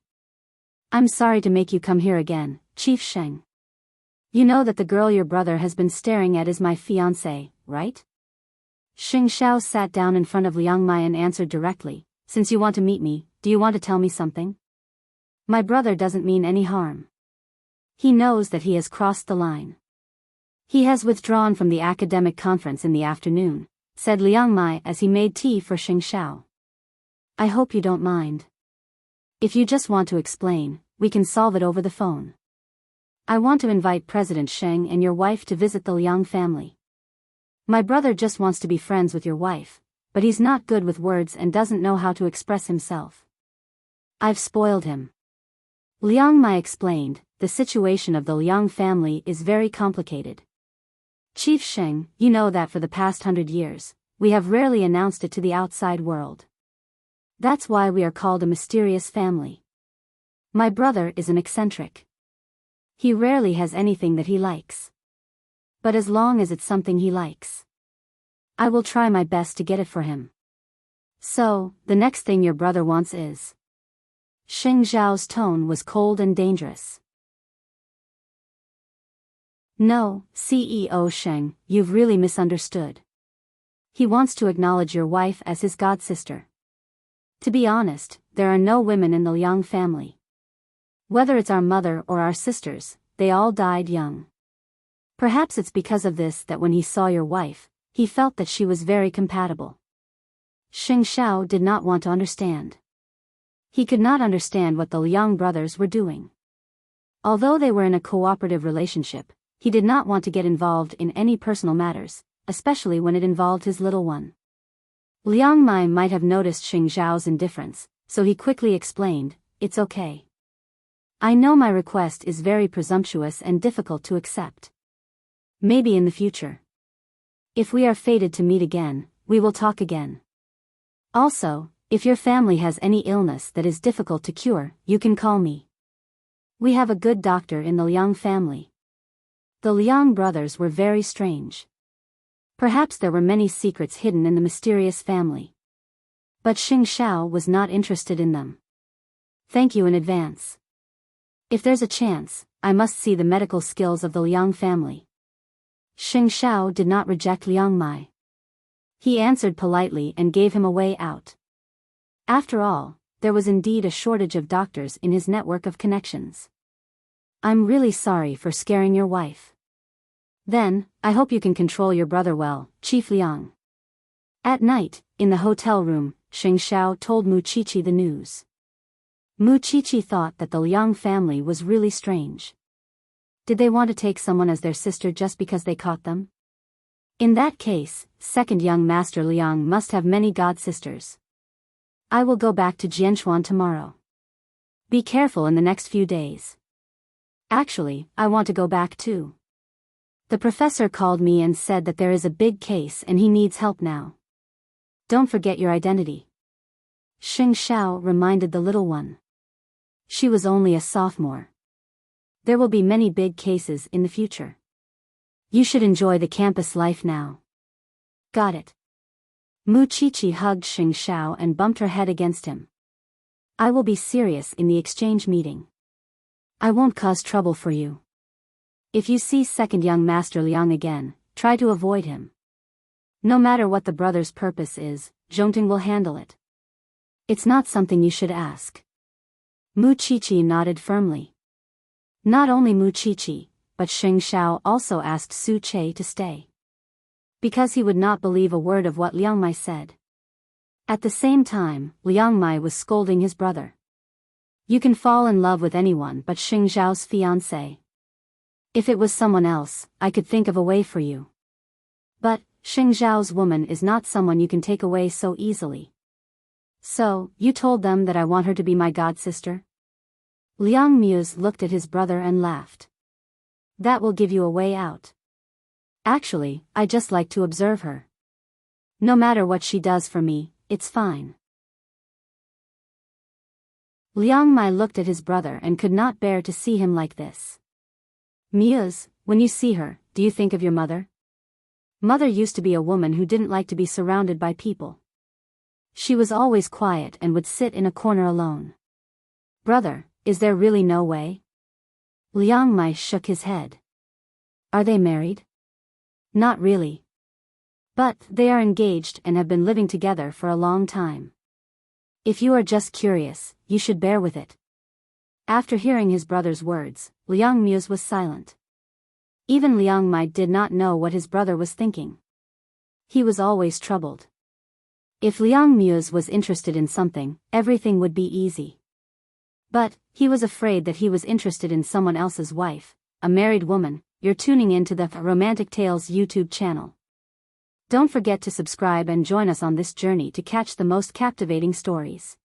I'm sorry to make you come here again, Chief Sheng. You know that the girl your brother has been staring at is my fiancée, right? Xing Xiao sat down in front of Liang Mai and answered directly, since you want to meet me, do you want to tell me something? My brother doesn't mean any harm. He knows that he has crossed the line. He has withdrawn from the academic conference in the afternoon, said Liang Mai as he made tea for Xing Xiao. I hope you don't mind. If you just want to explain, we can solve it over the phone. I want to invite President Sheng and your wife to visit the Liang family. My brother just wants to be friends with your wife, but he's not good with words and doesn't know how to express himself. I've spoiled him. Liang Mai explained, the situation of the Liang family is very complicated. Chief Sheng, you know that for the past 100 years, we have rarely announced it to the outside world. That's why we are called a mysterious family. My brother is an eccentric. He rarely has anything that he likes. But as long as it's something he likes, I will try my best to get it for him. So, the next thing your brother wants is... Xing Xiao's tone was cold and dangerous. No, CEO Sheng, you've really misunderstood. He wants to acknowledge your wife as his godsister. To be honest, there are no women in the Liang family. Whether it's our mother or our sisters, they all died young. Perhaps it's because of this that when he saw your wife, he felt that she was very compatible. Xing Xiao did not want to understand. He could not understand what the Liang brothers were doing. Although they were in a cooperative relationship, he did not want to get involved in any personal matters, especially when it involved his little one. Liang Mai might have noticed Xing Xiao's indifference, so he quickly explained, it's okay. I know my request is very presumptuous and difficult to accept. Maybe in the future. If we are fated to meet again, we will talk again. Also, if your family has any illness that is difficult to cure, you can call me. We have a good doctor in the Liang family. The Liang brothers were very strange. Perhaps there were many secrets hidden in the mysterious family. But Xing Xiao was not interested in them. Thank you in advance. If there's a chance, I must see the medical skills of the Liang family. Xing Xiao did not reject Liang Mai. He answered politely and gave him a way out. After all, there was indeed a shortage of doctors in his network of connections. I'm really sorry for scaring your wife. Then, I hope you can control your brother well, Chief Liang. At night, in the hotel room, Xing Xiao told Muchichi the news. Muchichi thought that the Liang family was really strange. Did they want to take someone as their sister just because they caught them? In that case, second young master Liang must have many god-sisters. I will go back to Jianchuan tomorrow. Be careful in the next few days. Actually, I want to go back too. The professor called me and said that there is a big case and he needs help now. Don't forget your identity. Xing Xiao reminded the little one. She was only a sophomore. There will be many big cases in the future. You should enjoy the campus life now. Got it. Muchichi hugged Xing Xiao and bumped her head against him. I will be serious in the exchange meeting. I won't cause trouble for you. If you see second young master Liang again, try to avoid him. No matter what the brother's purpose is, Zhongting will handle it. It's not something you should ask. Muchichi nodded firmly. Not only Muchichi, but Xing Xiao also asked Su Che to stay. Because he would not believe a word of what Liang Mai said. At the same time, Liang Mai was scolding his brother. You can fall in love with anyone but Xing Xiao's fiancé. If it was someone else, I could think of a way for you. But, Xing Xiao's woman is not someone you can take away so easily. So, you told them that I want her to be my god-sister? Liang Muse looked at his brother and laughed. That will give you a way out. Actually, I just like to observe her. No matter what she does for me, it's fine. Liang Mai looked at his brother and could not bear to see him like this. Muse, when you see her, do you think of your mother? Mother used to be a woman who didn't like to be surrounded by people. She was always quiet and would sit in a corner alone. Brother, is there really no way? Liang Mai shook his head. Are they married? Not really. But they are engaged and have been living together for a long time. If you are just curious, you should bear with it. After hearing his brother's words, Liang Muse was silent. Even Liang Mai did not know what his brother was thinking. He was always troubled. If Liang Muse was interested in something, everything would be easy. But, he was afraid that he was interested in someone else's wife, a married woman. You're tuning into the Romantic Tales YouTube channel. Don't forget to subscribe and join us on this journey to catch the most captivating stories.